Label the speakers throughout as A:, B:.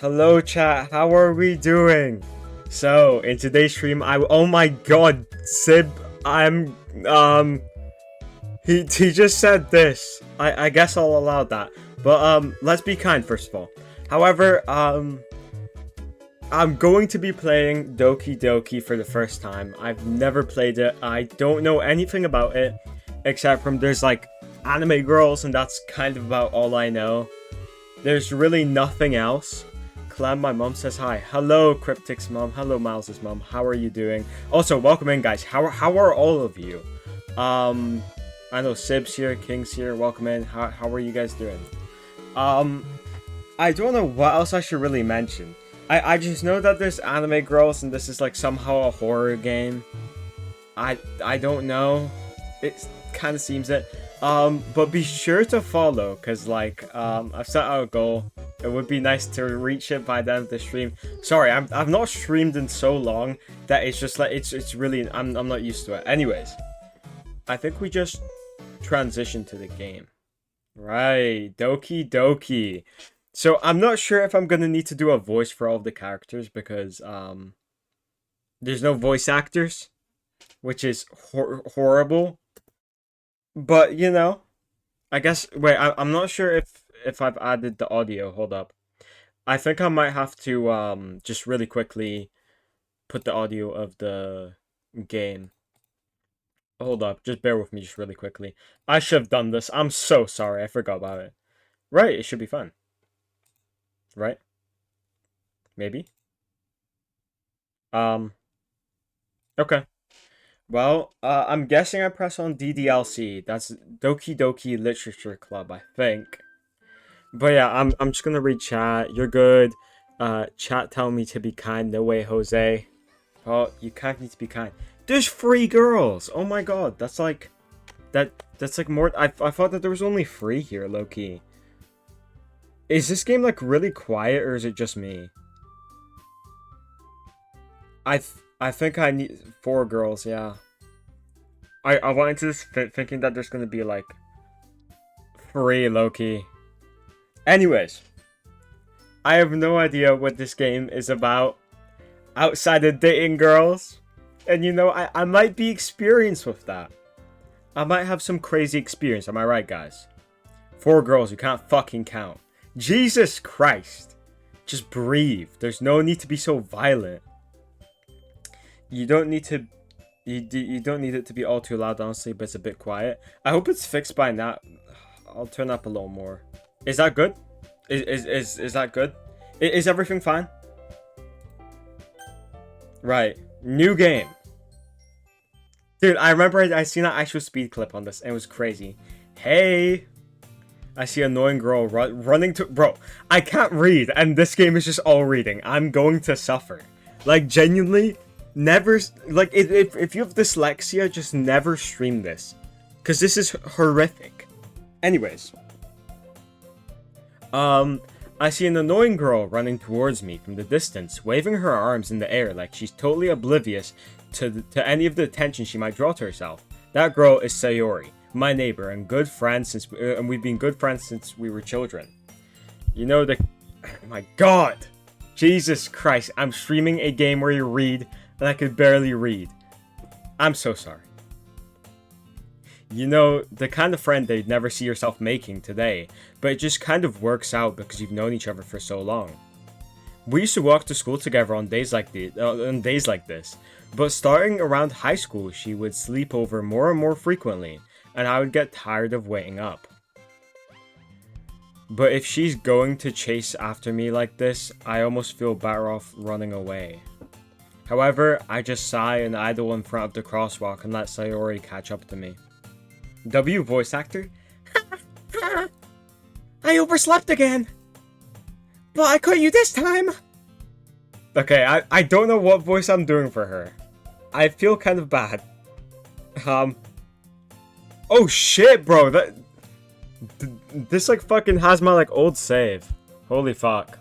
A: Hello chat, how are we doing? So, in today's stream, oh my god, Sib, he just said this. I guess I'll allow that. But, let's be kind, first of all. However, I'm going to be playing Doki Doki for the first time. I've never played it. I don't know anything about it, except from there's, like, anime girls, and that's kind of about all I know. There's really nothing else. Clem, my mom says hi. Hello, Cryptic's mom. Hello, Miles's mom. How are you doing? Also, welcome in, guys. How are all of you? I know Sib's here, King's here. Welcome in. How are you guys doing? I don't know what else I should really mention. I just know that there's anime girls, and this is like somehow a horror game. I don't know. It kind of seems it. But be sure to follow, cause like I've set out a goal. It would be nice to reach it by the end of the stream. Sorry, I've not streamed in so long that it's just like it's really I'm not used to it. Anyways, I think we just transition to the game. Right, Doki Doki. So I'm not sure if I'm gonna need to do a voice for all of the characters because there's no voice actors, which is horrible. But you know, I guess wait, I'm not sure if I've added the audio. Hold up. I think I might have to just really quickly put the audio of the game. Hold up, just bear with me just really quickly. I should have done this. I'm so sorry. I forgot about it. Right, it should be fun. Right? Maybe? Okay. Well, I'm guessing I press on DDLC. That's Doki Doki Literature Club, I think. But yeah, I'm just gonna read chat. You're good. Chat telling me to be kind. No way, Jose. Oh, you kind of need to be kind. There's 3 girls. Oh my god, that's like that's like more. I thought that there was only 3 here, low key. Is this game like really quiet or is it just me? I think I need 4 girls. Yeah. I went into this thinking that there's gonna be like 3 low key. Anyways, I have no idea what this game is about outside of dating girls. And you know, I might be experienced with that. I might have some crazy experience. Am I right, guys? 4 girls, you can't fucking count. Jesus Christ. Just breathe. There's no need to be so violent. You don't need to... You don't need it to be all too loud, honestly, but it's a bit quiet. I hope it's fixed by now. I'll turn up a little more. Is that good? Is that good? Is everything fine? Right. New game. Dude, I remember I seen an actual speed clip on this, and it was crazy. Hey! I see an annoying girl running to... Bro, I can't read, and this game is just all reading. I'm going to suffer. Like, genuinely, never... Like, if you have dyslexia, just never stream this. Because this is horrific. Anyways. I see an annoying girl running towards me from the distance, waving her arms in the air like she's totally oblivious to any of the attention she might draw to herself. That girl is Sayori, my neighbor and good friend and we've been good friends since we were children. You know the... Oh my god! Jesus Christ, I'm streaming a game where you read and I could barely read. I'm so sorry. You know, the kind of friend that you'd never see yourself making today, but it just kind of works out because you've known each other for so long. We used to walk to school together on days like this, but starting around high school, she would sleep over more and more frequently, and I would get tired of waiting up. But if she's going to chase after me like this, I almost feel better off running away. However, I just sigh and idle in front of the crosswalk and let Sayori catch up to me. W voice actor? I overslept again! But I caught you this time! Okay, I don't know what voice I'm doing for her. I feel kind of bad. Oh shit, bro! This like fucking has my like old save. Holy fuck.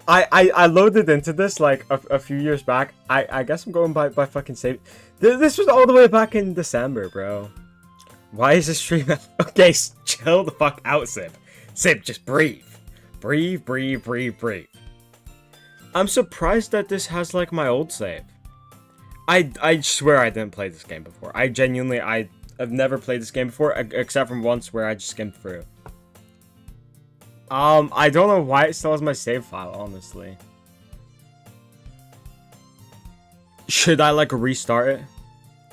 A: I loaded into this like a few years back. I guess I'm going by fucking save. This was all the way back in December, bro. Why is this stream... Okay, chill the fuck out, Sib. Sib, just breathe. Breathe, breathe, breathe, breathe. I'm surprised that this has, like, my old save. I swear I didn't play this game before. I genuinely, I've never played this game before, except from once where I just skimmed through. I don't know why it still has my save file, honestly. Should I, like, restart it?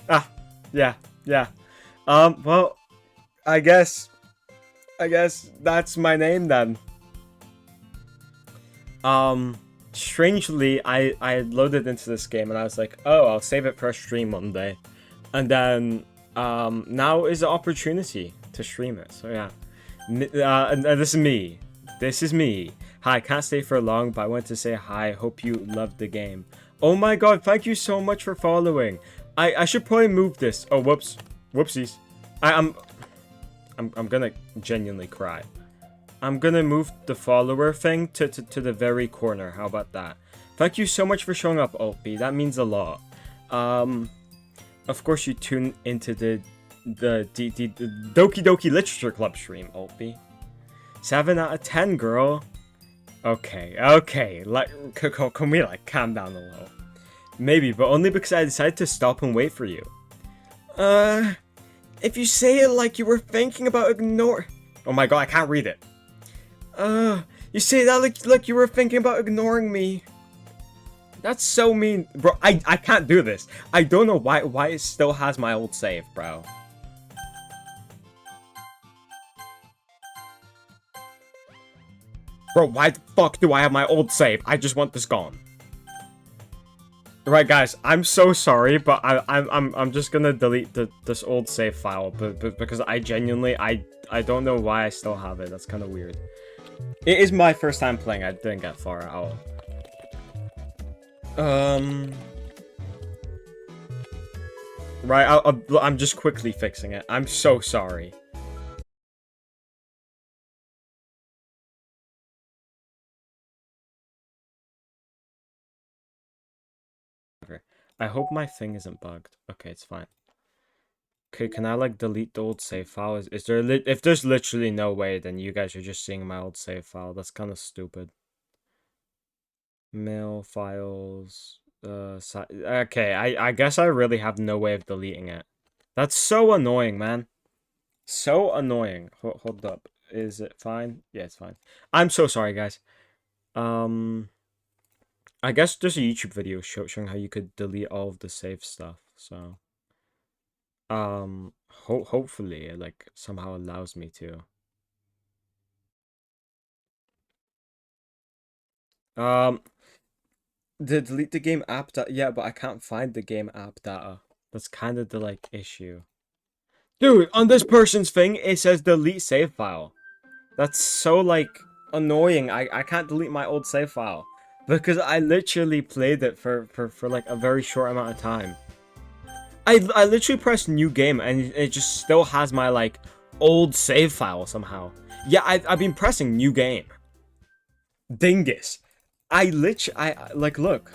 A: Ah, yeah. Well, I guess that's my name then. Strangely, I loaded into this game and I was like, oh, I'll save it for a stream one day. And then, now is the opportunity to stream it. So yeah. And this is me. This is me. Hi, can't stay for long, but I want to say hi. Hope you loved the game. Oh my god, thank you so much for following. I should probably move this. Oh, whoops. Whoopsies. I'm gonna genuinely cry. I'm gonna move the follower thing to the very corner. How about that? Thank you so much for showing up, Altby. That means a lot. Of course you tune into the Doki Doki Literature Club stream, Altby. 7 out of 10, girl. Okay. Like, can we, like, calm down a little? Maybe, but only because I decided to stop and wait for you. If you say it like you were thinking about ignore... Oh my god, I can't read it. You say that like you were thinking about ignoring me. That's so mean. Bro, I can't do this. I don't know why it still has my old save, bro. Bro, why the fuck do I have my old save? I just want this gone. Right, guys, I'm so sorry, but I'm just gonna delete this old save file, but because I genuinely I don't know why I still have it. That's kind of weird. It is my first time playing. I didn't get far at all. Right, I'm just quickly fixing it. I'm so sorry. I hope my thing isn't bugged. Okay, it's fine. Okay, can I, like, delete the old save file? Is there if there's literally no way, then you guys are just seeing my old save file. That's kind of stupid. Mail files. Okay, I guess I really have no way of deleting it. That's so annoying, man. So annoying. Hold up. Is it fine? Yeah, it's fine. I'm so sorry, guys. I guess there's a YouTube video showing how you could delete all of the save stuff, so hopefully it, like, somehow allows me to. Delete the game app data. Yeah, but I can't find the game app data. That's kind of the, like, issue. Dude, on this person's thing, it says delete save file. That's so, like, annoying. I can't delete my old save file. Because I literally played it for like, a very short amount of time. I literally pressed new game, and it just still has my, like, old save file somehow. Yeah, I've been pressing new game. Dingus. Like, look.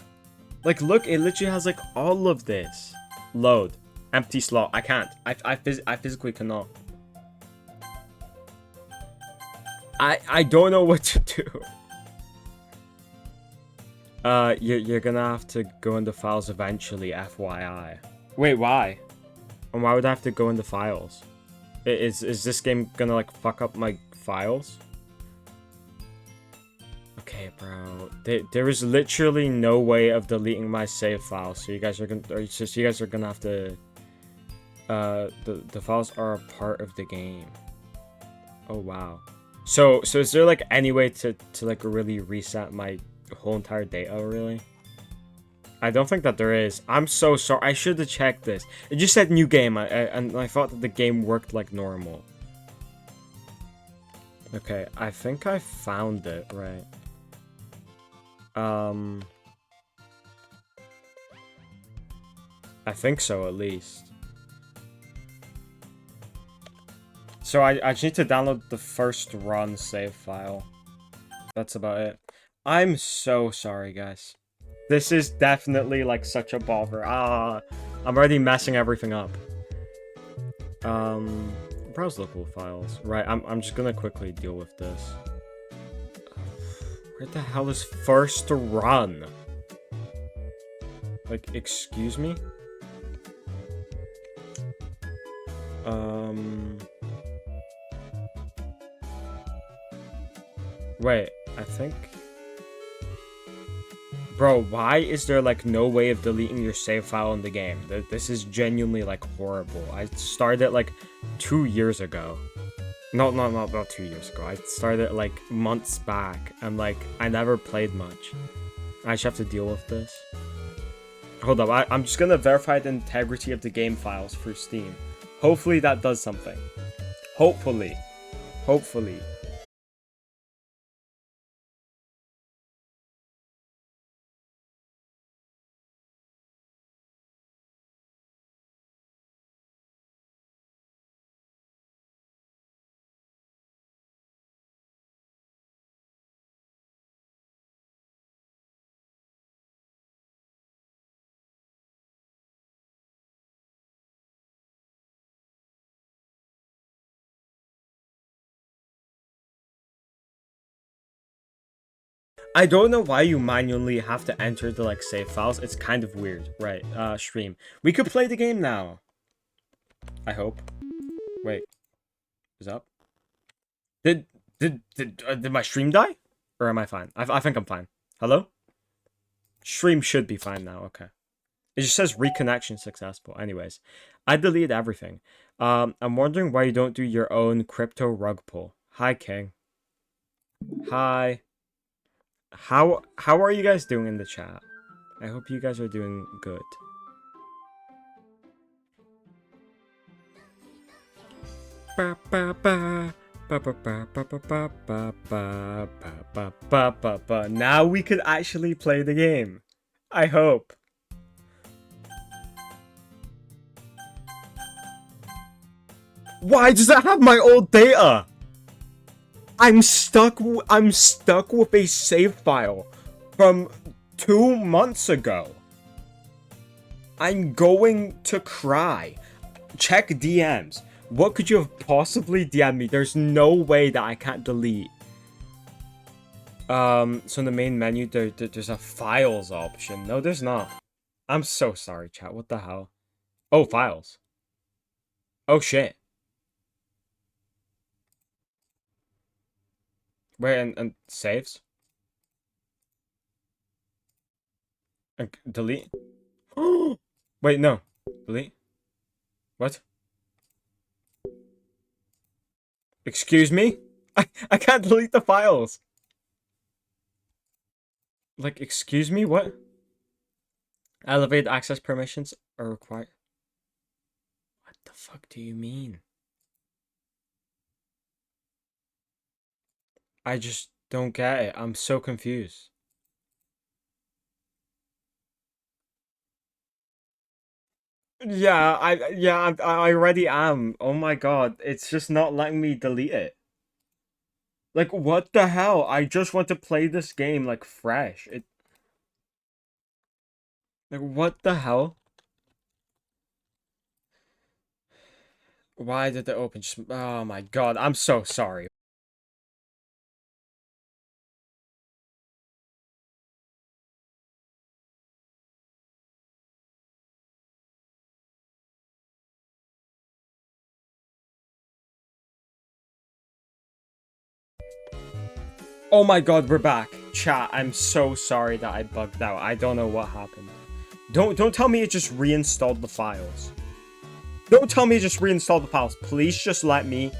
A: Like, look, it literally has, like, all of this. Load. Empty slot. I can't. I physically cannot. I don't know what to do. You're gonna have to go into files eventually, FYI. Wait, why? And why would I have to go into files? Is this game gonna, like, fuck up my files? Okay, bro. There is literally no way of deleting my save file, so you guys are gonna have to. The files are a part of the game. Oh wow. So is there, like, any way to like, really reset my whole entire data, really? I don't think that there is. I'm so sorry. I should have checked this. It just said new game, and I thought that the game worked like normal. Okay, I think I found it, right? I think so, at least. So I just need to download the first run save file. That's about it. I'm so sorry, guys. This is definitely, like, such a bother. I'm already messing everything up. Browse local files. Right, I'm just gonna quickly deal with this. Where the hell is first run? Like, excuse me? Wait, I think... Bro, why is there, like, no way of deleting your save file in the game? This is genuinely, like, horrible. I started, like, 2 years ago. No, not 2 years ago. I started, like, months back. And, like, I never played much. I just have to deal with this. Hold up, I'm just gonna verify the integrity of the game files through Steam. Hopefully that does something. Hopefully. Hopefully. I don't know why you manually have to enter the, like, save files. It's kind of weird. Right, stream. We could play the game now. I hope. Wait. Is up? Did my stream die? Or am I fine? I think I'm fine. Hello? Stream should be fine now, okay. It just says reconnection successful. Anyways, I deleted everything. I'm wondering why you don't do your own crypto rug pull. Hi, King. Hi. How are you guys doing in the chat? I hope you guys are doing good. Now we could actually play the game. I hope. Why does that have my old data? I'm stuck with a save file from 2 months ago. I'm going to cry. Check DMs. What could you have possibly DM'd me? There's no way that I can't delete. So in the main menu, there's a files option. No, there's not. I'm so sorry, chat. What the hell? Oh, files. Oh, shit. Wait, and saves? And delete? Wait, no. Delete? What? Excuse me? I can't delete the files. Like, excuse me? What? Elevated access permissions are required. What the fuck do you mean? I just don't get it. I'm so confused. Yeah, I already am. Oh my god, it's just not letting me delete it. Like, what the hell? I just want to play this game, like, fresh. Like, what the hell? Why did it open? Oh my god, I'm so sorry. Oh my god, we're back. Chat, I'm so sorry that I bugged out. I don't know what happened. Don't tell me it just reinstalled the files. Don't tell me it just reinstalled the files. Please just let me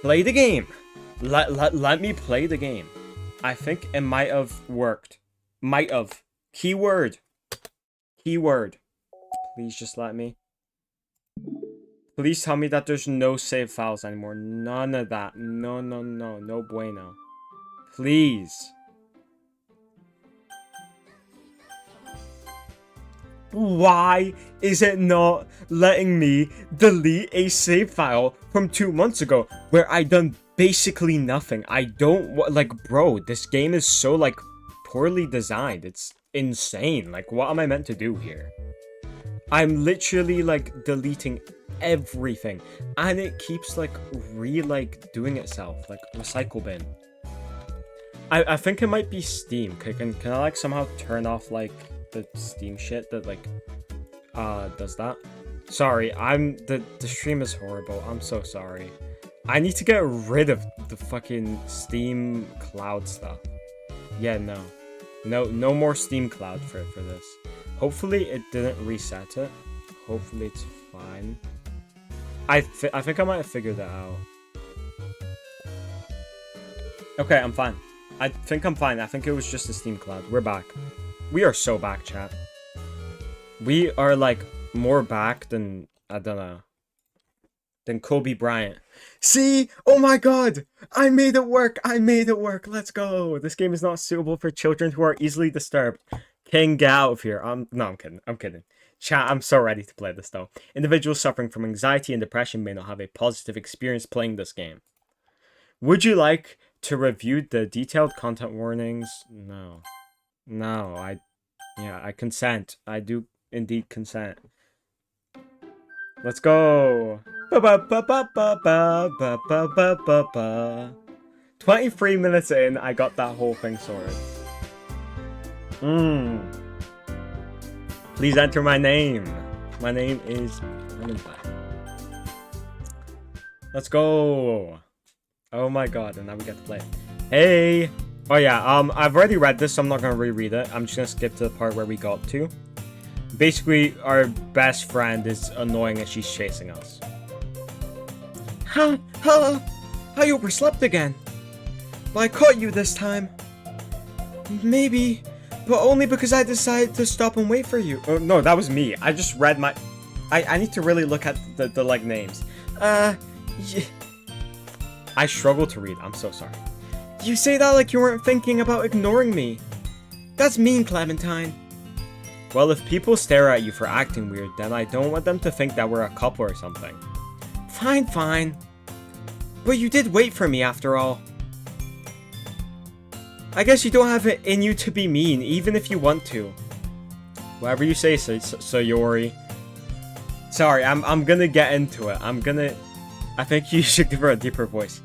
A: play the game. Let me play the game. I think it might have worked. Might have. Keyword. Keyword. Please just let me. Please tell me that there's no save files anymore. None of that. No, no, no. No bueno. Please. Why is it not letting me delete a save file from 2 months ago where I done basically nothing? I don't like, bro, this game is so, like, poorly designed. It's insane. Like, what am I meant to do here? I'm literally, like, deleting everything and it keeps, like, doing itself, like, recycle bin. I think it might be Steam. Can I like somehow turn off like the Steam shit that like does that? Sorry, the stream is horrible. I'm so sorry. I need to get rid of the fucking Steam cloud stuff. Yeah, no more Steam cloud for this. Hopefully it didn't reset it. Hopefully it's fine. I think I might have figured that out. Okay, I'm fine. I think I'm fine. I think it was just the Steam cloud. We're back. We are so back, chat. We are like more back than, I don't know, than Kobe Bryant. See? Oh my god! I made it work! I made it work! Let's go! This game is not suitable for children who are easily disturbed. King, get out of here. No, I'm kidding. I'm kidding. Chat, I'm so ready to play this though. Individuals suffering from anxiety and depression may not have a positive experience playing this game. Would you like to review the detailed content warnings? No. No, I consent. I do indeed consent. Let's go. 23 minutes in, I got that whole thing sorted. Please enter my name. My name is Let's go. Oh my god, and now we get to play. Hey! Oh yeah, I've already read this, so I'm not gonna reread it. I'm just gonna skip to the part where we got to. Basically, our best friend is annoying and she's chasing us. I overslept again. Well, I caught you this time. Maybe, but only because I decided to stop and wait for you. Oh, no, that was me. I just read my... I need to really look at the like, names. Yeah. I struggle to read. I'm so sorry. You say that like you weren't thinking about ignoring me. That's mean, Clementine. Well, if people stare at you for acting weird, then I don't want them to think that we're a couple or something. Fine, fine. But you did wait for me after all. I guess you don't have it in you to be mean, even if you want to. Whatever you say, Sayori. Sorry, I'm gonna get into it. I think you should give her a deeper voice.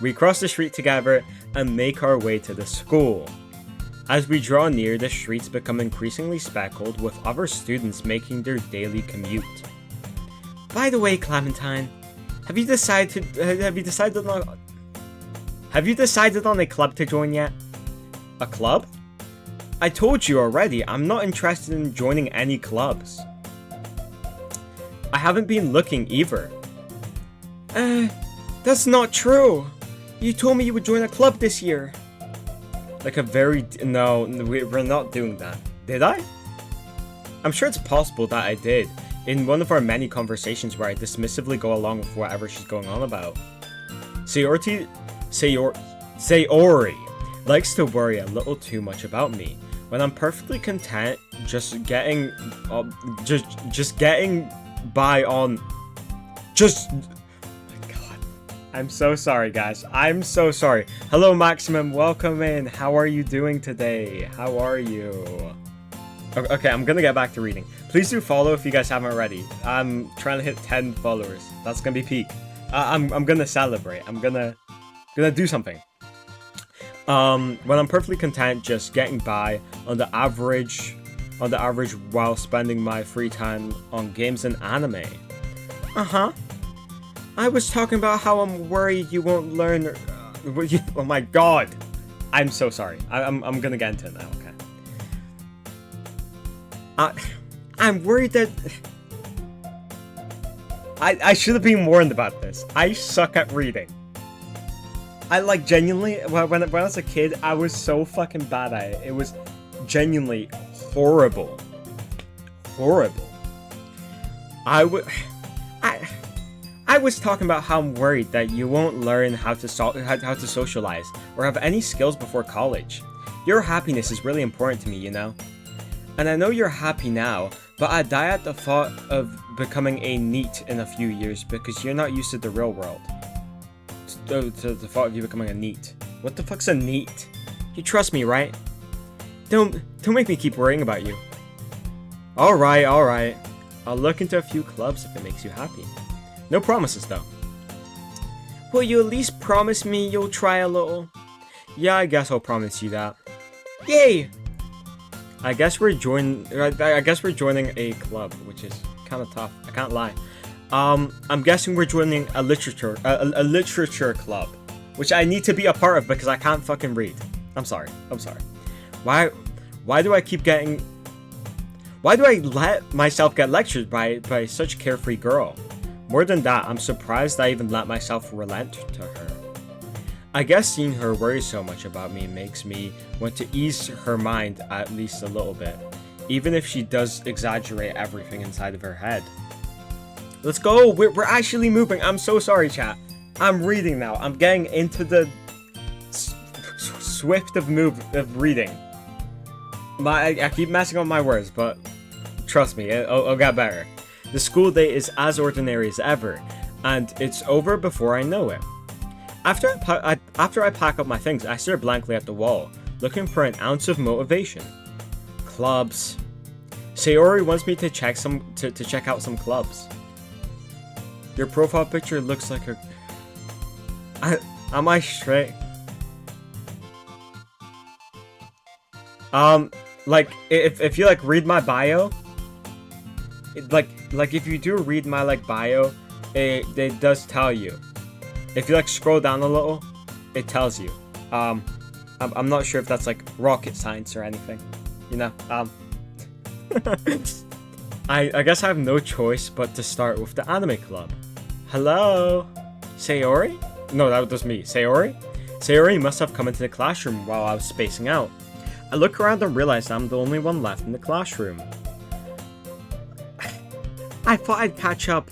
A: We cross the street together and make our way to the school. As we draw near, the streets become increasingly speckled with other students making their daily commute. By the way, Clementine, have you decided on a club to join yet? A club? I told you already, I'm not interested in joining any clubs. I haven't been looking either. That's not true. You told me you would join a club this year. Like a very... No, we're not doing that. Did I? I'm sure it's possible that I did, in one of our many conversations where I dismissively go along with whatever she's going on about. Sayori likes to worry a little too much about me, when I'm perfectly content just getting by on... I'm so sorry, guys. I'm so sorry. Hello, Maximum. Welcome in. How are you doing today? How are you? Okay, I'm gonna get back to reading. Please do follow if you guys haven't already. I'm trying to hit 10 followers. That's gonna be peak. I'm gonna celebrate. I'm gonna do something. When I'm perfectly content just getting by on the average while spending my free time on games and anime. Uh-huh. I was talking about how I'm worried you won't learn... oh my god! I'm so sorry. I'm gonna get into it now, okay? I'm worried that... I should have been warned about this. I suck at reading. I, like, genuinely... When I was a kid, I was so fucking bad at it. It was genuinely horrible. Horrible. I was talking about how I'm worried that you won't learn how to socialize or have any skills before college. Your happiness is really important to me, you know? And I know you're happy now, but I die at the thought of becoming a NEET in a few years because you're not used to the real world. To the thought of you becoming a NEET. What the fuck's a NEET? You trust me, right? Don't make me keep worrying about you. Alright. I'll look into a few clubs if it makes you happy. No promises, though. Will you at least promise me you'll try a little? Yeah, I guess I'll promise you that. Yay! I guess we're joining a club, which is kind of tough. I can't lie. I'm guessing we're joining a literature club, which I need to be a part of because I can't fucking read. I'm sorry. Why do I let myself get lectured by such a carefree girl? More than that, I'm surprised I even let myself relent to her. I guess seeing her worry so much about me makes me want to ease her mind at least a little bit, even if she does exaggerate everything inside of her head. Let's go! We're actually moving! I'm so sorry, chat. I'm reading now. I'm getting into the swift of reading. I keep messing up my words, but trust me, it'll get better. The school day is as ordinary as ever, and it's over before I know it. After I pack up my things, I stare blankly at the wall, looking for an ounce of motivation. Clubs. Sayori wants me to check out some clubs. Your profile picture looks like a... Am I straight? Like, if you, like, read my bio... Like, if you do read my, like, bio, it does tell you. If you, like, scroll down a little, it tells you. I'm not sure if that's, like, rocket science or anything. You know? I guess I have no choice but to start with the anime club. Hello? Sayori? No, that was me. Sayori? Sayori must have come into the classroom while I was spacing out. I look around and realize I'm the only one left in the classroom. I thought I'd catch up.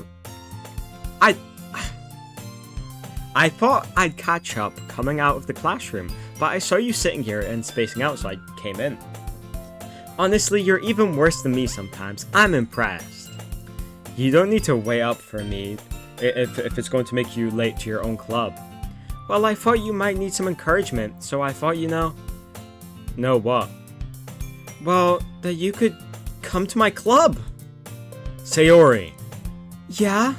A: I thought I'd catch up coming out of the classroom, but I saw you sitting here and spacing out, so I came in. Honestly, you're even worse than me sometimes. I'm impressed. You don't need to wait up for me if it's going to make you late to your own club. Well, I thought you might need some encouragement, so I thought, you know... Know what? Well, that you could come to my club. Sayori. Yeah?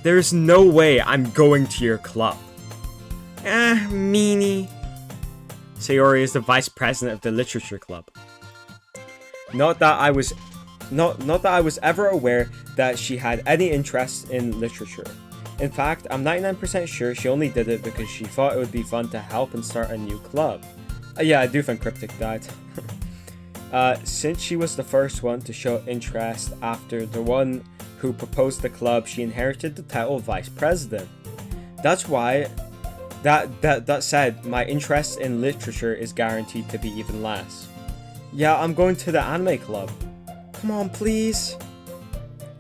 A: There's no way I'm going to your club. Meanie. Sayori is the vice president of the literature club. Not that I was ever aware that she had any interest in literature. In fact, I'm 99% sure she only did it because she thought it would be fun to help and start a new club. Yeah, I do think Cryptic died. Since she was the first one to show interest after the one who proposed the club, she inherited the title of vice president. That's why, that said, my interest in literature is guaranteed to be even less. Yeah, I'm going to the anime club. Come on, please.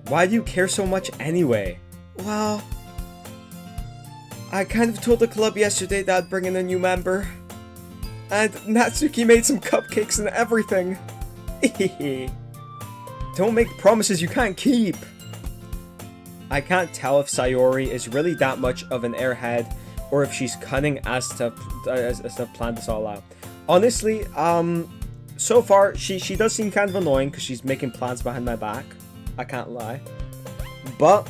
A: Why do you care so much anyway? Well, I kind of told the club yesterday that I'd bring in a new member. And Natsuki made some cupcakes and everything. Don't make promises you can't keep. I can't tell if Sayori is really that much of an airhead or if she's cunning as to plan this all out. Honestly, so far she does seem kind of annoying because she's making plans behind my back. I can't lie. But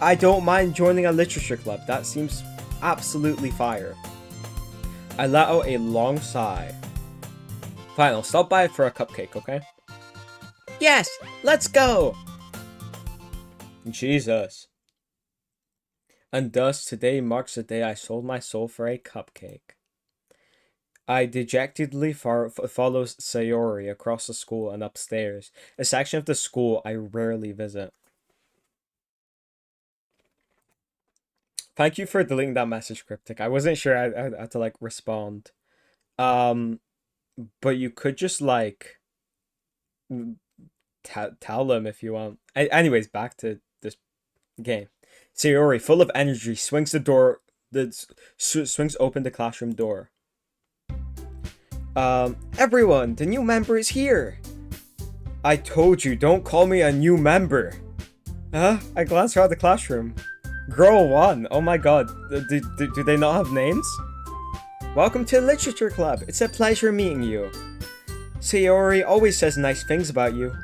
A: I don't mind joining a literature club. That seems absolutely fire. I let out a long sigh. Fine, I'll stop by for a cupcake, okay? Yes! Let's go! Jesus. And thus, today marks the day I sold my soul for a cupcake. I dejectedly follow Sayori across the school and upstairs, a section of the school I rarely visit. Thank you for deleting that message, Cryptic. I wasn't sure I had to, like, respond. But you could just, like, tell them if you want. Anyways, back to this game. Sayori, full of energy, swings open the classroom door. Everyone, the new member is here. I told you, don't call me a new member. Huh? I glanced around the classroom. Girl 1, oh my god, do they not have names? Welcome to the Literature Club, it's a pleasure meeting you. Sayori always says nice things about you.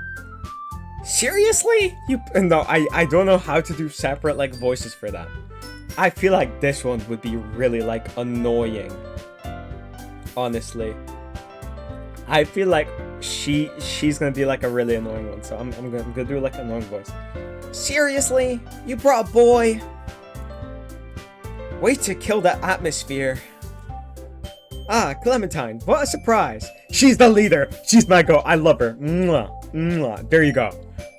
A: Seriously? No, I don't know how to do separate, like, voices for that. I feel like this one would be really, like, annoying. Honestly. I feel like she's gonna be, like, a really annoying one. So I'm gonna do, like, an annoying voice. Seriously? You brought a boy? Way to kill the atmosphere. Ah, Clementine, what a surprise. She's the leader. She's my girl. I love her. Mwah, mwah. There you go.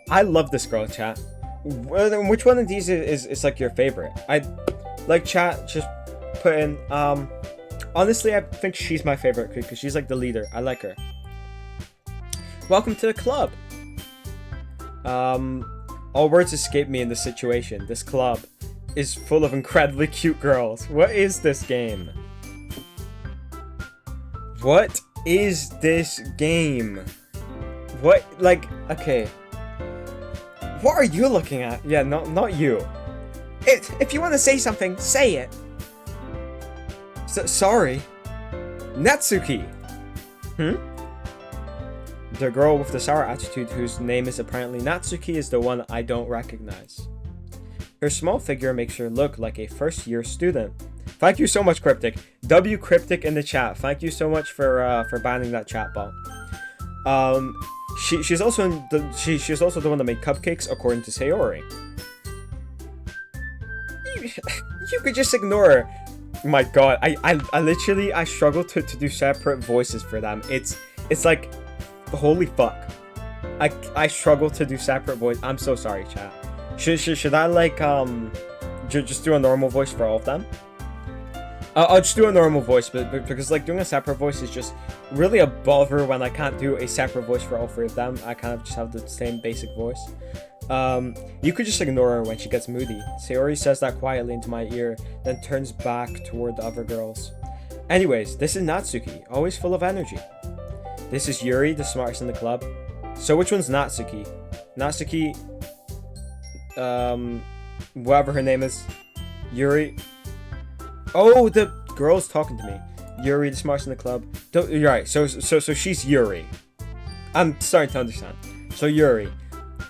A: I love this girl, chat. Which one of these is like your favorite? I like, chat, just put in, honestly, I think she's my favorite because she's like the leader. I like her. Welcome to the club. All words escape me in this situation. This club is full of incredibly cute girls. What is this game? What is this game? What, like, okay. What are you looking at? Yeah, not you. If you want to say something, say it. Sorry. Natsuki. The girl with the sour attitude whose name is apparently Natsuki is the one I don't recognize. Her small figure makes her look like a first-year student. Thank you so much, Cryptic. W Cryptic in the chat. Thank you so much for banning that chat bot. She's also the one that made cupcakes, according to Sayori. You could just ignore her. My god, I literally struggle to do separate voices for them. It's like, holy fuck. I struggle to do separate voice. I'm so sorry, chat. Should I like just do a normal voice for all of them? I'll just do a normal voice, but because like doing a separate voice is just really a bother when I can't do a separate voice for all three of them. I kind of just have the same basic voice. You could just ignore her when she gets moody. Sayori says that quietly into my ear, then turns back toward the other girls. Anyways, this is Natsuki, always full of energy. This is Yuri, the smartest in the club. So which one's Natsuki? Natsuki, whatever her name is. Yuri. Oh, the girl's talking to me. Yuri, the smartest in the club. You're right. So she's Yuri. I'm starting to understand. So Yuri,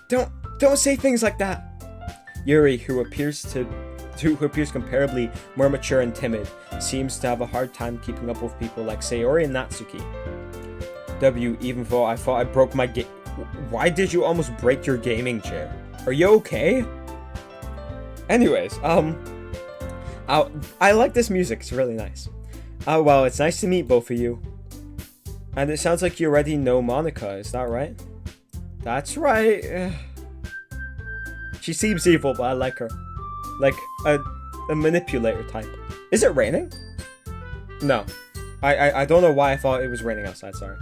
A: don't say things like that. Yuri, who appears comparably more mature and timid, seems to have a hard time keeping up with people like Sayori and Natsuki. W, even though I thought I broke my game. Why did you almost break your gaming chair? Are you okay? Anyways, I like this music. It's really nice. Well, it's nice to meet both of you. And it sounds like you already know Monica, is that right? That's right. She seems evil, but I like her. Like, a manipulator type. Is it raining? No. I don't know why I thought it was raining outside, sorry.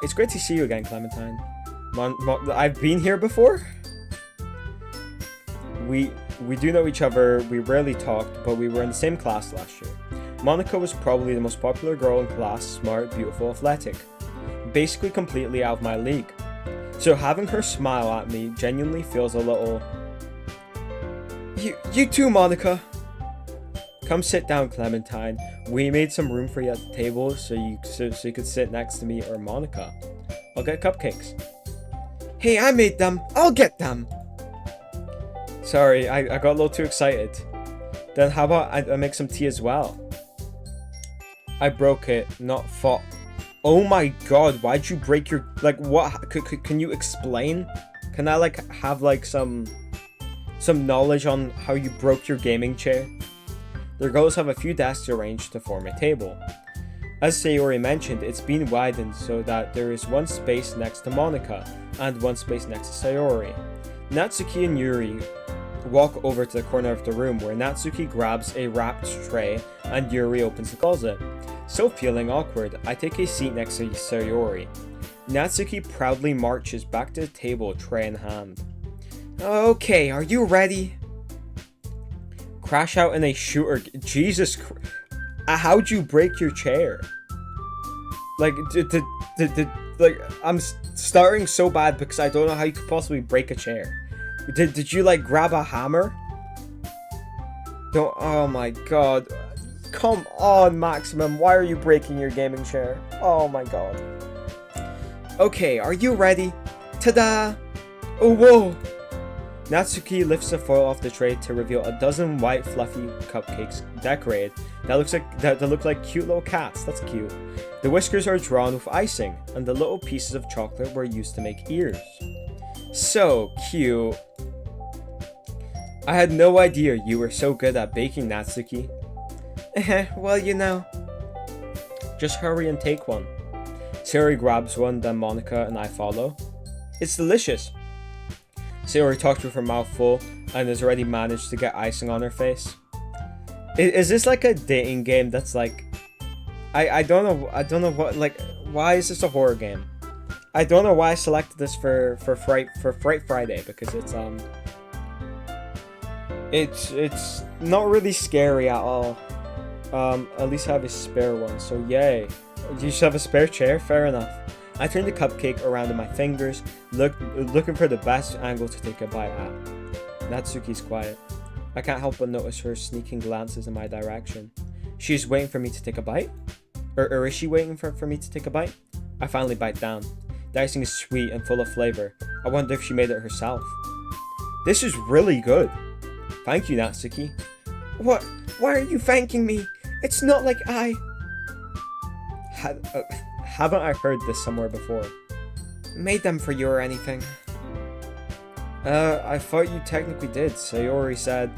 A: It's great to see you again, Clementine. I've been here before? We do know each other, we rarely talked, but we were in the same class last year. Monica was probably the most popular girl in class, smart, beautiful, athletic. Basically completely out of my league. So having her smile at me genuinely feels a little... You too, Monica! Come sit down, Clementine. We made some room for you at the table so you could sit next to me or Monica. I'll get cupcakes. Hey, I made them! I'll get them! Sorry, I got a little too excited. Then how about I make some tea as well? I broke it, not fought. Oh my god, why'd you break your... Like, what? Can you explain? Can I, like, have, like, some knowledge on how you broke your gaming chair? The girls have a few desks arranged to form a table. As Sayori mentioned, it's been widened so that there is one space next to Monica, and one space next to Sayori. Natsuki and Yuri walk over to the corner of the room where Natsuki grabs a wrapped tray and Yuri opens the closet. Still feeling awkward, I take a seat next to Sayori. Natsuki proudly marches back to the table, tray in hand. Okay, are you ready? Crash out in a shooter. Jesus Christ. How'd you break your chair? Like, like, I'm starting so bad because I don't know how you could possibly break a chair. Did you, like, grab a hammer? Oh my god. Come on, Maximum. Why are you breaking your gaming chair? Oh my god. Okay, are you ready? Ta-da! Oh, whoa! Natsuki lifts the foil off the tray to reveal a dozen white fluffy cupcakes decorated that look like cute little cats. That's cute. The whiskers are drawn with icing, and the little pieces of chocolate were used to make ears. So cute. I had no idea you were so good at baking, Natsuki. Well, you know. Just hurry and take one. Sayori grabs one, then Monica and I follow. It's delicious. Sayori talks with her mouth full and has already managed to get icing on her face. Is this like a dating game that's like... I don't know what, like, why is this a horror game? I don't know why I selected this for Fright Friday, because it's not really scary at all. At least I have a spare one, so yay. You should have a spare chair? Fair enough. I turn the cupcake around in my fingers, looking for the best angle to take a bite at. Natsuki's quiet. I can't help but notice her sneaking glances in my direction. She's waiting for me to take a bite? Or is she waiting for me to take a bite? I finally bite down. The icing is sweet and full of flavor. I wonder if she made it herself. This is really good. Thank you, Natsuki. What? Why are you thanking me? It's not like I... Haven't I heard this somewhere before? Made them for you or anything? I thought you technically did. Sayori said.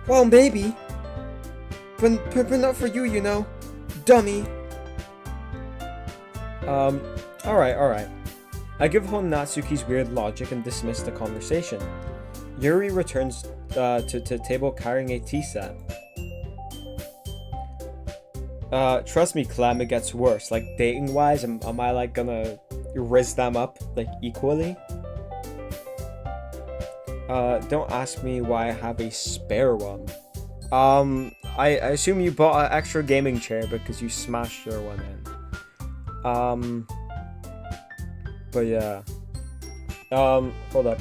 A: Well, maybe. But not for you, you know. Dummy. Alright. I give home Natsuki's weird logic and dismiss the conversation. Yuri returns to table carrying a tea set. Trust me, Clem, it gets worse. Like, dating-wise, am I, like, gonna riz them up, like, equally? Don't ask me why I have a spare one. I assume you bought an extra gaming chair because you smashed your one in. But yeah. Hold up.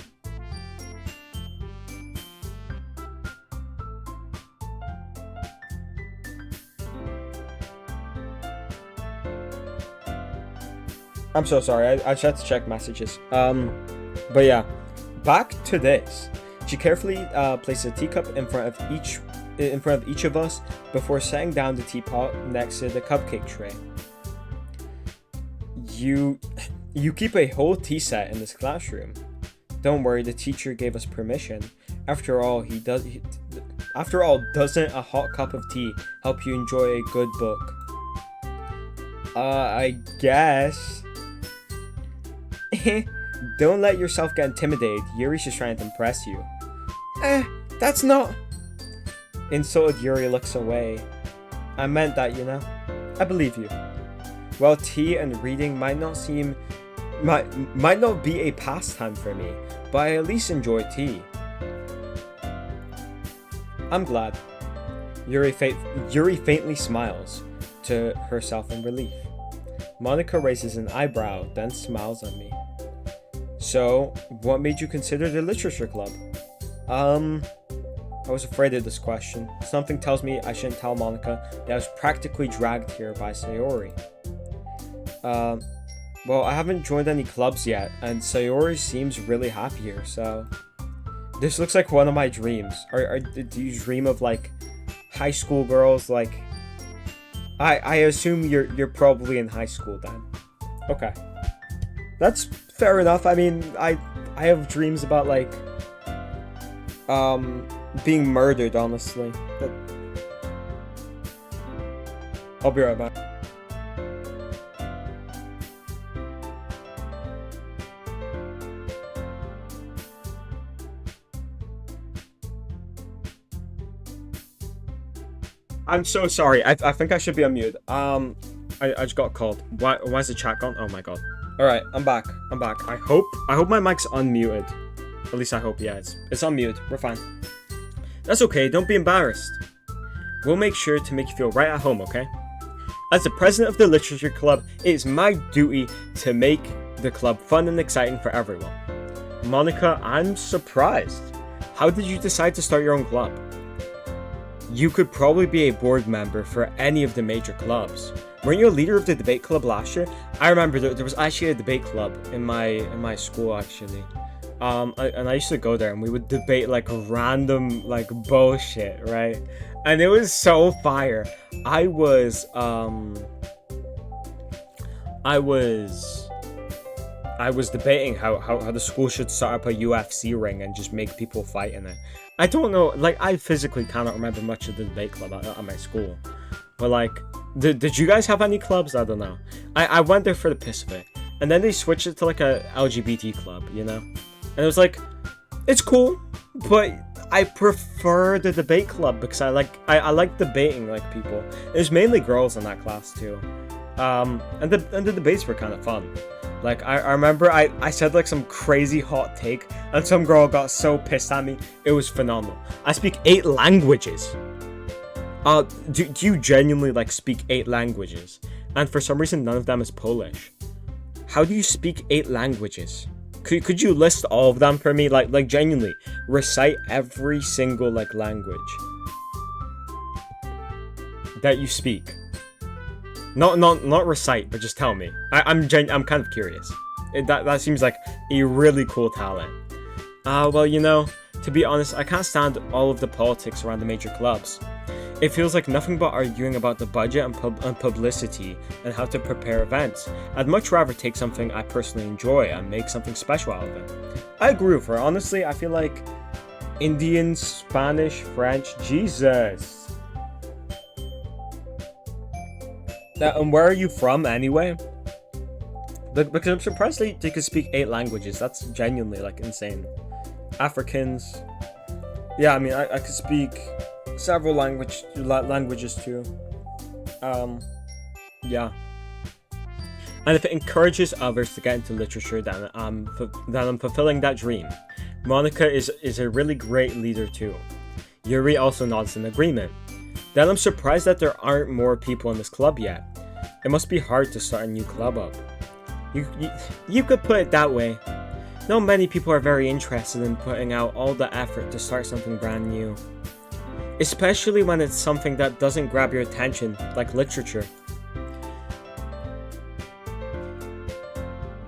A: I'm so sorry, I just had to check messages. But yeah, back to this. She carefully placed a teacup in front of each of us before setting down the teapot next to the cupcake tray. You keep a whole tea set in this classroom. Don't worry, the teacher gave us permission. After all, doesn't a hot cup of tea help you enjoy a good book? I guess. Don't let yourself get intimidated. Yuri's just trying to impress you. That's not... Insulted Yuri looks away. I meant that, you know. I believe you. Well, tea and reading might not be a pastime for me, but I at least enjoy tea. I'm glad. Yuri faintly smiles to herself in relief. Monica raises an eyebrow, then smiles at me. So, what made you consider the literature club? I was afraid of this question. Something tells me I shouldn't tell Monica that I was practically dragged here by Sayori. Well, I haven't joined any clubs yet, and Sayori seems really happy here, so... This looks like one of my dreams. Do you dream of, like, high school girls, like... I assume you're probably in high school then. Okay. That's fair enough. I mean, I have dreams about, like... being murdered, honestly. But... I'll be right back. I'm so sorry. I think I should be unmuted. I just got called. Why is the chat gone? Oh my god. Alright, I'm back. I hope my mic's unmuted. At least I hope, yeah, it's unmuted. We're fine. That's okay, don't be embarrassed. We'll make sure to make you feel right at home, okay? As the president of the literature club, it is my duty to make the club fun and exciting for everyone. Monica, I'm surprised. How did you decide to start your own club? You could probably be a board member for any of the major clubs. Weren't you a leader of the debate club last year? I remember there was actually a debate club in my school, actually. And I used to go there and we would debate like random like bullshit, right? And it was so fire. I was I was debating how the school should start up a UFC ring and just make people fight in it. I don't know, like I physically cannot remember much of the debate club at my school, but like, did you guys have any clubs? I don't know. I went there for the piss of it, and then they switched it to like a LGBT club, you know, and it was like, it's cool, but I prefer the debate club because I like debating like people. There's mainly girls in that class too, and the debates were kind of fun. Like, I remember I said, like, some crazy hot take, and some girl got so pissed at me. It was phenomenal. I speak 8 languages. Do you genuinely, like, speak 8 languages? And for some reason, none of them is Polish. How do you speak 8 languages? Could you list all of them for me? Like genuinely, recite every single, like, language that you speak. Not recite, but just tell me. I'm kind of curious. That seems like a really cool talent. Well, you know, to be honest, I can't stand all of the politics around the major clubs. It feels like nothing but arguing about the budget and publicity and how to prepare events. I'd much rather take something I personally enjoy and make something special out of it. I agree with her. Honestly, I feel like Indian, Spanish, French, Jesus. And where are you from anyway? Because I'm surprised they could speak 8 languages. That's genuinely like insane. Africans. Yeah, I mean, I could speak several languages too. Yeah. And if it encourages others to get into literature, then I'm fulfilling that dream. Monica is a really great leader too. Yuri also nods in agreement. Then I'm surprised that there aren't more people in this club yet. It must be hard to start a new club up. You could put it that way. Not many people are very interested in putting out all the effort to start something brand new. Especially when it's something that doesn't grab your attention, like literature.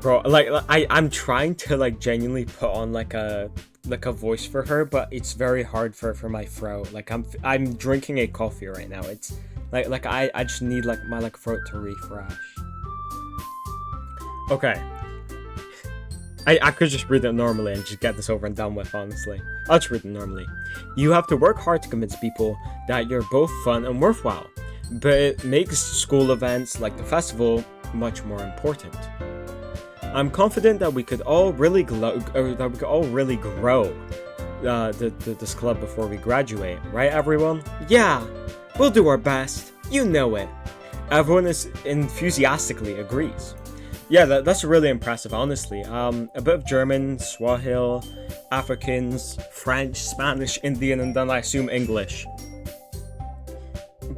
A: Bro, like I'm trying to like genuinely put on like a voice for her, but it's very hard for my throat. Like I'm drinking a coffee right now. It's like I just need like my throat to refresh. Okay. I could just read it normally and just get this over and done with, honestly. I'll just read it normally. You have to work hard to convince people that you're both fun and worthwhile, but it makes school events like the festival much more important. I'm confident that we could all really grow this club before we graduate, right everyone? Yeah, we'll do our best. You know it. Everyone enthusiastically agrees. Yeah, that's really impressive, honestly. A bit of German, Swahili, Afrikaans, French, Spanish, Indian, and then I assume English.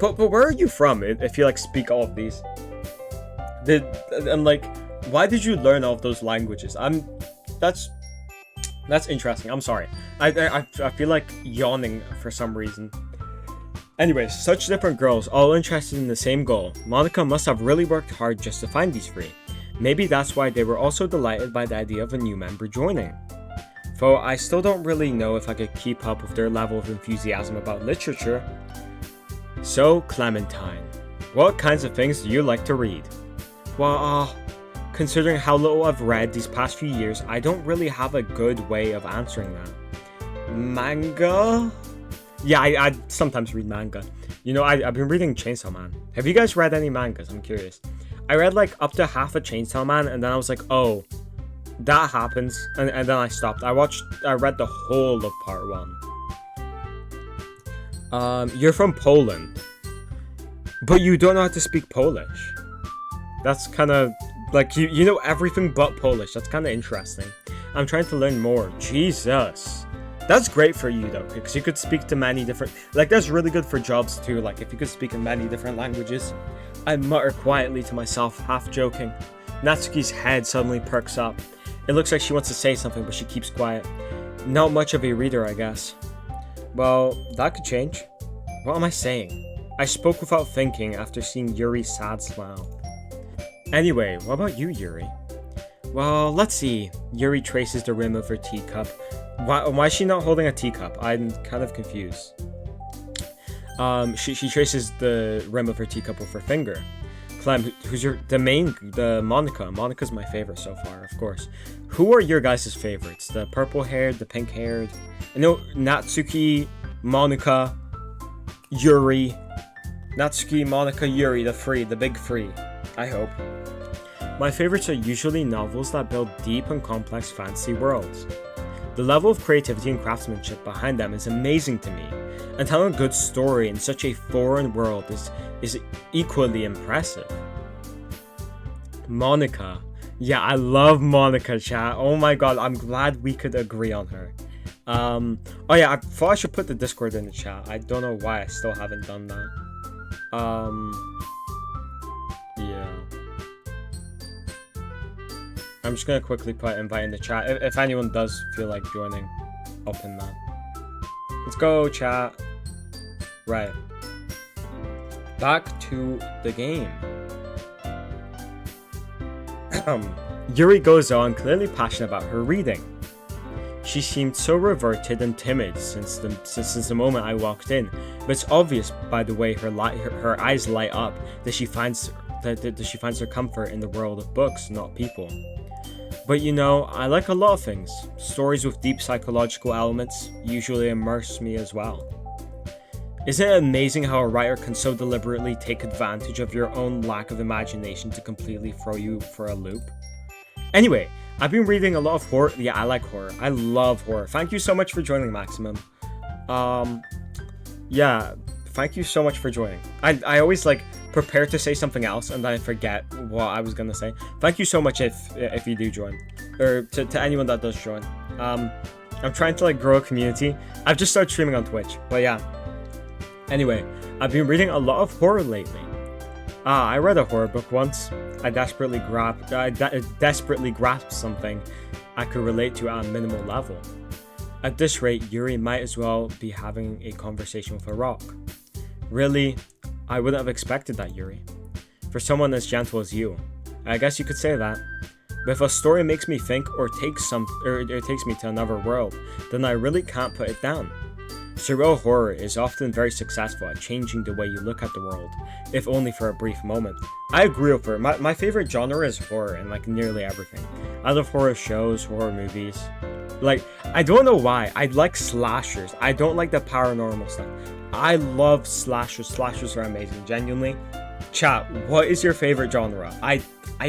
A: But where are you from? If you like speak all of these, why did you learn all of those languages? That's interesting. I'm sorry. I feel like yawning for some reason. Anyways, such different girls, all interested in the same goal. Monica must have really worked hard just to find these 3. Maybe that's why they were also delighted by the idea of a new member joining. Though I still don't really know if I could keep up with their level of enthusiasm about literature. So, Clementine, what kinds of things do you like to read? Well, considering how little I've read these past few years, I don't really have a good way of answering that. Manga? Yeah, I sometimes read manga. You know, I've been reading Chainsaw Man. Have you guys read any mangas? I'm curious. I read like up to half of Chainsaw Man, and then I was like, oh, that happens, and then I stopped. I read the whole of part 1. You're from Poland, but you don't know how to speak Polish. That's kind of like you know everything but Polish. That's kind of interesting. I'm trying to learn more. Jesus. That's great for you though, because you could speak to many different, like that's really good for jobs too, like if you could speak in many different languages. I mutter quietly to myself, half joking. Natsuki's head suddenly perks up. It looks like she wants to say something, but she keeps quiet. Not much of a reader, I guess. Well, that could change. What am I saying? I spoke without thinking after seeing Yuri's sad smile. Anyway, what about you, Yuri? Well, let's see. Yuri traces the rim of her teacup. Why is she not holding a teacup? I'm kind of confused. She traces the rim of her teacup with her finger. Clem, who's the Monica? Monica's my favorite so far, of course. Who are your guys' favorites? The purple-haired, the pink-haired? I know Natsuki, Monica, Yuri. Natsuki, Monica, Yuri, the big three. I hope. My favorites are usually novels that build deep and complex fantasy worlds. The level of creativity and craftsmanship behind them is amazing to me, and telling a good story in such a foreign world is equally impressive. Monica. Yeah, I love Monica, chat. Oh my god, I'm glad we could agree on her. Oh yeah, I thought I should put the Discord in the chat. I don't know why I still haven't done that. Yeah. I'm just gonna quickly put invite in the chat. If anyone does feel like joining, I'll pin that. Let's go, chat. Right. Back to the game. Yuri goes on, clearly passionate about her reading. She seemed so reverted and timid since the moment I walked in, but it's obvious by the way her eyes light up that she finds her comfort in the world of books, not people. But you know, I like a lot of things. Stories with deep psychological elements usually immerse me as well. Isn't it amazing how a writer can so deliberately take advantage of your own lack of imagination to completely throw you for a loop? Anyway, I've been reading a lot of horror. Yeah, I like horror. I love horror. Thank you so much for joining, Maximum. Yeah, thank you so much for joining. I always like prepare to say something else and then I forget what I was gonna say. Thank you so much if you do join, or to anyone that does join. I'm trying to like grow a community. I've just started streaming on Twitch, but yeah. Anyway, I've been reading a lot of horror lately. I read a horror book once. I desperately grasped something I could relate to at a minimal level. At this rate, Yuri might as well be having a conversation with a rock. Really, I wouldn't have expected that, Yuri. For someone as gentle as you, I guess you could say that. But if a story makes me think or takes me to another world, then I really can't put it down. Surreal horror is often very successful at changing the way you look at the world, if only for a brief moment. I agree with her. My favorite genre is horror in like nearly everything. I love horror shows, horror movies. Like, I don't know why. I like slashers. I don't like the paranormal stuff. I love slashers. Slashers are amazing, genuinely. Chat, what is your favorite genre? I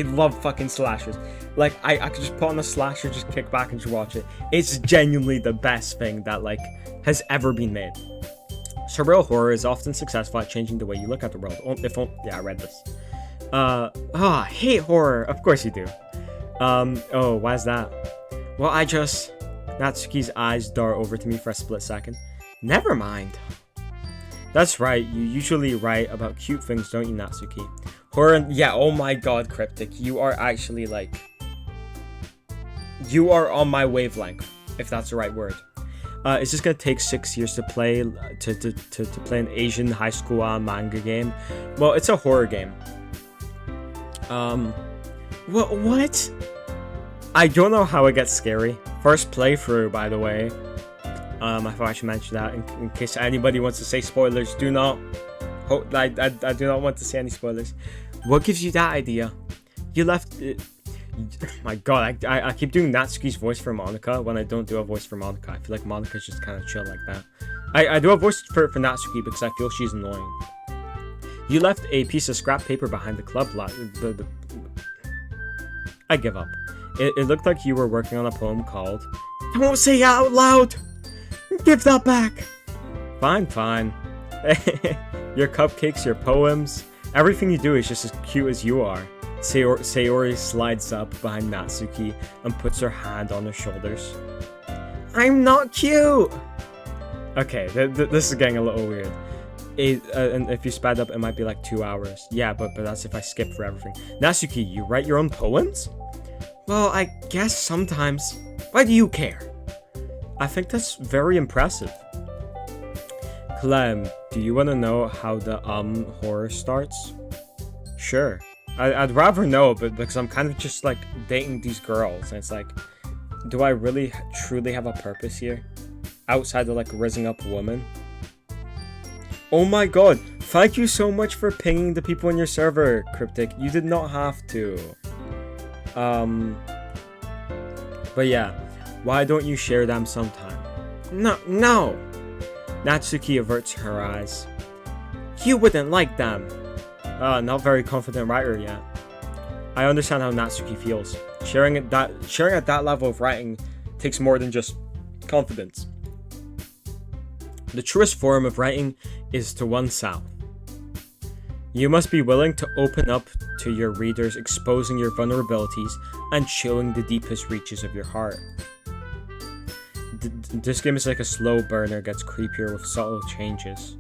A: love fucking slashers. Like, I could just put on a slasher, just kick back and just watch it. It's genuinely the best thing that, like, has ever been made. Surreal horror is often successful at changing the way you look at the world. Yeah, I read this. I hate horror. Of course you do. Oh, why is that? Well, Natsuki's eyes dart over to me for a split second. Never mind. That's right, you usually write about cute things, don't you, Natsuki? Horror, yeah, oh my god, Cryptic, you are actually, like... You are on my wavelength, if that's the right word. It's just gonna take 6 years to play, to play an Asian high school manga game. Well, it's a horror game. What? I don't know how it gets scary. First playthrough, by the way. I thought I should mention that in case anybody wants to say spoilers. Do not. I do not want to say any spoilers. What gives you that idea? You left. My god, I keep doing Natsuki's voice for Monica when I don't do a voice for Monica. I feel like Monica's just kind of chill like that. I do a voice for Natsuki because I feel she's annoying. You left a piece of scrap paper behind the club lot. I give up. It looked like you were working on a poem called "Don't Say It Out Loud! Give that back!" Fine. Your cupcakes, your poems, everything you do is just as cute as you are. Sayori slides up behind Natsuki and puts her hand on her shoulders. I'm not cute! Okay, this is getting a little weird. And if you sped up, it might be like 2 hours. Yeah, but that's if I skip for everything. Natsuki, you write your own poems? Well, I guess sometimes. Why do you care? I think that's very impressive. Clem, do you want to know how the horror starts? Sure. I'd rather know, but because I'm kind of just like dating these girls, and it's like, do I really truly have a purpose here outside of like raising up women? Oh my god, thank you so much for pinging the people in your server, Cryptic. You did not have to. But yeah, why don't you share them sometime? No. Natsuki averts her eyes. You wouldn't like them. Not very confident writer yet. I understand how Natsuki feels. Sharing at that level of writing takes more than just confidence. The truest form of writing is to oneself. You must be willing to open up to your readers, exposing your vulnerabilities and showing the deepest reaches of your heart. This game is like a slow burner, gets creepier with subtle changes.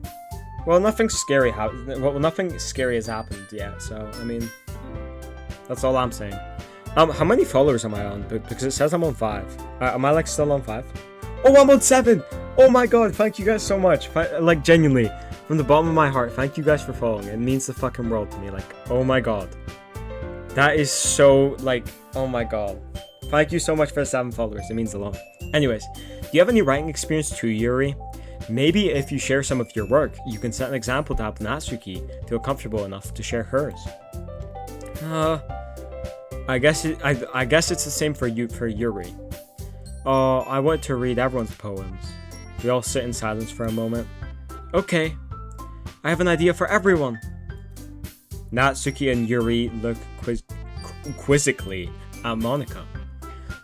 A: Well, nothing scary has happened yet, so I mean, that's all I'm saying. How many followers am I on? Because it says I'm on 5. Am I like still on 5? Oh, I'm on 7! Oh my god, thank you guys so much. Like, genuinely, from the bottom of my heart, thank you guys for following. It means the fucking world to me. Like, oh my god. That is so, like, oh my god. Thank you so much for the 7 followers. It means a lot. Anyways, do you have any writing experience too, Yuri? Maybe if you share some of your work, you can set an example to help Natsuki feel comfortable enough to share hers. I guess it's the same for Yuri. I want to read everyone's poems. We all sit in silence for a moment. Okay, I have an idea for everyone. Natsuki and Yuri look quizzically at Monika.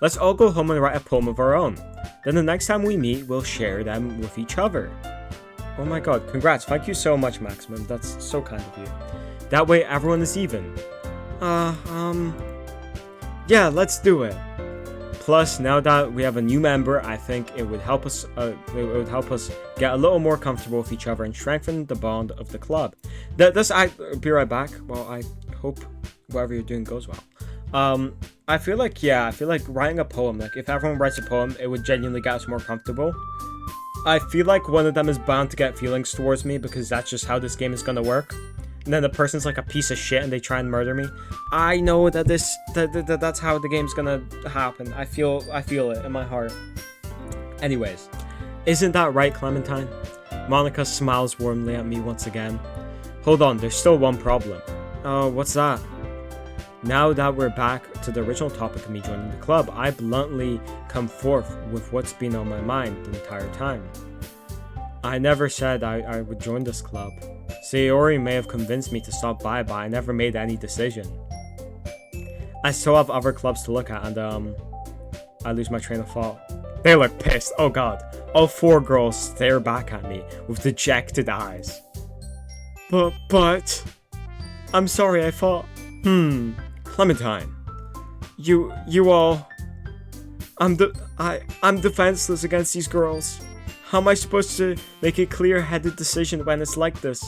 A: Let's all go home and write a poem of our own. Then the next time we meet, we'll share them with each other. Oh my god, congrats. Thank you so much, Maximum. That's so kind of you. That way everyone is even. Yeah, let's do it. Plus, now that we have a new member, I think it would help us get a little more comfortable with each other and strengthen the bond of the club. I'll be right back. Well, I hope whatever you're doing goes well. I feel like writing a poem, like if everyone writes a poem, it would genuinely get us more comfortable. I feel like one of them is bound to get feelings towards me because that's just how this game is gonna work. And then the person's like a piece of shit and they try and murder me. I know that that's how the game's gonna happen. I feel it in my heart. Anyways, isn't that right, Clementine? Monika smiles warmly at me once again. Hold on, there's still one problem. Oh, what's that? Now that we're back to the original topic of me joining the club, I bluntly come forth with what's been on my mind the entire time. I never said I would join this club. Sayori may have convinced me to stop by, but I never made any decision. I still have other clubs to look at, and I lose my train of thought. They look pissed. Oh god. All 4 girls stare back at me with dejected eyes. But... I'm sorry, I thought... Clementine. You all... I'm defenseless against these girls. How am I supposed to make a clear-headed decision when it's like this?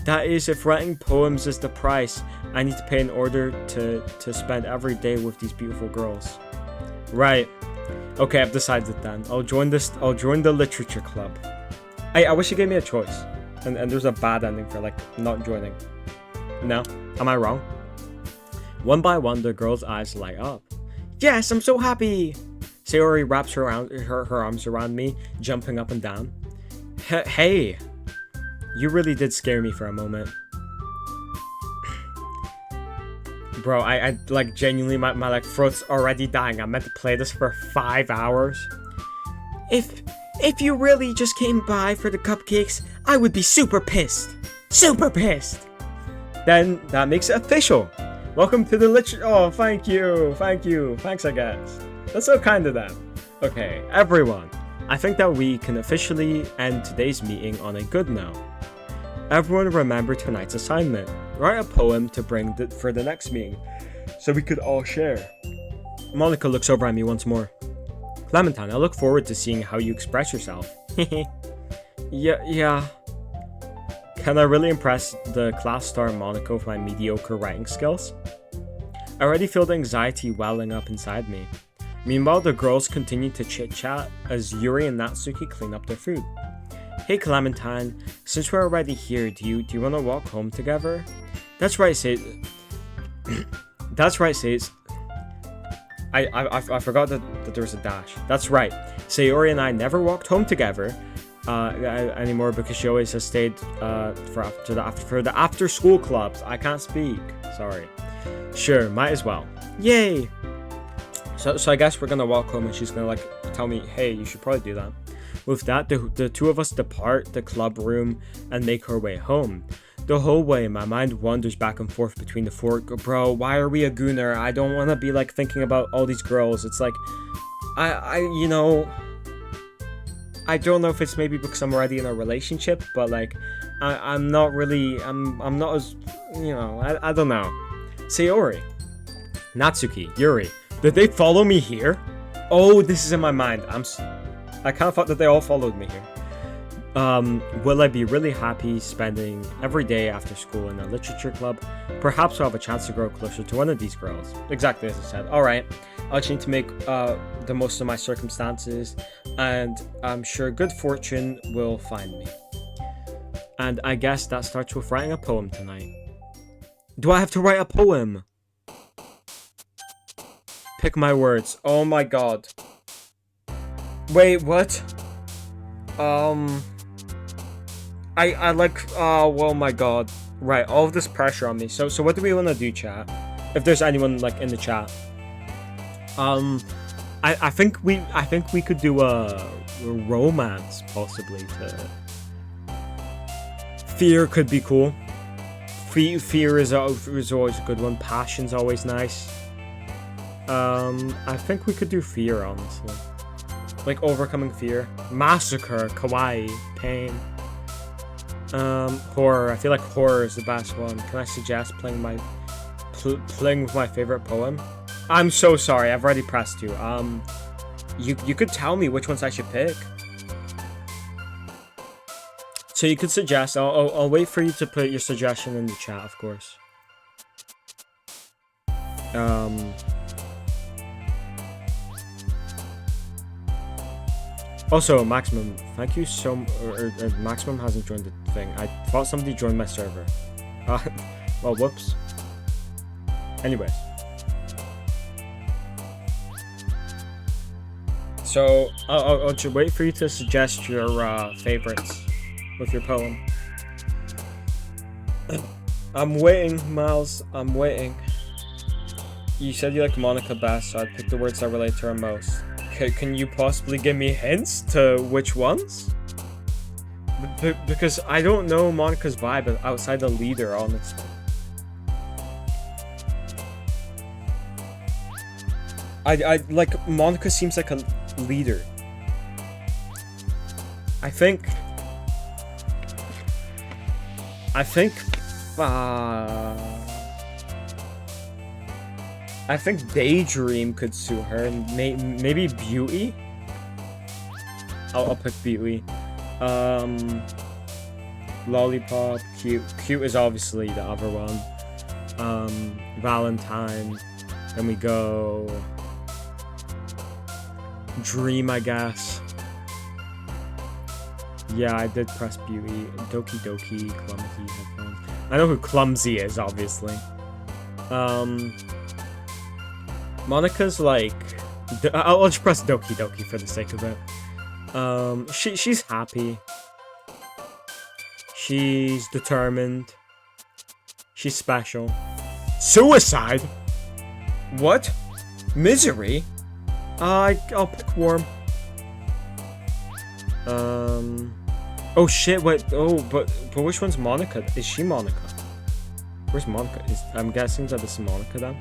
A: That is, if writing poems is the price I need to pay in order to spend every day with these beautiful girls. Right. Okay, I've decided then. I'll join the literature club. I wish you gave me a choice. And there's a bad ending for, like, not joining. No? Am I wrong? One by one, the girl's eyes light up. Yes, I'm so happy! Sayori wraps her arms around me, jumping up and down. Hey! You really did scare me for a moment. Bro, I like, genuinely, my like, throat's already dying. I meant to play this for 5 hours. If you really just came by for the cupcakes, I would be super pissed. Super pissed! Then, that makes it official. Welcome to the oh, thank you. Thanks, I guess. That's so kind of them. Okay, everyone. I think that we can officially end today's meeting on a good note. Everyone remember tonight's assignment. Write a poem to bring for the next meeting, so we could all share. Monika looks over at me once more. Clementine, I look forward to seeing how you express yourself. Yeah. Can I really impress the class star Monika with my mediocre writing skills? I already feel the anxiety welling up inside me. Meanwhile, the girls continue to chit-chat as Yuri and Natsuki clean up their food. Hey Clementine, since we're already here, do you want to walk home together? That's right, That's right, Says. I forgot that there was a dash. That's right. Sayori and I never walked home together anymore because she always has stayed for the after school clubs. I can't speak. Sorry. Sure, might as well. Yay! So I guess we're gonna walk home and she's gonna like tell me, hey, you should probably do that. With that, the two of us depart the club room and make our way home. The whole way, my mind wanders back and forth between the four. Bro, why are we a gooner? I don't want to be like thinking about all these girls. It's like, you know, I don't know if it's maybe because I'm already in a relationship, but like, I'm not really, I'm not as, you know, I don't know. Sayori, Natsuki, Yuri, did they follow me here? Oh, this is in my mind. I kind of thought that they all followed me here. Will I be really happy spending every day after school in a literature club? Perhaps I'll have a chance to grow closer to one of these girls. Exactly as I said. Alright, I'll just need to make the most of my circumstances, and I'm sure good fortune will find me. And I guess that starts with writing a poem tonight. Do I have to write a poem? Pick my words. Oh my god. Wait, what? I like, oh my god. Right, all of this pressure on me. So what do we want to do, chat? If there's anyone, like, in the chat. I think we could do a romance, possibly, Fear could be cool. Fear is always a good one. Passion's always nice. I think we could do fear, honestly. Like, overcoming fear. Massacre, kawaii, pain. Horror. I feel like horror is the best one. Can I suggest playing with my favorite poem? I'm so sorry. I've already pressed you. You could tell me which ones I should pick. So you could suggest. I'll wait for you to put your suggestion in the chat, of course. Also, Maximum, thank you so much. Maximum hasn't joined the thing. I thought somebody joined my server. Well, whoops. Anyways. So, I'll just wait for you to suggest your favorites with your poem. I'm waiting, Miles. I'm waiting. You said you like Monica best, so I'd pick the words that relate to her most. Can you possibly give me hints to which ones? Because I don't know Monica's vibe outside the leader, honestly. I like, Monica seems like a leader. I think Daydream could suit her, and maybe Beauty. I'll pick Beauty. Lollipop, Cute is obviously the other one. Valentine. Then we go Dream, I guess. Yeah, I did press Beauty. Doki, Clumsy headphones. I know who Clumsy is, obviously. Monica's like, I'll just press Doki for the sake of it. She's happy. She's determined. She's special. Suicide? What? Misery? I'll pick Warm. Oh shit, wait, but which one's Monica? Is she Monica? Where's Monica? I'm guessing that this is Monica then.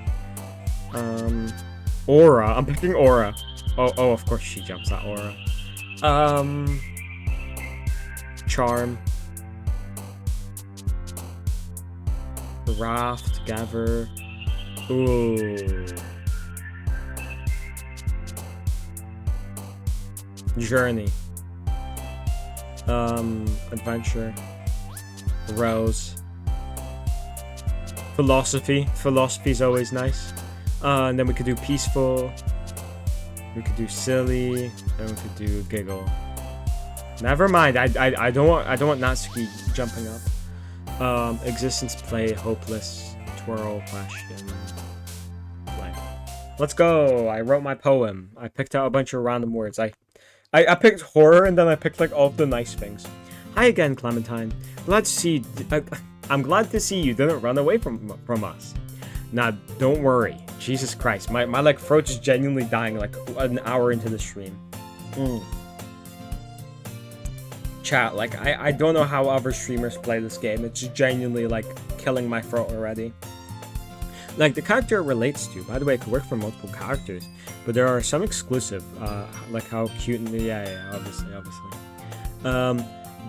A: Aura. I'm picking Aura. Oh, of course she jumps at Aura. Charm. Raft, Gather. Ooh. Journey. Adventure. Rose. Philosophy. Philosophy's always nice. And then we could do Peaceful. We could do Silly. And we could do Giggle. Never mind. I don't want Natsuki jumping up. Existence, Play, Hopeless, Squirrel question. Play. Let's go! I wrote my poem. I picked out a bunch of random words. I picked horror, and then I picked like all of the nice things. Hi again, Clementine. Glad to see. I'm glad to see you didn't run away from us. Now, don't worry. Jesus Christ, my like throat is genuinely dying like an hour into the stream. Chat, like I don't know how other streamers play this game. It's genuinely like killing my throat already. Like the character it relates to, by the way, it could work for multiple characters, but there are some exclusive, like how cute and yeah, obviously.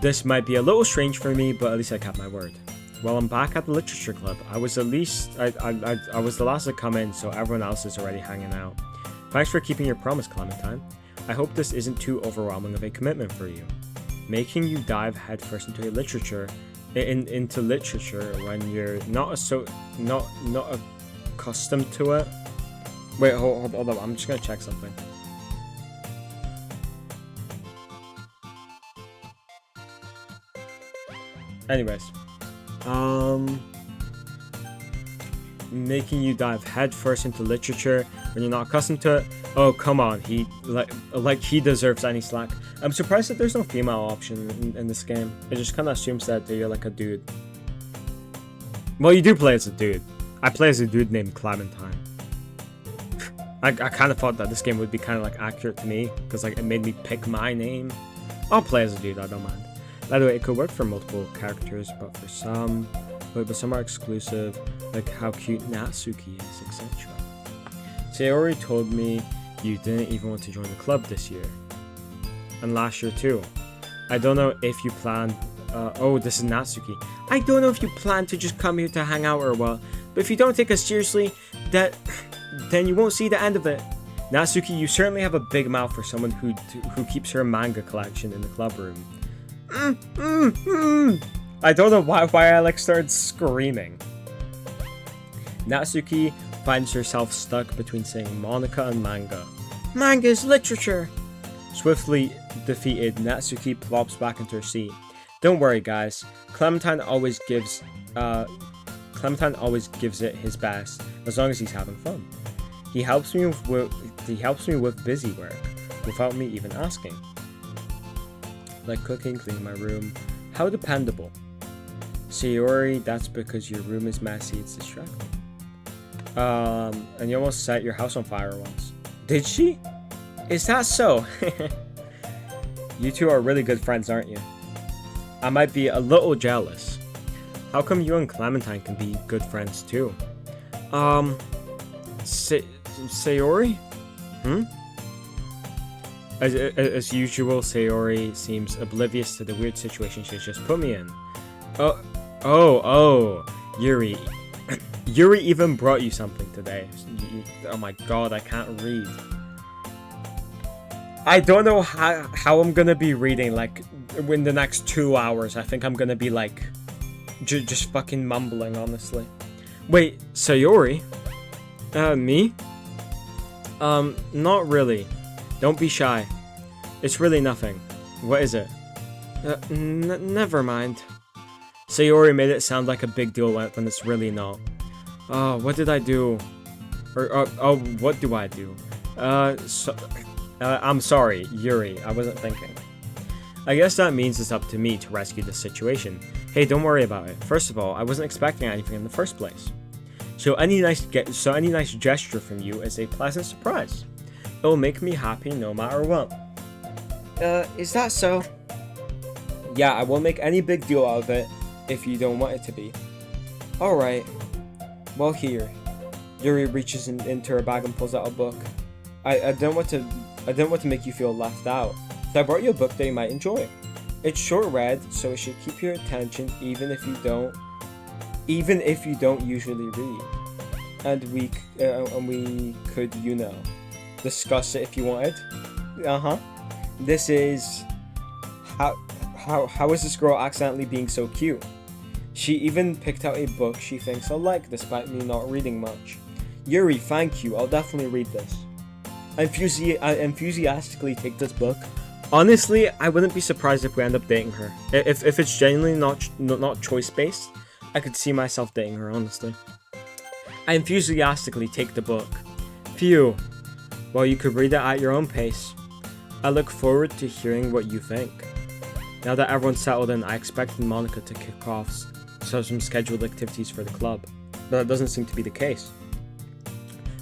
A: This might be a little strange for me, but at least I kept my word. Well, I'm back at the literature club. I was the last to come in, so everyone else is already hanging out. Thanks for keeping your promise, Clementine. I hope this isn't too overwhelming of a commitment for you. Making you dive headfirst into into literature when you're not accustomed to it. Wait, hold on. I'm just gonna check something. Anyways, making you dive headfirst into literature when you're not accustomed to it. Oh, come on, he deserves any slack. I'm surprised that there's no female option in this game. It just kind of assumes that you're like a dude. Well, you do play as a dude. I play as a dude named Clementine. I kind of thought that this game would be kind of like accurate to me because like it made me pick my name. I'll play as a dude. I don't mind. By the way, it could work for multiple characters, but for some are exclusive, like how cute Natsuki is, etc. Sayori told me you didn't even want to join the club this year. And last year too. I don't know if you planned... oh, this is Natsuki. I don't know if you plan to just come here to hang out or what, but if you don't take us seriously, then you won't see the end of it. Natsuki, you certainly have a big mouth for someone who keeps her manga collection in the club room. I don't know why I like started screaming. Natsuki finds herself stuck between saying Monica and manga. Manga is literature! Swiftly defeated, Natsuki plops back into her seat. Don't worry, guys. Clementine always gives it his best, as long as he's having fun. He helps me with busy work, without me even asking. Like cooking, cleaning my room. How dependable. Sayori, that's because your room is messy, it's distracting. And you almost set your house on fire once. Did she? Is that so? You two are really good friends, aren't you? I might be a little jealous. How come you and Clementine can be good friends too? Sayori? As usual, Sayori seems oblivious to the weird situation she's just put me in. Oh, Yuri. Yuri even brought you something today. Oh my god, I can't read. I don't know how I'm gonna be reading, like, in the next 2 hours. I think I'm gonna be, like, just fucking mumbling, honestly. Wait, Sayori? Me? Not really. Don't be shy. It's really nothing. What is it? Never mind. Sayori made it sound like a big deal when it's really not. Oh, what did I do? What do I do? I'm sorry, Yuri. I wasn't thinking. I guess that means it's up to me to rescue the situation. Hey, don't worry about it. First of all, I wasn't expecting anything in the first place. So any nice gesture from you is a pleasant surprise. It'll make me happy no matter what. Is that so? Yeah, I won't make any big deal out of it if you don't want it to be. Alright. Well, here. Yuri reaches into her bag and pulls out a book. I didn't want to make you feel left out, so I brought you a book that you might enjoy. It's short read, so it should keep your attention even if you don't usually read. And we could, discuss it if you wanted. This is how is this girl accidentally being so cute? She even picked out a book she thinks I'll like, despite me not reading much. Yuri, thank you. I'll definitely read this. I enthusiastically take this book. Honestly, I wouldn't be surprised if we end up dating her. If it's genuinely not choice based, I could see myself dating her. Honestly. I enthusiastically take the book. Phew. Well, you could read it at your own pace. I look forward to hearing what you think. Now that everyone's settled in, I expected Monica to kick off some scheduled activities for the club, but that doesn't seem to be the case.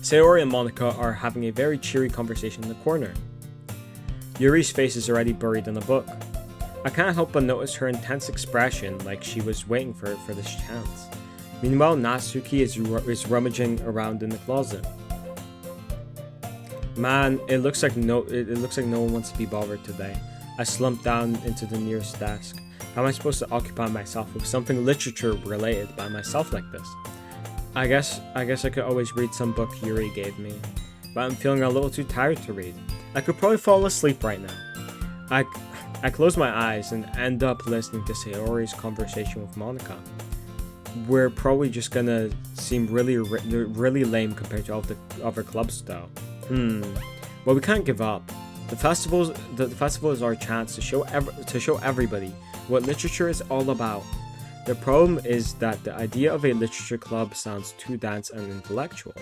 A: Sayori and Monica are having a very cheery conversation in the corner. Yuri's face is already buried in a book. I can't help but notice her intense expression, like she was waiting for this chance. Meanwhile, Natsuki is rummaging around in the closet. Man, it looks like no one wants to be bothered today. I slumped down into the nearest desk. How am I supposed to occupy myself with something literature related by myself like this? I guess I could always read some book Yuri gave me, but I'm feeling a little too tired to read. I could probably fall asleep right now. I close my eyes and end up listening to Sayori's conversation with Monica. We're probably just gonna seem really lame compared to all the other clubs though. Well, we can't give up. The festival is our chance to show everybody what literature is all about. The problem is that the idea of a literature club sounds too dense and intellectual.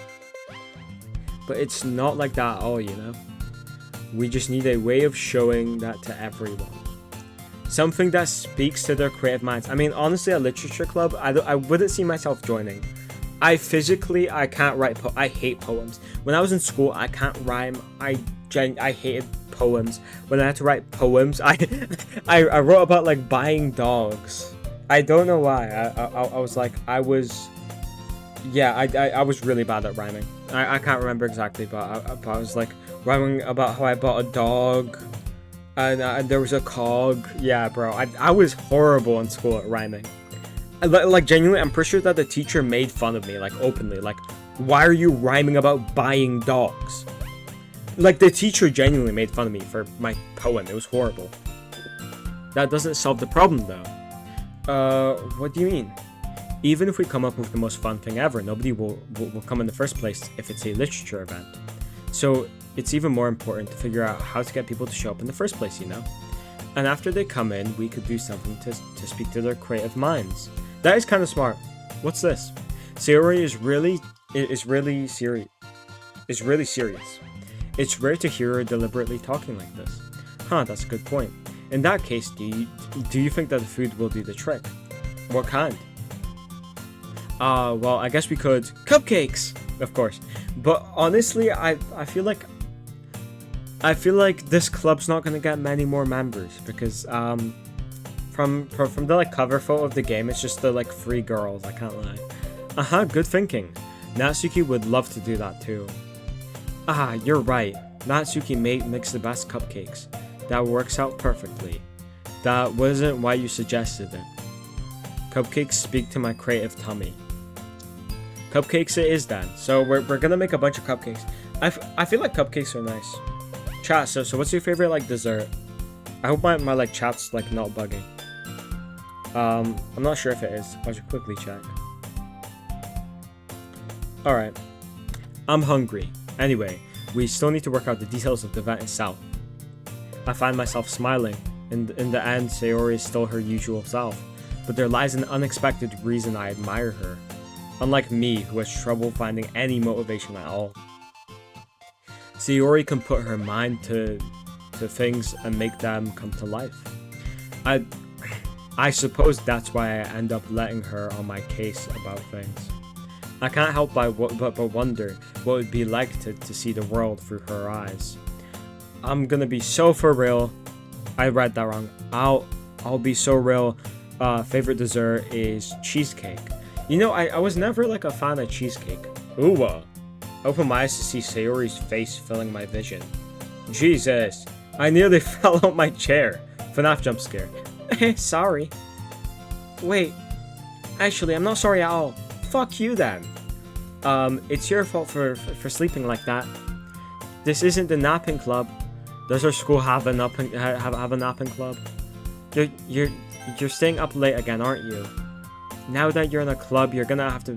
A: But it's not like that at all, you know? We just need a way of showing that to everyone. Something that speaks to their creative minds. I mean, honestly, a literature club, I wouldn't see myself joining. I can't write I hate poems. When I was in school, I can't rhyme. I hated poems. When I had to write poems, I wrote about like buying dogs. I don't know why. I was really bad at rhyming. I can't remember exactly, but I was like rhyming about how I bought a dog, and there was a cog. Yeah, bro. I was horrible in school at rhyming. Like genuinely, I'm pretty sure that the teacher made fun of me, like openly. Like, why are you rhyming about buying dogs? Like, the teacher genuinely made fun of me for my poem. It was horrible. That doesn't solve the problem though. What do you mean? Even if we come up with the most fun thing ever, nobody will come in the first place if it's a literature event. So it's even more important to figure out how to get people to show up in the first place, you know? And after they come in, we could do something to speak to their creative minds. That is kind of smart. What's this? Sayori is really serious. It's rare to hear her deliberately talking like this. Huh, that's a good point. In that case, do you think that the food will do the trick? What kind? Well, I guess we could cupcakes, of course. But honestly, I feel like this club's not gonna get many more members because from the like cover photo of the game, it's just the like 3 girls. I can't lie. Good thinking. Natsuki would love to do that too. You're right. Natsuki makes the best cupcakes. That works out perfectly. That wasn't why you suggested it. Cupcakes speak to my creative tummy. Cupcakes it is then. So we're gonna make a bunch of cupcakes. I feel like cupcakes are nice. Chat, so what's your favorite like dessert? I hope my like chat's like not bugging. I'm not sure if it is. I'll just quickly check. Alright. I'm hungry. Anyway, we still need to work out the details of the event itself. I find myself smiling. In the end, Sayori is still her usual self, but there lies an unexpected reason I admire her. Unlike me, who has trouble finding any motivation at all. Sayori can put her mind to things and make them come to life. I suppose that's why I end up letting her on my case about things. I can't help but wonder what it would be like to see the world through her eyes. I'm gonna be so for real. I read that wrong. I'll be so real. Favorite dessert is cheesecake. You know, I was never like a fan of cheesecake. Ooh. Open my eyes to see Sayori's face filling my vision. Jesus, I nearly fell out my chair. FNAF jump scare. Sorry. Wait, actually, I'm not sorry at all. Fuck you then. It's your fault for sleeping like that. This isn't the napping club. Does our school have a napping club? You're staying up late again, aren't you? Now that you're in a club, you're gonna have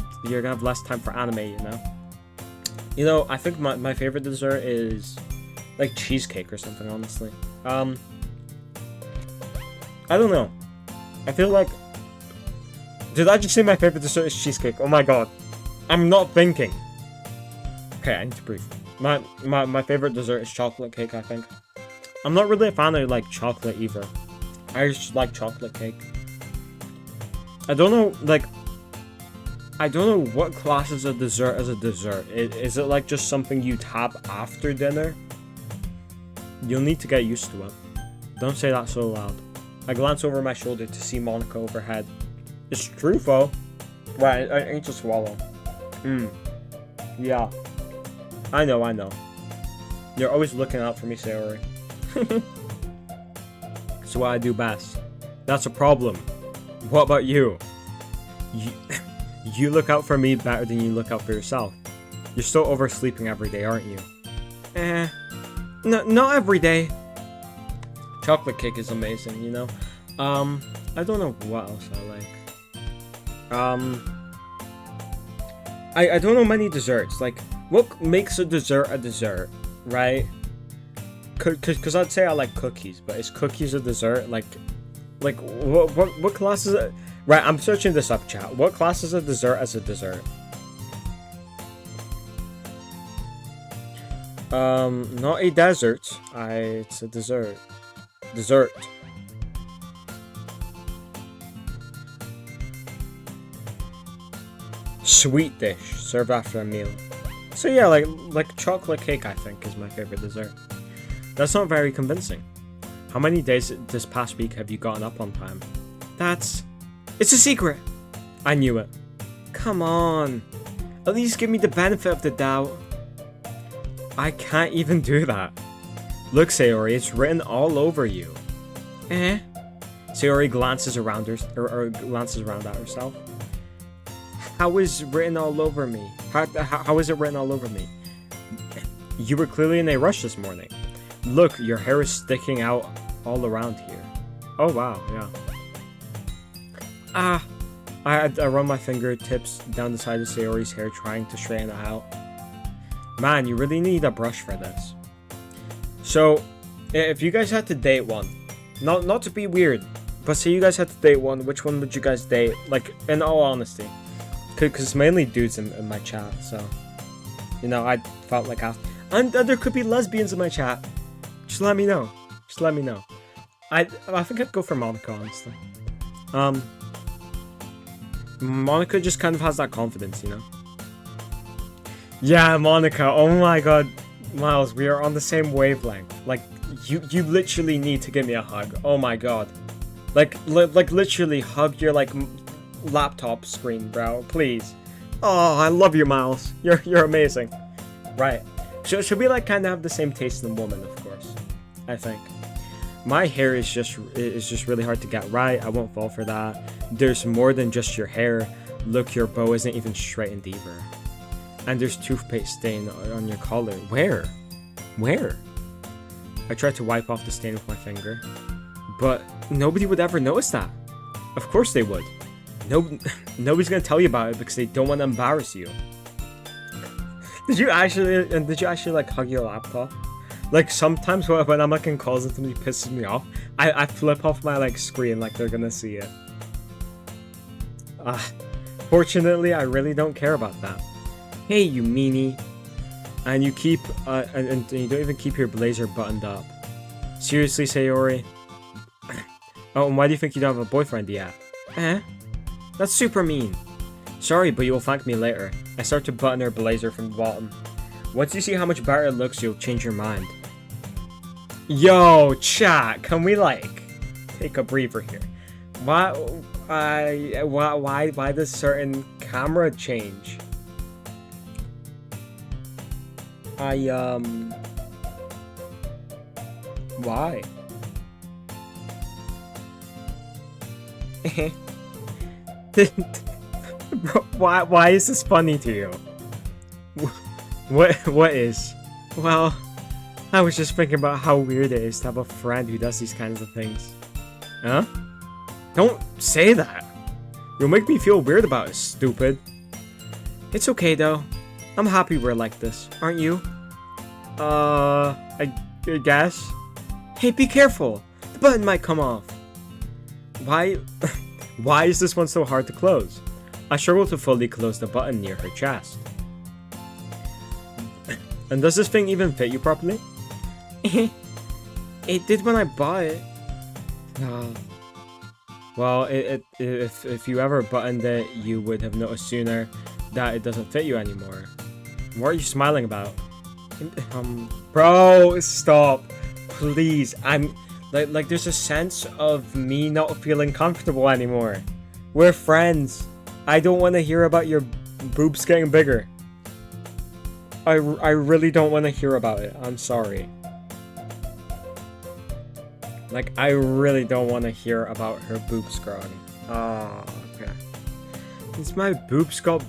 A: less time for anime, you know? You know, I think my favorite dessert is like cheesecake or something, honestly. I don't know. I feel like... Did I just say my favorite dessert is cheesecake? Oh my god. I'm not thinking. Okay, I need to breathe. My favorite dessert is chocolate cake, I think. I'm not really a fan of, like, chocolate either. I just like chocolate cake. I don't know, like... I don't know what classes a dessert as a dessert. Is it, like, just something you'd have after dinner? You'll need to get used to it. Don't say that so loud. I glance over my shoulder to see Monica overhead. It's true, though. Right, I need to swallow. Yeah. I know. You're always looking out for me, Sayori. It's what I do best. That's a problem. What about you? You look out for me better than you look out for yourself. You're still oversleeping every day, aren't you? No, not every day. Chocolate cake is amazing, you know? I don't know what else I like. I don't know many desserts. Like, what makes a dessert, right? Cause I'd say I like cookies, but is cookies a dessert? Like what class is it? Right, I'm searching this up, chat. What class is a dessert as a dessert? Not a desert. It's a dessert. Dessert. Sweet dish served after a meal. So yeah, like chocolate cake, I think, is my favorite dessert. That's not very convincing. How many days this past week have you gotten up on time? It's a secret. I knew it. Come on. At least give me the benefit of the doubt. I can't even do that. Look, Sayori, it's written all over you. Sayori glances around or glances around at herself. How is written all over me? How is it written all over me? You were clearly in a rush this morning. Look, your hair is sticking out all around here. Oh wow, yeah. I run my fingertips down the side of Sayori's hair, trying to straighten it out. Man, you really need a brush for this. So, if you guys had to date one, not to be weird, but say you guys had to date one, which one would you guys date? Like, in all honesty. Because it's mainly dudes in my chat, so... You know, I felt like and there could be lesbians in my chat. Just let me know. Just let me know. I think I'd go for Monica, honestly. Monica just kind of has that confidence, you know? Yeah, Monica, oh my god. Miles, we are on the same wavelength. Like, you literally need to give me a hug. Oh my god. Like literally hug your, like, laptop screen, bro. Please. Oh, I love you, Miles. You're amazing. Right. Should we, like, kind of have the same taste in woman, of course. I think. My hair is just really hard to get right. I won't fall for that. There's more than just your hair. Look, your bow isn't even straightened either. And there's toothpaste stain on your collar. Where? I tried to wipe off the stain with my finger. But nobody would ever notice that. Of course they would. Nobody's gonna tell you about it because they don't want to embarrass you. Did you actually like hug your laptop? Like, sometimes when I'm like in calls and somebody pisses me off, I flip off my like screen like they're gonna see it. Fortunately, I really don't care about that. Hey, you meanie. And you keep and you don't even keep your blazer buttoned up. Seriously, Sayori? Oh, and why do you think you don't have a boyfriend yet? That's super mean. Sorry, but you will thank me later. I start to button her blazer from the bottom. Once you see how much better it looks, you'll change your mind. Yo, chat, can we, like, take a breather here? Why does certain camera change? Why? Why is this funny to you? What is? Well, I was just thinking about how weird it is to have a friend who does these kinds of things. Huh? Don't say that. You'll make me feel weird about it, stupid. It's okay though. I'm happy we're like this, aren't you? I guess. Hey, be careful. The button might come off. Why is this one so hard to close? I struggle to fully close the button near her chest. And does this thing even fit you properly? It did when I bought it. Well, if you ever buttoned it, you would have noticed sooner that it doesn't fit you anymore. What are you smiling about? Bro, stop. Please. I'm like there's a sense of me not feeling comfortable anymore. We're friends. I don't want to hear about your boobs getting bigger. I really don't want to hear about it. I'm sorry. Like, I really don't want to hear about her boobs growing. Oh, okay. It's my boobs got...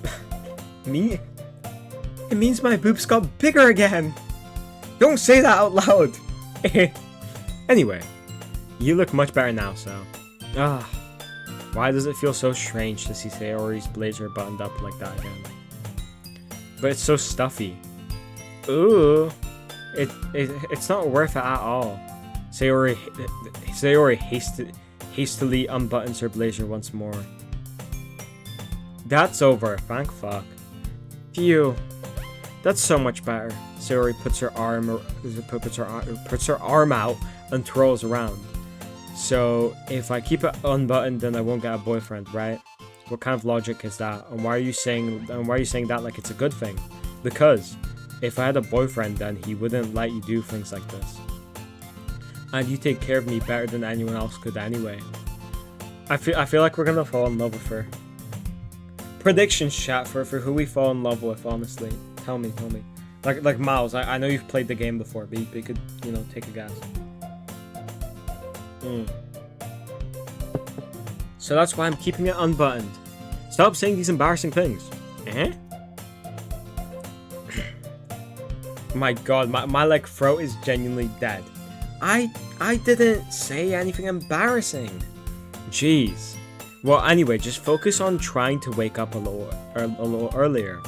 A: Me? It means my boobs got bigger again! Don't say that out loud! Anyway, you look much better now, so... Why does it feel so strange to see Sayori's blazer buttoned up like that again? But it's so stuffy. Ooh! It's not worth it at all. Sayori hastily unbuttons her blazer once more. That's over, thank fuck. Phew. That's so much better. Sayori puts her arm out and twirls around. So if I keep it unbuttoned, then I won't get a boyfriend, right? What kind of logic is that? And why are you saying that like it's a good thing? Because if I had a boyfriend, then he wouldn't let you do things like this. And you take care of me better than anyone else could anyway. I feel like we're gonna fall in love with her. Predictions, chat, for who we fall in love with, honestly. Tell me. Like Miles, I know you've played the game before, but you could, take a guess. So that's why I'm keeping it unbuttoned. Stop saying these embarrassing things. My god, my like throat is genuinely dead. I didn't say anything embarrassing. Jeez. Well, anyway, just focus on trying to wake up a little earlier.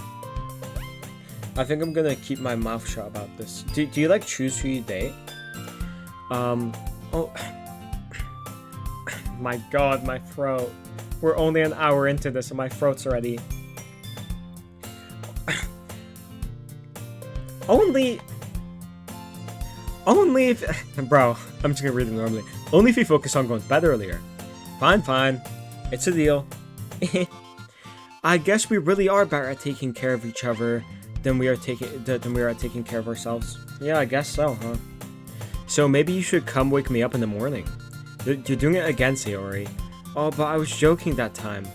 A: I think I'm gonna keep my mouth shut about this. Do you like choose who you date? Oh. My god, my throat. We're only an hour into this and my throat's already... Only if... Bro, I'm just gonna read it normally. Only if you focus on going to bed earlier. Fine. It's a deal. I guess we really are better at taking care of each other than we are at taking care of ourselves. Yeah, I guess so, huh? So maybe you should come wake me up in the morning. You're doing it again, Sayori. Oh, but I was joking that time.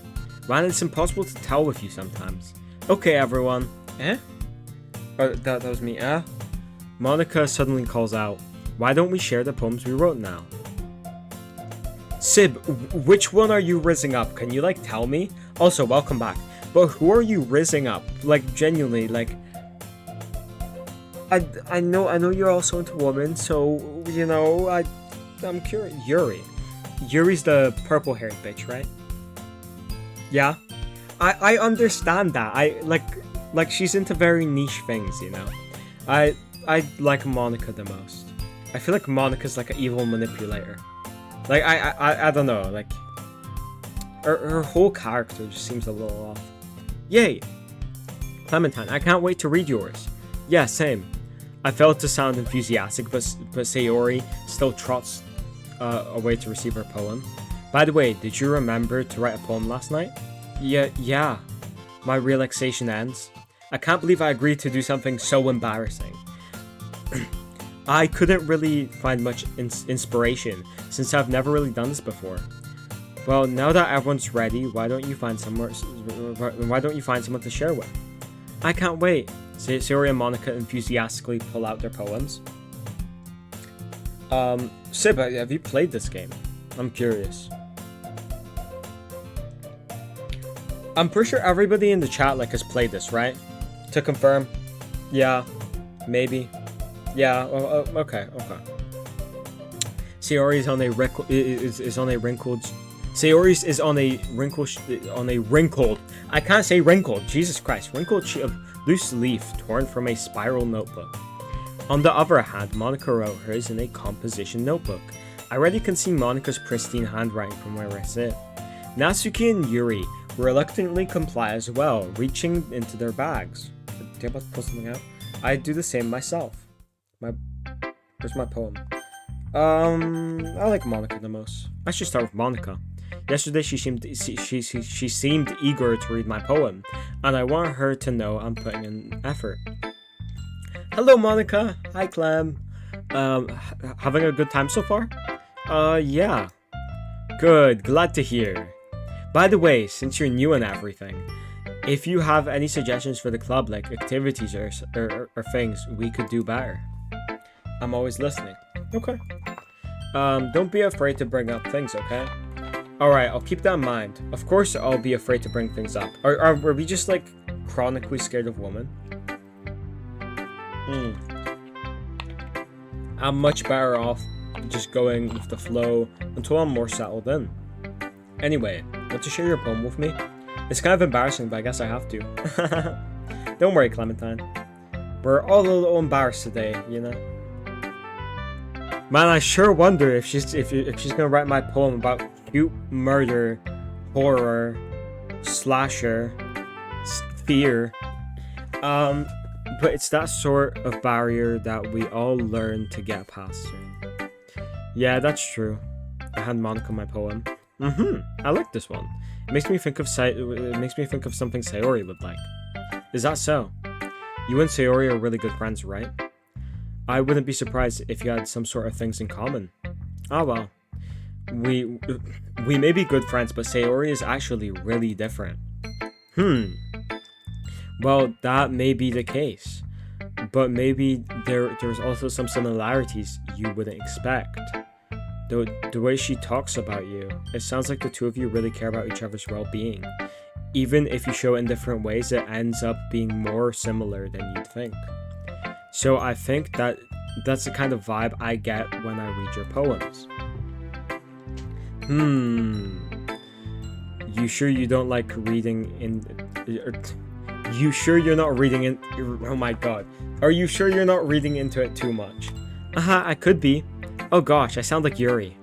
A: Man, it's impossible to tell with you sometimes. Okay, everyone. Oh, that was me, Monica suddenly calls out, why don't we share the poems we wrote now? Sib, which one are you rizzing up? Can you, tell me? Also, welcome back. But who are you rizzing up? Genuinely, I know you're also into women, so, I'm curious. Yuri's the purple-haired bitch, right? Yeah? I understand that. Like she's into very niche things, I like Monica the most. I feel like Monica's like an evil manipulator. I don't know, her whole character just seems a little off. Yay! Clementine, I can't wait to read yours. Yeah, same. I failed to sound enthusiastic, but Sayori still trots away to receive her poem. By the way, did you remember to write a poem last night? Yeah. My relaxation ends. I can't believe I agreed to do something so embarrassing. I couldn't really find much inspiration, since I've never really done this before. Well, now that everyone's ready, why don't you find someone to share with? I can't wait. Sayori and Monica enthusiastically pull out their poems. Sib, have you played this game? I'm curious. I'm pretty sure everybody in the chat has played this, right? To confirm. Yeah. Maybe. Yeah. Okay. Sayori's on a wrinkled. Sayori's is on a wrinkled. I can't say wrinkled. Jesus Christ. Wrinkled sheet of loose leaf torn from a spiral notebook. On the other hand, Monica wrote hers in a composition notebook. I already can see Monica's pristine handwriting from where I sit. Natsuki and Yuri, reluctantly comply as well, reaching into their bags. Do you about to pull something out? I do the same myself. Where's my poem? I like Monica the most. I should start with Monica. Yesterday she seemed eager to read my poem, and I want her to know I'm putting in effort. Hello, Monica. Hi, Clem. Having a good time so far? Yeah. Good. Glad to hear. By the way, since you're new and everything, if you have any suggestions for the club, like activities or things we could do better, I'm always listening. Okay. Don't be afraid to bring up things, okay? Alright, I'll keep that in mind. Of course I'll be afraid to bring things up. Are we just, like, chronically scared of women? I'm much better off just going with the flow until I'm more settled in. Anyway, want to share your poem with me? It's kind of embarrassing, but I guess I have to. Don't worry, Clementine. We're all a little embarrassed today, you know? Man, I sure wonder if she's gonna write my poem about cute murder, horror, slasher, fear. But it's that sort of barrier that we all learn to get past. Yeah, that's true. I hand Monica my poem. I like this one. It makes me think of something Sayori would like. Is that so? You and Sayori are really good friends, right? I wouldn't be surprised if you had some sort of things in common. Ah well. We may be good friends, but Sayori is actually really different. Well, that may be the case. But maybe there's also some similarities you wouldn't expect. The way she talks about you, it sounds like the two of you really care about each other's well-being. Even if you show it in different ways, it ends up being more similar than you'd think. So I think that's the kind of vibe I get when I read your poems. You sure you don't like reading in... You sure you're not reading in... Oh my god. Are you sure you're not reading into it too much? I could be. Oh gosh, I sound like Yuri.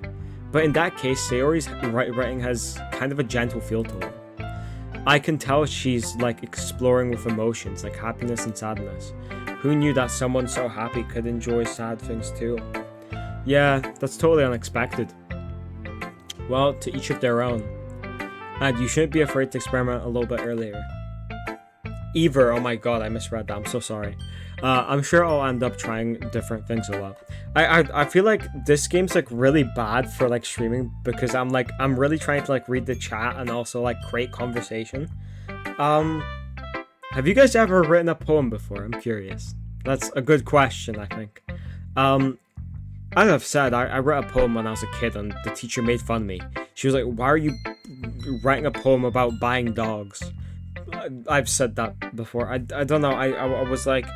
A: But in that case, Sayori's writing has kind of a gentle feel to it. I can tell she's like exploring with emotions, like happiness and sadness. Who knew that someone so happy could enjoy sad things too? Yeah, that's totally unexpected. Well, to each of their own. And you shouldn't be afraid to experiment a little bit earlier. Ever, oh my god, I misread that, I'm so sorry. I'm sure I'll end up trying different things a lot. I feel like this game's like really bad for like streaming because I'm really trying to like read the chat and also like create conversation. Have you guys ever written a poem before? I'm curious. That's a good question, I think. As I've said, I wrote a poem when I was a kid and the teacher made fun of me. She was like, why are you writing a poem about buying dogs? I've said that before. I don't know. I was like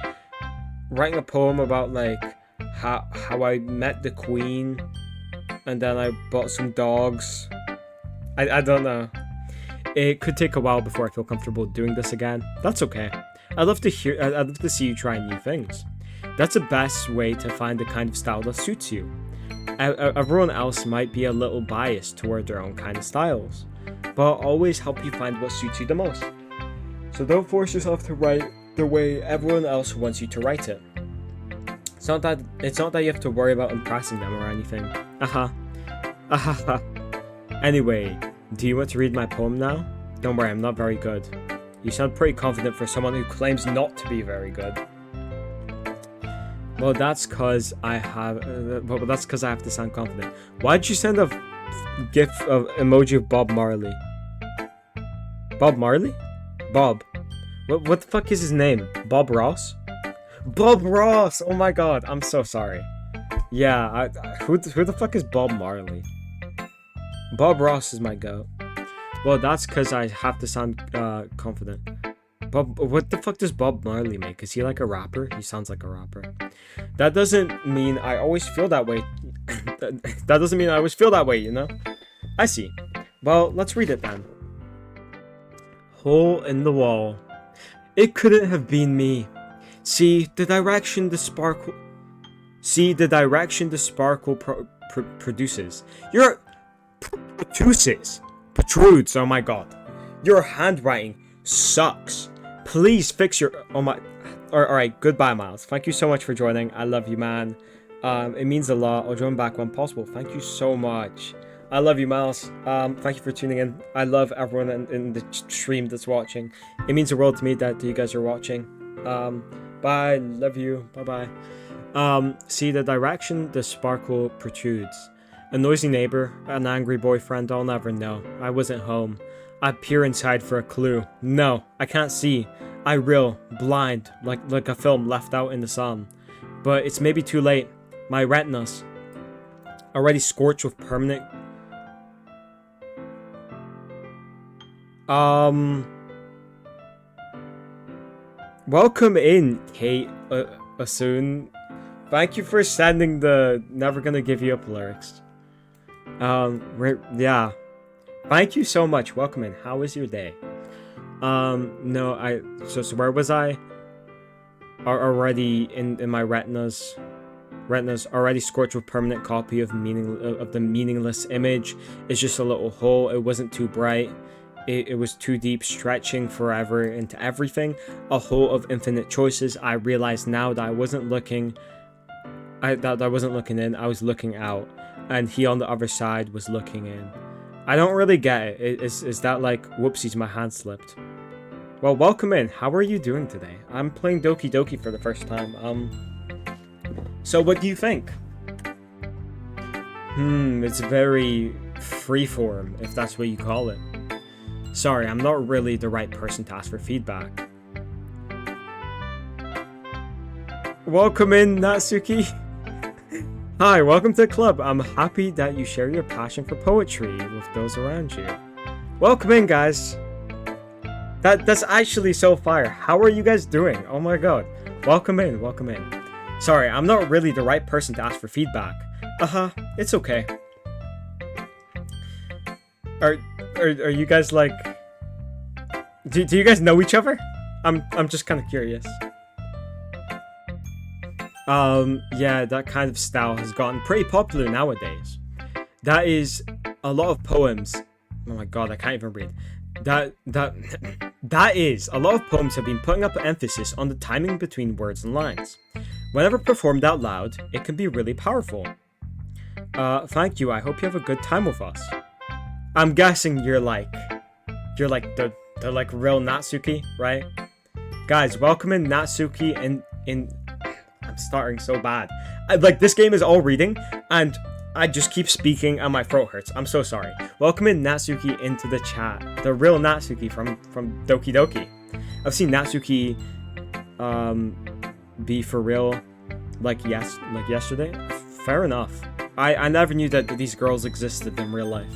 A: writing a poem about like how I met the queen and then I bought some dogs. I don't know. It could take a while before I feel comfortable doing this again. That's okay. I'd love to see you try new things. That's the best way to find the kind of style that suits you. Everyone else might be a little biased toward their own kind of styles, but I'll always help you find what suits you the most. So don't force yourself to write the way everyone else wants you to write it. It's not that you have to worry about impressing them or anything. Anyway, do you want to read my poem now? Don't worry, I'm not very good. You sound pretty confident for someone who claims not to be very good. Well, that's cause I have to sound confident. Why'd you send a gif of emoji of Bob Marley? Bob Marley? Bob. What the fuck is his name? Bob Ross? Bob Ross! Oh my god, I'm so sorry. Yeah, who the fuck is Bob Marley? Bob Ross is my goat. Well, that's because I have to sound confident. Bob, what the fuck does Bob Marley make? Is he like a rapper? He sounds like a rapper. That doesn't mean I always feel that way. That doesn't mean I always feel that way, you know? I see. Well, let's read it then. Hole in the wall. It couldn't have been me. See the direction the sparkle produces. Protrudes. Oh my god. Your handwriting sucks. Please fix your... Oh my... Alright, goodbye, Miles. Thank you so much for joining. I love you, man. It means a lot. I'll join back when possible. Thank you so much. I love you, Miles. Thank you for tuning in. I love everyone in the stream that's watching. It means the world to me that you guys are watching. Bye. Love you. Bye-bye. See the direction the sparkle protrudes. A noisy neighbor, an angry boyfriend, I'll never know. I wasn't home. I peer inside for a clue. No, I can't see. I reel, blind, like a film left out in the sun. But it's maybe too late. My retinas, already scorched with permanent... Welcome in, Kate Asun. Thank you for sending the never gonna give you up lyrics. Yeah. Thank you so much. Welcome in. How was your day? No, so where was I? Already in my retinas already scorched with permanent copy of the meaningless image. It's just a little hole. It wasn't too bright. It was too deep, stretching forever into everything. A hole of infinite choices. I realized now that I wasn't looking. That I wasn't looking in. I was looking out, and he on the other side was looking in. I don't really get it. Is that like whoopsies? My hand slipped. Well, welcome in. How are you doing today? I'm playing Doki Doki for the first time. So what do you think? It's very freeform, if that's what you call it. Sorry, I'm not really the right person to ask for feedback. Welcome in, Natsuki. Hi, welcome to the club. I'm happy that you share your passion for poetry with those around you. Welcome in, guys. That's actually so fire. How are you guys doing? Oh my god. Welcome in, welcome in. Sorry, I'm not really the right person to ask for feedback. It's okay. Are you guys like... Do you guys know each other? I'm just kind of curious. Yeah, that kind of style has gotten pretty popular nowadays. That is a lot of poems. Oh my god, I can't even read. That is a lot of poems have been putting up emphasis on the timing between words and lines. Whenever performed out loud, it can be really powerful. Thank you. I hope you have a good time with us. I'm guessing you're like the like real Natsuki, right? Guys, welcome in Natsuki in I'm starting so bad. Like this game is all reading and I just keep speaking and my throat hurts. I'm so sorry. Welcome in Natsuki into the chat. The real Natsuki from Doki Doki. I've seen Natsuki be for real like yesterday. Fair enough. I never knew that these girls existed in real life.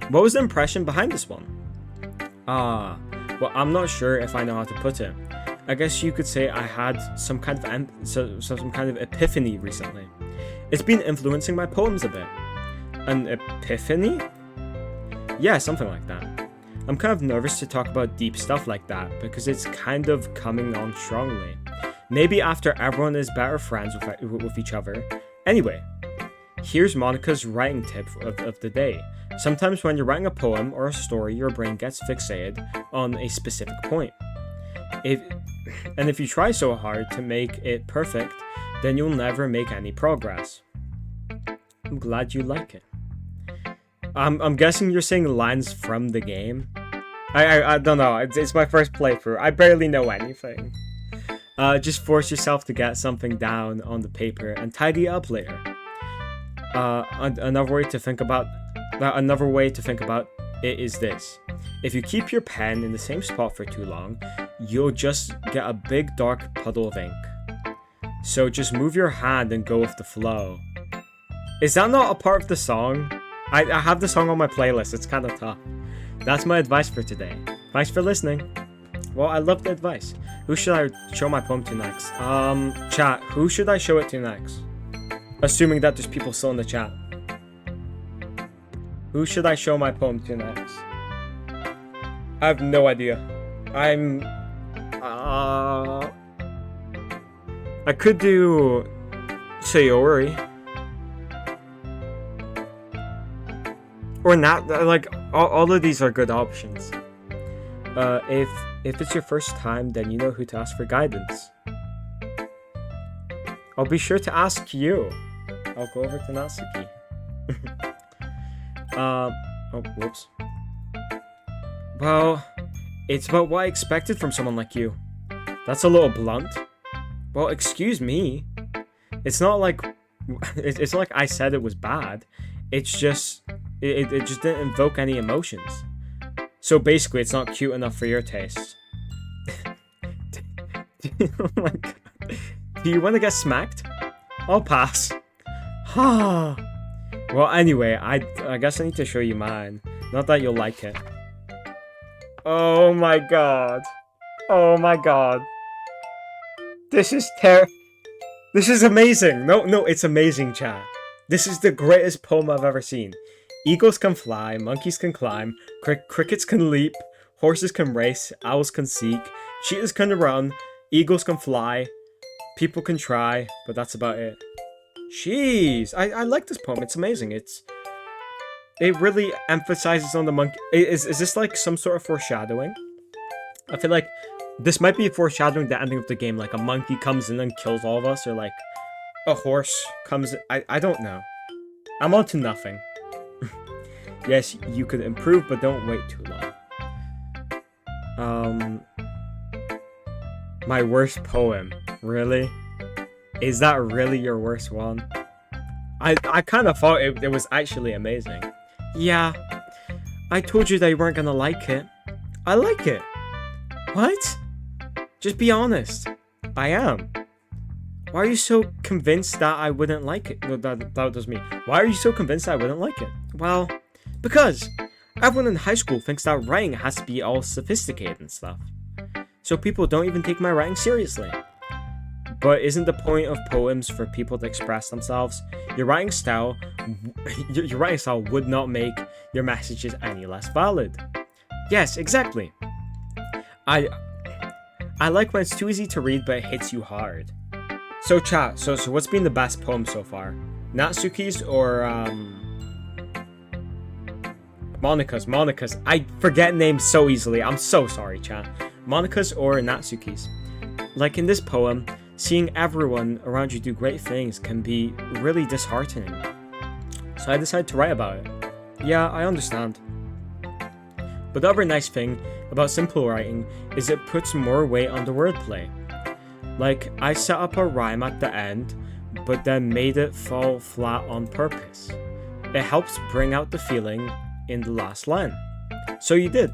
A: What was the impression behind this one? Well, I'm not sure if I know how to put it. I guess you could say I had some kind of epiphany recently. It's been influencing my poems a bit. An epiphany? Yeah, something like that. I'm kind of nervous to talk about deep stuff like that because it's kind of coming on strongly. Maybe after everyone is better friends with each other. Anyway, here's Monica's writing tip of the day. Sometimes when you're writing a poem or a story, your brain gets fixated on a specific point. If you try so hard to make it perfect, then you'll never make any progress. I'm glad you like it. I'm guessing you're saying lines from the game. I don't know. It's my first playthrough. I barely know anything. Just force yourself to get something down on the paper and tidy up later. Another way to think about it is this. If you keep your pen in the same spot for too long, you'll just get a big dark puddle of ink. So just move your hand and go with the flow. Is that not a part of the song? I have the song on my playlist. It's kind of tough. That's my advice for today. Thanks for listening. Well, I love the advice. Who should I show my poem to next? Chat, who should I show it to next? Assuming that there's people still in the chat. Who should I show my poem to next? I have no idea. I could do Sayori. Or not, like, all of these are good options. If it's your first time, then you know who to ask for guidance. I'll be sure to ask you. I'll go over to Natsuki. Oh, whoops. Well, it's about what I expected from someone like you. That's a little blunt. Well, excuse me. It's not like it's not like I said it was bad. It's just it just didn't invoke any emotions. So basically, it's not cute enough for your taste. Oh my god. Do you want to get smacked? I'll pass. Well, anyway, I guess I need to show you mine. Not that you'll like it. Oh my god. Oh my god. This is This is amazing. No, it's amazing, chat. This is the greatest poem I've ever seen. Eagles can fly, monkeys can climb, crickets can leap, horses can race, owls can seek, cheetahs can run, eagles can fly, people can try, but that's about it. Jeez, I like this poem. It's amazing. It really emphasizes on the monkey. Is this like some sort of foreshadowing? I feel like this might be foreshadowing the ending of the game, like a monkey comes in and kills all of us, or like a horse comes in. I don't know. I'm on to nothing. Yes, you could improve, but don't wait too long. My worst poem. Really? Is that really your worst one? I kind of thought it was actually amazing. Yeah. I told you that you weren't gonna like it. I like it. What? Just be honest. I am. Why are you so convinced that I wouldn't like it? No, that was me. Why are you so convinced that I wouldn't like it? Well, because everyone in high school thinks that writing has to be all sophisticated and stuff. So people don't even take my writing seriously. But isn't the point of poems for people to express themselves? Your writing style would not make your messages any less valid. Yes, exactly. I like when it's too easy to read, but it hits you hard. So chat, so what's been the best poem so far? Natsuki's or Monika's. I forget names so easily. I'm so sorry, chat. Monika's or Natsuki's. Like in this poem, seeing everyone around you do great things can be really disheartening. So I decided to write about it. Yeah, I understand. But the other nice thing about simple writing is it puts more weight on the wordplay. Like, I set up a rhyme at the end, but then made it fall flat on purpose. It helps bring out the feeling in the last line. So you did.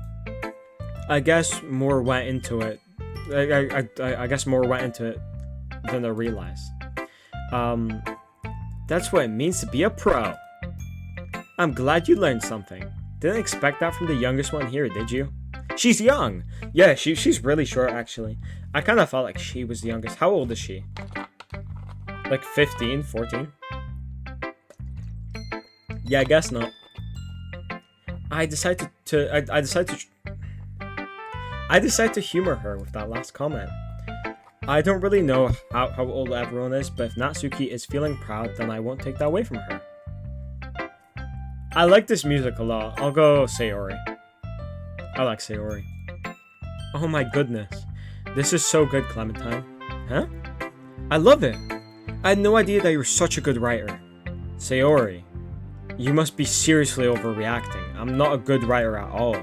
A: I guess more went into it. I guess more went into it than I realized. That's what it means to be a pro. I'm glad you learned something. Didn't expect that from the youngest one here, did you? She's young. Yeah, she's really short, actually. I kind of felt like she was the youngest. How old is she? Like 15, 14? Yeah, I guess not. I decided to humor her with that last comment. I don't really know how old everyone is, but if Natsuki is feeling proud, then I won't take that away from her. I like this music a lot. I'll go Sayori. I like Sayori. Oh my goodness. This is so good, Clementine. Huh? I love it. I had no idea that you were such a good writer. Sayori, you must be seriously overreacting. I'm not a good writer at all.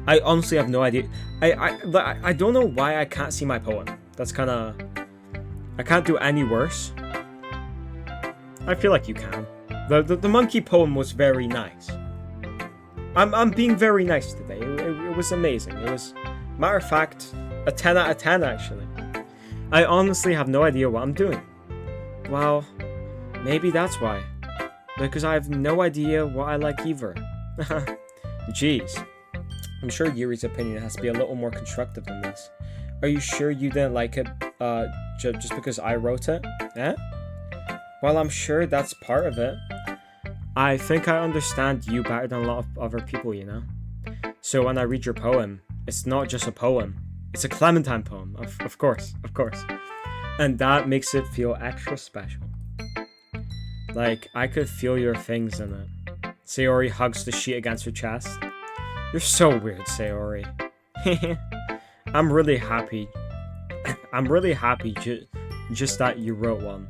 A: I honestly have no idea. I don't know why I can't see my poem. That's kind of... I can't do any worse. I feel like you can. The monkey poem was very nice. I'm being very nice today. It was amazing. It was, matter of fact, a 10 out of 10 actually. I honestly have no idea what I'm doing. Well, maybe that's why. Because I have no idea what I like either. Jeez. I'm sure Yuri's opinion has to be a little more constructive than this. Are you sure you didn't like it just because I wrote it? Eh? Well, I'm sure that's part of it. I think I understand you better than a lot of other people, you know? So when I read your poem, it's not just a poem. It's a Clementine poem, of course. And that makes it feel extra special. Like, I could feel your things in it. Sayori hugs the sheet against her chest. You're so weird, Sayori. I'm really happy. I'm really happy just that you wrote one.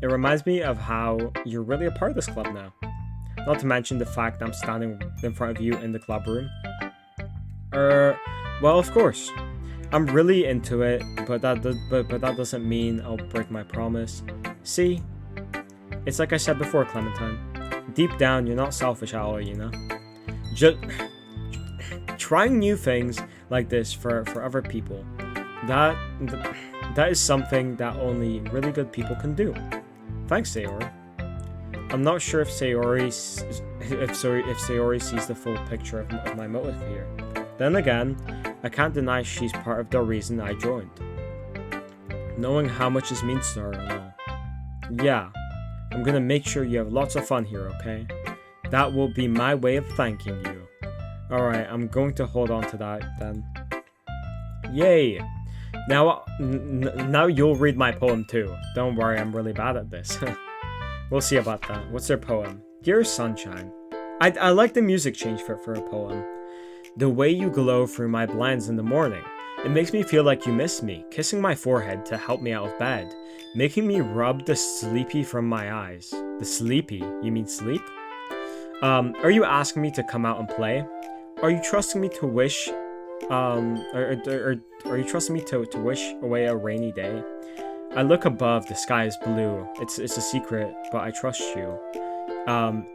A: It reminds me of how you're really a part of this club now. Not to mention the fact I'm standing in front of you in the club room. Well, of course. I'm really into it, but that doesn't mean I'll break my promise. See? It's like I said before, Clementine. Deep down, you're not selfish at all, you know? Just trying new things like this for other people. That is something that only really good people can do. Thanks, Sayori. I'm not sure if Sayori sees the full picture of my motive here. Then again, I can't deny she's part of the reason I joined. Knowing how much this means to her and all. Yeah, I'm gonna make sure you have lots of fun here, okay? That will be my way of thanking you. Alright, I'm going to hold on to that then. Yay! Now you'll read my poem too. Don't worry, I'm really bad at this. We'll see about that. What's their poem? Dear Sunshine. I like the music change for a poem. The way you glow through my blinds in the morning. It makes me feel like you miss me, kissing my forehead to help me out of bed, making me rub the sleepy from my eyes. The sleepy? You mean sleep? Are you asking me to come out and play? Are you trusting me to wish, are you trusting me to wish away a rainy day? I look above, the sky is blue. It's a secret, but I trust you.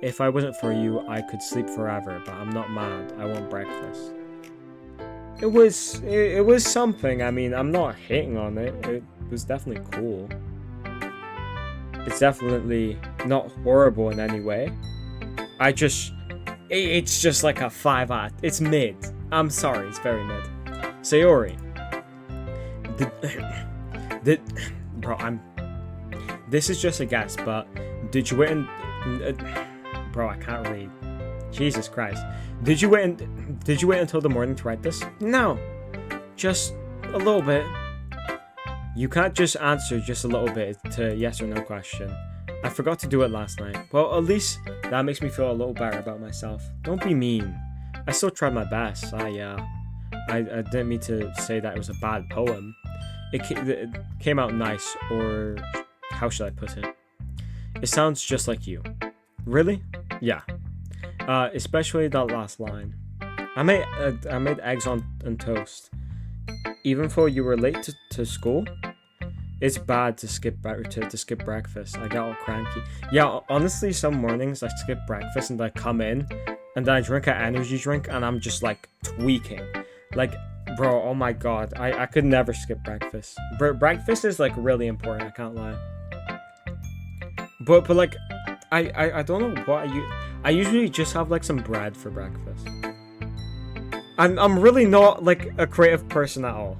A: If I wasn't for you, I could sleep forever, but I'm not mad. I want breakfast. It was something. I mean, I'm not hating on it. It was definitely cool. It's definitely not horrible in any way. It's just like a 5 out. It's mid. I'm sorry, it's very mid. Sayori. This is just a guess, but did you wait and... bro, I can't read. Jesus Christ. Did you wait until the morning to write this? No. Just a little bit. You can't just answer just a little bit to yes or no question. I forgot to do it last night. Well, at least that makes me feel a little better about myself. Don't be mean. I still tried my best. I didn't mean to say that it was a bad poem. It came out nice, or how should I put it? It sounds just like you. Really? Yeah. Especially that last line. I made eggs on toast. Even though you were late to school? It's bad to skip breakfast. I get all cranky. Yeah, honestly, some mornings I skip breakfast and I come in and then I drink an energy drink and I'm just like tweaking. Like, bro, oh my god, I could never skip breakfast. Breakfast is like really important, I can't lie. But like, I don't know what I usually just have like some bread for breakfast. I'm really not like a creative person at all.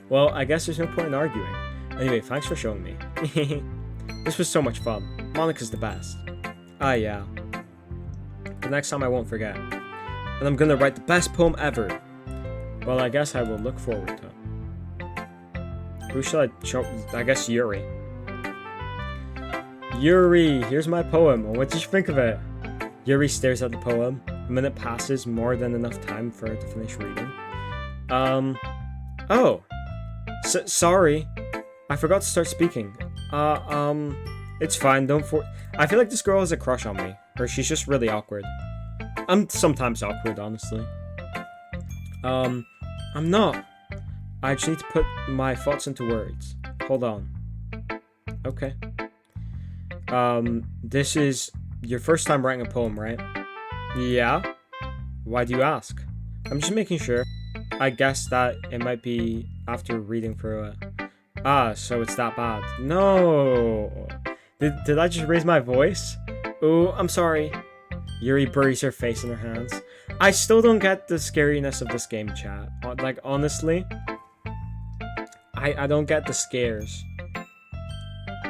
A: Well, I guess there's no point in arguing. Anyway, thanks for showing me. This was so much fun. Monica's the best. Ah, yeah. The next time I won't forget. And I'm gonna write the best poem ever. Well, I guess I will look forward to it. Who should I show? I guess Yuri. Yuri, here's my poem. What did you think of it? Yuri stares at the poem. A minute passes, more than enough time for her to finish reading. Oh. Sorry. I forgot to start speaking. It's fine, I feel like this girl has a crush on me. Or she's just really awkward. I'm sometimes awkward, honestly. I'm not. I just need to put my thoughts into words. Hold on. Okay. This is your first time writing a poem, right? Yeah? Why do you ask? I'm just making sure. I guess that it might be after reading through it. Ah, so it's that bad. No! Did I just raise my voice? Ooh, I'm sorry. Yuri buries her face in her hands. I still don't get the scariness of this game, chat. Like, honestly, I don't get the scares.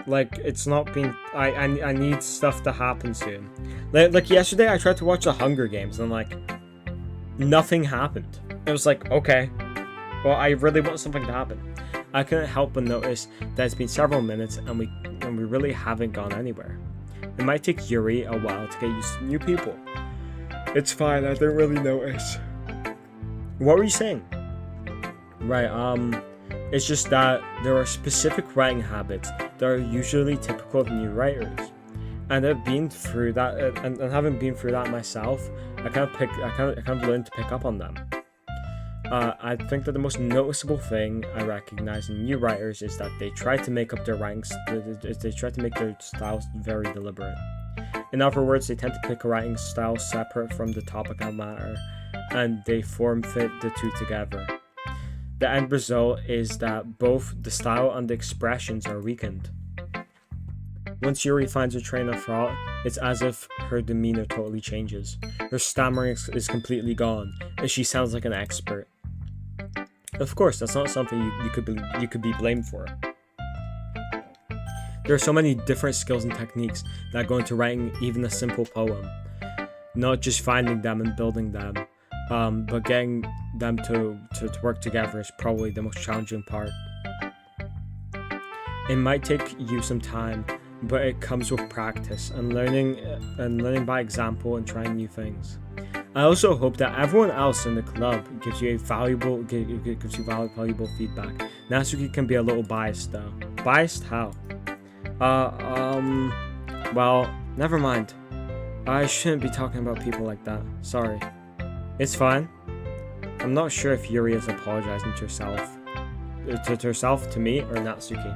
A: Like, it's not being... I need stuff to happen soon. Like, yesterday I tried to watch The Hunger Games and, like, nothing happened. It was like, okay, well, I really want something to happen. I couldn't help but notice that it's been several minutes and we really haven't gone anywhere. It might take Yuri a while to get used to new people. It's fine, I didn't really notice. What were you saying? Right, it's just that there are specific writing habits that are usually typical of new writers. And I've been through that, and having been through that myself, I kind of learned to pick up on them. I think that the most noticeable thing I recognize in new writers is that they try to make up their writings. They try to make their styles very deliberate. In other words, they tend to pick a writing style separate from the topic of matter, and they form fit the two together. The end result is that both the style and the expressions are weakened. Once Yuri finds her train of thought, it's as if her demeanor totally changes. Her stammering is completely gone, and she sounds like an expert. Of course, that's not something you could be blamed for. There are so many different skills and techniques that go into writing even a simple poem. Not just finding them and building them, but getting them to work together is probably the most challenging part. It might take you some time, but it comes with practice and learning by example and trying new things. I also hope that everyone else in the club gives you valuable feedback. Natsuki can be a little biased though. Biased? How? Well, never mind. I shouldn't be talking about people like that. Sorry. It's fine. I'm not sure if Yuri is apologizing to herself. To me, or Natsuki.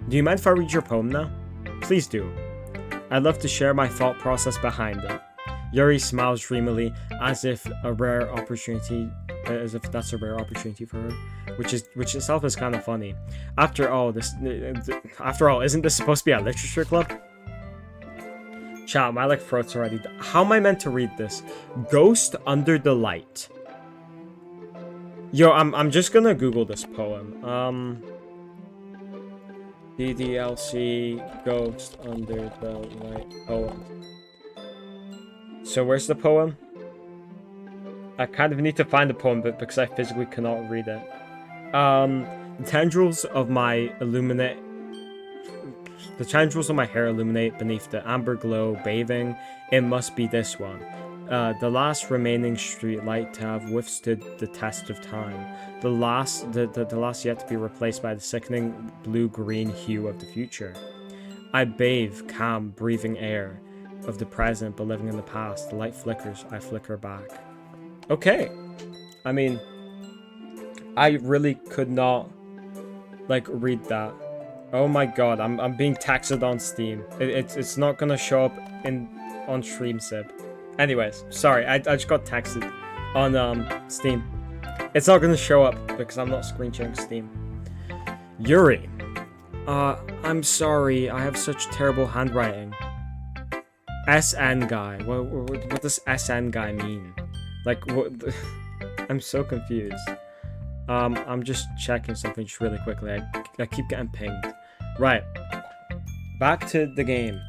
A: Do you mind if I read your poem now? Please do. I'd love to share my thought process behind it. Yuri smiles dreamily, as if that's a rare opportunity for her, which itself is kind of funny. After all, isn't this supposed to be a literature club? Chat, my throat's already. How am I meant to read this? Ghost Under the Light. Yo, I'm just gonna Google this poem. DDLC Ghost Under the Light poem. So where's the poem? I kind of need to find the poem, but because I physically cannot read it. The tendrils of my hair illuminate beneath the amber glow bathing. It must be this one. The last remaining street light to have withstood the test of time. The last yet to be replaced by the sickening blue-green hue of the future. I bathe calm, breathing air of the present, but living in the past. The light flickers, I flicker back. Okay. I mean, I really could not, read that. Oh my god, I'm being taxed on Steam. It's not gonna show up on StreamSib. Anyways, sorry, I just got texted on Steam. It's not gonna show up because I'm not screen sharing Steam. Yuri. I'm sorry, I have such terrible handwriting. SN guy. What does SN guy mean? What? I'm so confused. I'm just checking something just really quickly. I keep getting pinged. Right. Back to the game.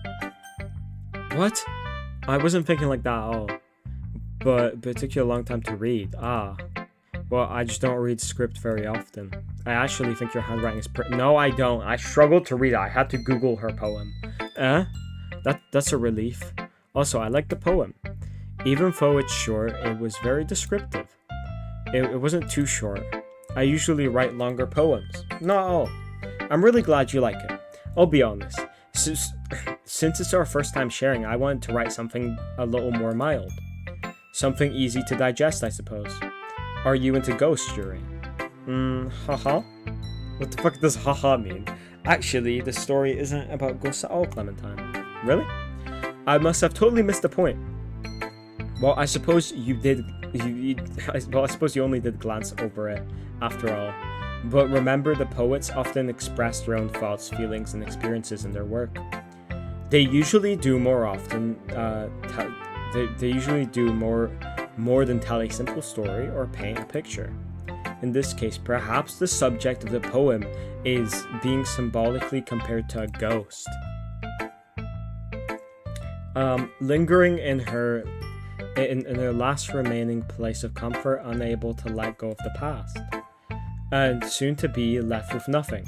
A: What? I wasn't thinking like that at all. But it took you a long time to read. Well, I just don't read script very often. I actually think your handwriting is No, I don't. I struggled to read it. I had to Google her poem. That's a relief. Also, I like the poem. Even though it's short, it was very descriptive. It wasn't too short. I usually write longer poems. Not all. I'm really glad you like it. I'll be honest. Since it's our first time sharing, I wanted to write something a little more mild. Something easy to digest, I suppose. Are you into ghosts, Yuri? Haha? What the fuck does haha mean? Actually, the story isn't about ghosts at all, Clementine. Really? I must have totally missed the point. Well, I suppose you did. I suppose you only did glance over it, after all. But remember, the poets often express their own thoughts, feelings, and experiences in their work. They usually do more often. They usually do more than tell a simple story or paint a picture. In this case, perhaps the subject of the poem is being symbolically compared to a ghost. Lingering in her last remaining place of comfort, unable to let go of the past, and soon to be left with nothing.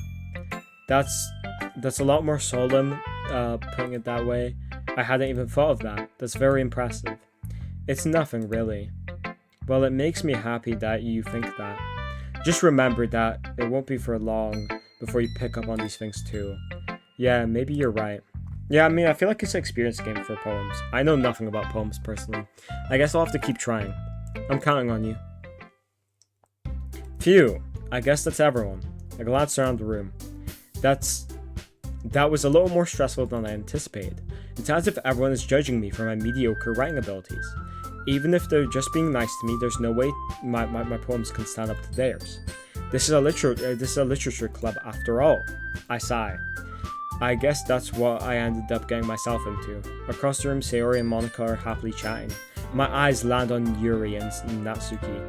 A: That's a lot more solemn, putting it that way. I hadn't even thought of that. That's very impressive. It's nothing, really. Well, it makes me happy that you think that. Just remember that it won't be for long before you pick up on these things too. Yeah, maybe you're right. Yeah, I mean, I feel like it's an experience game for poems. I know nothing about poems personally. I guess I'll have to keep trying. I'm counting on you. Phew, I guess that's everyone. I glanced around the room. That was a little more stressful than I anticipated. It's as if everyone is judging me for my mediocre writing abilities. Even if they're just being nice to me, there's no way my poems can stand up to theirs. This is a literature club after all. I sigh. I guess that's what I ended up getting myself into. Across the room, Sayori and Monica are happily chatting. My eyes land on Yuri and Natsuki.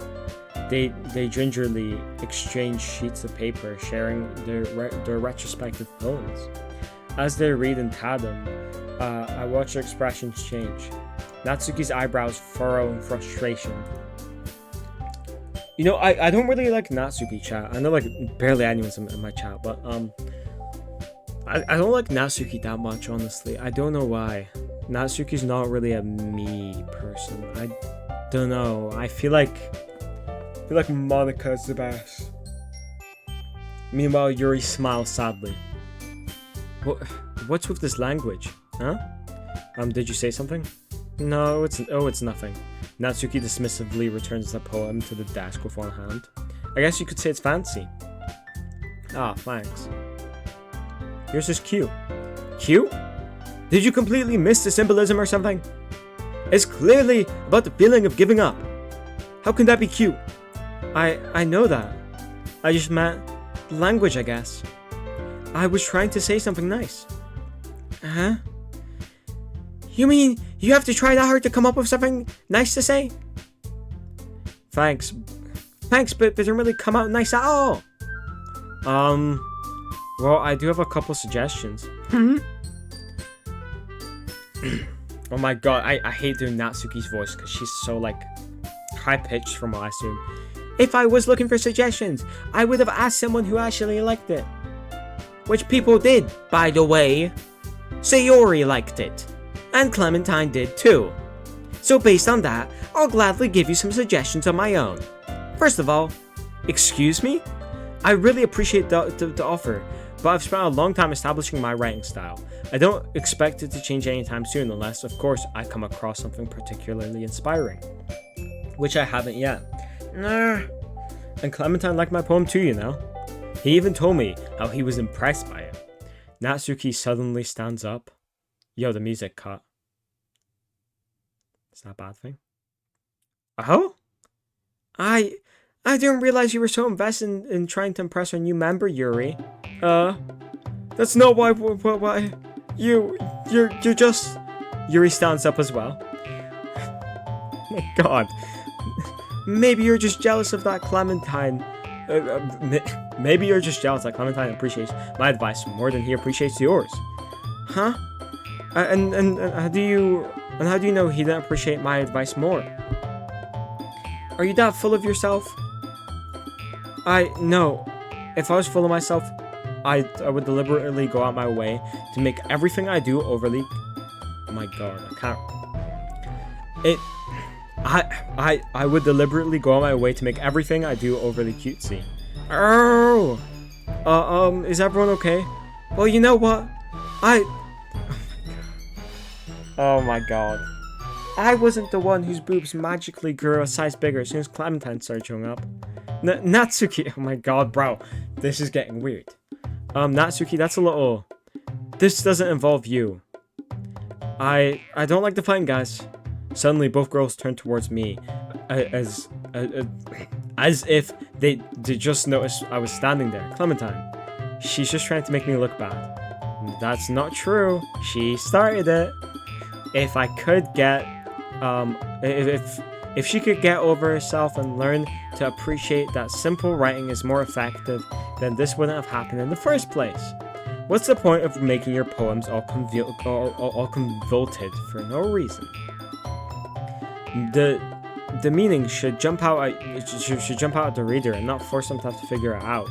A: They gingerly exchange sheets of paper, sharing their retrospective poems. As they read in tandem, I watch their expressions change. Natsuki's eyebrows furrow in frustration. You know, I don't really like Natsuki chat. I know like barely anyone's in my chat, but I don't like Natsuki that much, honestly. I don't know why. Natsuki's not really a me person. I don't know. I feel like Monica's the best. Meanwhile, Yuri smiles sadly. What's with this language? Huh? Did you say something? No, it's nothing. Natsuki dismissively returns the poem to the desk with one hand. I guess you could say it's fancy. Ah, thanks. Yours is cute. Cute? Did you completely miss the symbolism or something? It's clearly about the feeling of giving up. How can that be cute? I know that. I just meant language, I guess. I was trying to say something nice. Huh? You mean you have to try that hard to come up with something nice to say? Thanks, but it didn't really come out nice at all. Well, I do have a couple suggestions. Oh my god, I hate doing Natsuki's voice because she's so, like, high-pitched from what I assume. If I was looking for suggestions, I would have asked someone who actually liked it. Which people did, by the way. Sayori liked it. And Clementine did too. So based on that, I'll gladly give you some suggestions on my own. First of all, excuse me? I really appreciate the offer, but I've spent a long time establishing my writing style. I don't expect it to change anytime soon unless, of course, I come across something particularly inspiring. Which I haven't yet. Nah. And Clementine liked my poem too, you know. He even told me how he was impressed by it. Natsuki suddenly stands up. Yo, the music cut. Is that a bad thing? Oh? I didn't realize you were so invested in trying to impress our new member, Yuri. That's not why you're just... Yuri stands up as well. Oh my god. Maybe you're just jealous of that Clementine. Maybe you're just jealous that Clementine appreciates my advice more than he appreciates yours. Huh? And how do you know he didn't appreciate my advice more? Are you that full of yourself? No. If I was full of myself, I would deliberately go out my way to make everything I do overly... Oh my god, I can't... I would deliberately go out my way to make everything I do overly cutesy. Oh! Is everyone okay? Well, you know what? Oh my god. I wasn't the one whose boobs magically grew a size bigger as soon as Clementine started showing up. Natsuki, oh my god, bro. This is getting weird. Natsuki, that's a little... This doesn't involve you. I don't like the fighting, guys. Suddenly, both girls turned towards me, as if they just noticed I was standing there. Clementine, she's just trying to make me look bad. That's not true. She started it. If I could get, if she could get over herself and learn to appreciate that simple writing is more effective, then this wouldn't have happened in the first place. What's the point of making your poems all convoluted for no reason? The meaning should jump out at the reader and not force them to have to figure it out.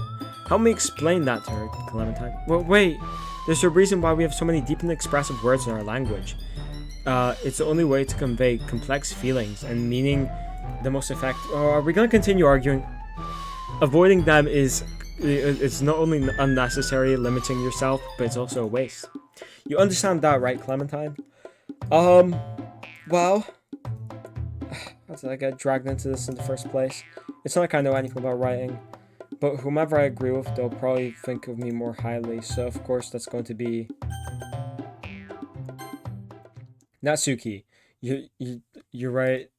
A: Help me explain that to her, Clementine. Well, wait, there's a reason why we have so many deep and expressive words in our language. It's the only way to convey complex feelings and meaning the most effective. Or are we gonna continue arguing? Avoiding them is it's not only unnecessary, limiting yourself, but it's also a waste. You understand that, right, Clementine? Well, how did I get dragged into this in the first place? It's not like I know anything about writing, but whomever I agree with, they'll probably think of me more highly, so of course that's going to be Natsuki. You're right.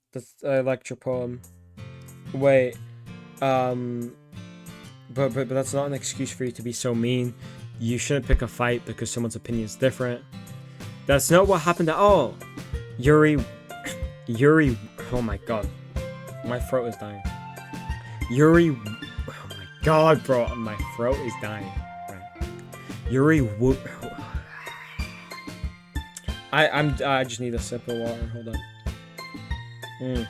A: I liked your poem. Wait, but that's not an excuse for you to be so mean. You shouldn't pick a fight because someone's opinion is different. That's not what happened at all. Yuri, oh my god. My throat is dying. Yuri, oh my god, bro, my throat is dying. Right. Yuri would. I just need a sip of water. Hold on.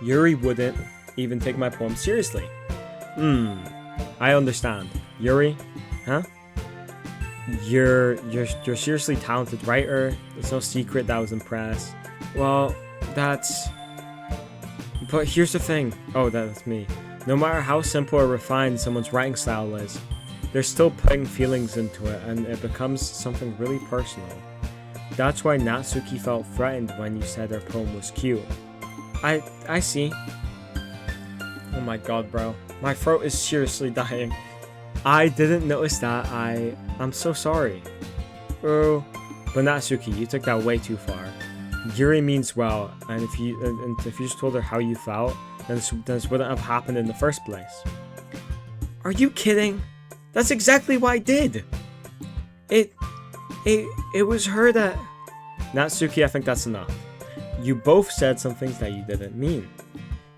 A: Yuri wouldn't even take my poem seriously. I understand. Yuri, huh? You're seriously talented writer. It's no secret that I was impressed. Well, that's. But here's the thing. Oh, that's me. No matter how simple or refined someone's writing style is, they're still putting feelings into it, and it becomes something really personal. That's why Natsuki felt threatened when you said her poem was cute. I see. Oh my god, bro. My throat is seriously dying. I didn't notice that. I'm so sorry. Oh, but Natsuki, you took that way too far. Yuri means well, and if you just told her how you felt, then this wouldn't have happened in the first place. Are you kidding? That's exactly what I did. It was her that... Natsuki, I think that's enough. You both said some things that you didn't mean.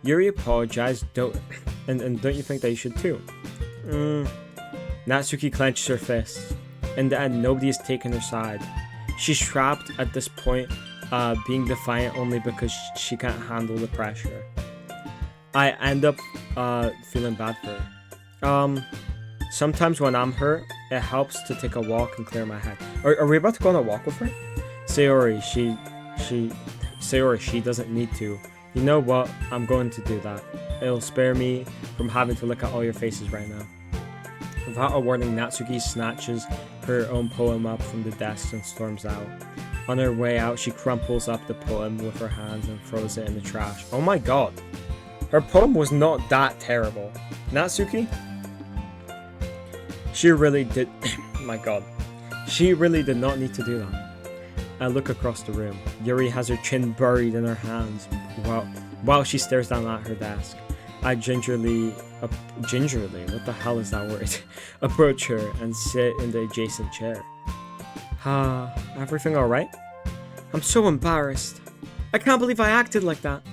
A: Yuri apologized, and don't you think that you should too? Natsuki clenches her fists. In the end, nobody has taken her side. She's trapped at this point, being defiant only because she can't handle the pressure. I end up feeling bad for her. Sometimes when I'm hurt, it helps to take a walk and clear my head. Are we about to go on a walk with her? Sayori, she doesn't need to. You know what? I'm going to do that. It'll spare me from having to look at all your faces right now. Without a warning, Natsuki snatches her own poem up from the desk and storms out. On her way out, she crumples up the poem with her hands and throws it in the trash. Oh my god. Her poem was not that terrible. Natsuki? She really did... my god. She really did not need to do that. I look across the room. Yuri has her chin buried in her hands while she stares down at her desk. I gingerly, what the hell is that word? Approach her and sit in the adjacent chair. Everything alright? I'm so embarrassed. I can't believe I acted like that.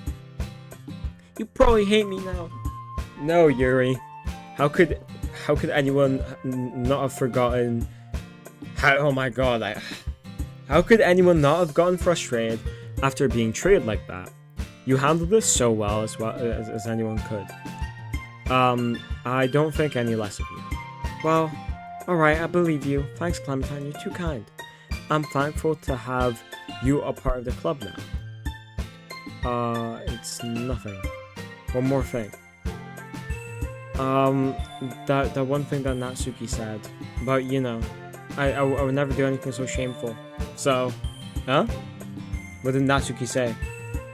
A: You probably hate me now. No, Yuri. How could anyone not have forgotten? Oh my god, how could anyone not have gotten frustrated after being treated like that? You handled this so well as anyone could. I don't think any less of you. Well, alright, I believe you. Thanks, Clementine, you're too kind. I'm thankful to have you a part of the club now. It's nothing. One more thing. That one thing that Natsuki said about, you know, I would never do anything so shameful. So, huh? What did Natsuki say?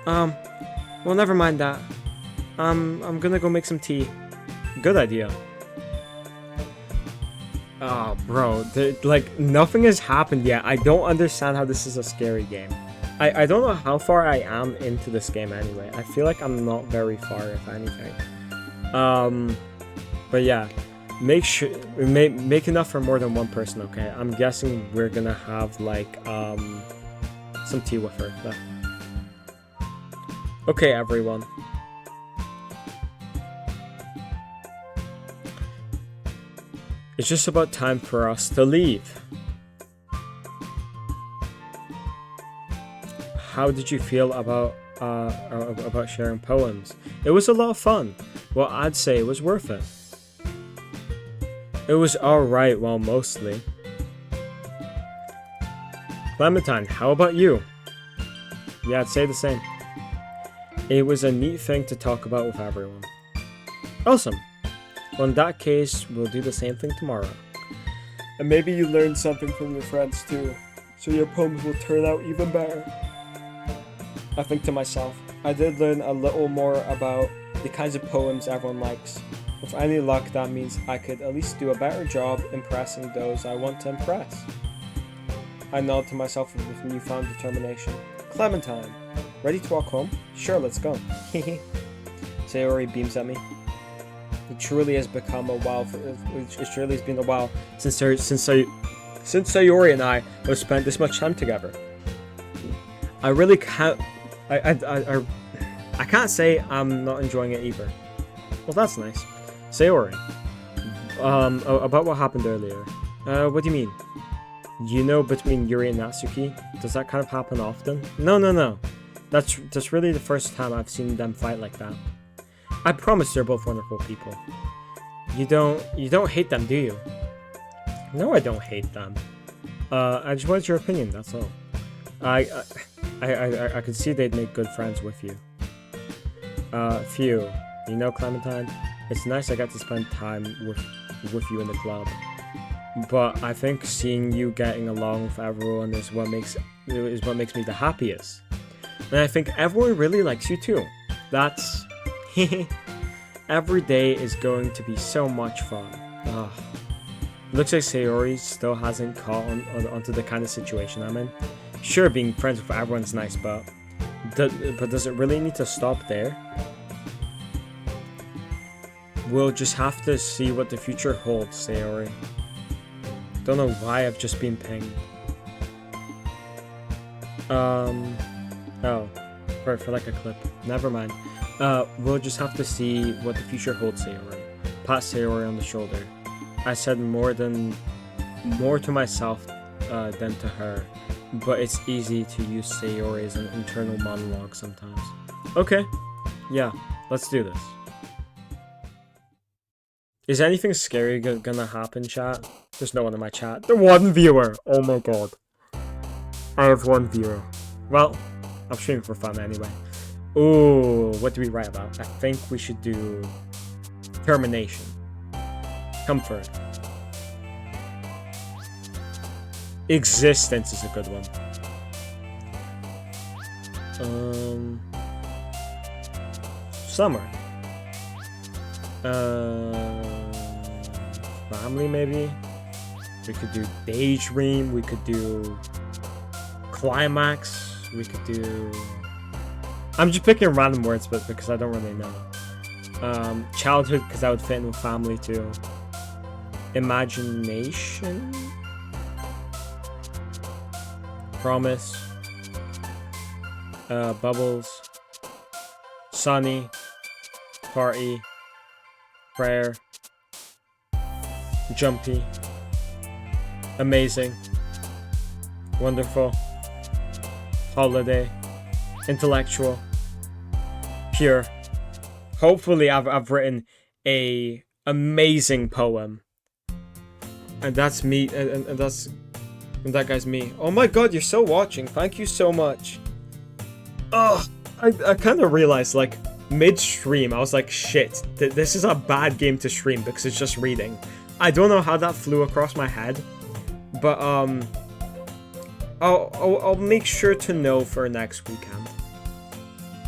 A: Well, never mind that. I'm gonna go make some tea. Good idea. Oh, bro, like, nothing has happened yet. I don't understand how this is a scary game. I don't know how far I am into this game anyway. I feel like I'm not very far, if anything. But yeah, make enough for more than one person, okay? I'm guessing we're gonna have, like, some tea with her. But... okay, everyone. It's just about time for us to leave. How did you feel about sharing poems? It was a lot of fun. Well, I'd say it was worth it. It was alright, well, mostly. Clementine, how about you? Yeah, I'd say the same. It was a neat thing to talk about with everyone. Awesome. Well, in that case, we'll do the same thing tomorrow. And maybe you learned something from your friends too, so your poems will turn out even better. I think to myself, I did learn a little more about the kinds of poems everyone likes. With any luck, that means I could at least do a better job impressing those I want to impress. I nod to myself with newfound determination. Clementine, ready to walk home? Sure, let's go. Hehe. Sayori beams at me. It truly has become a while. It surely has been a while since Sayori and I have spent this much time together. I really can't. I can't say I'm not enjoying it either. Well, that's nice. Sayori, about what happened earlier. What do you mean? You know, between Yuri and Natsuki, does that kind of happen often? No. That's really the first time I've seen them fight like that. I promise they're both wonderful people. You don't hate them, do you? No, I don't hate them. I just wanted your opinion, that's all. I could see they'd make good friends with you. Phew. You know, Clementine, it's nice I got to spend time with you in the club. But I think seeing you getting along with everyone is what makes me the happiest. And I think everyone really likes you too. That's every day is going to be so much fun. Looks like Sayori still hasn't caught onto the kind of situation I'm in. Sure, being friends with everyone's nice, but does it really need to stop there? We'll just have to see what the future holds, Sayori. Don't know why I've just been pinged. Oh, for like a clip. Never mind. We'll just have to see what the future holds, Sayori. Pat Sayori on the shoulder. I said more to myself than to her, but it's easy to use Sayori as an internal monologue sometimes. Okay, yeah, let's do this. Is anything scary gonna happen, chat? There's no one in my chat. The one viewer! Oh my god. I have one viewer. Well, I'm streaming for fun anyway. Ooh, what do we write about? I think we should do termination. Comfort. Existence is a good one. Summer. Family, maybe? We could do daydream, we could do climax, we could do... I'm just picking random words, but because I don't really know. Childhood, because that would fit in with family too. Imagination? Promise. Bubbles. Sunny. Party. Prayer. Jumpy. Amazing. Wonderful. Holiday. Intellectual. Pure. Hopefully I've written a amazing poem. And that's me, and that guy's me. Oh my god, you're still watching. Thank you so much. Ugh. I kind of realized, like, mid-stream, I was like, shit, this is a bad game to stream because it's just reading. I don't know how that flew across my head, but, I'll make sure to know for next weekend.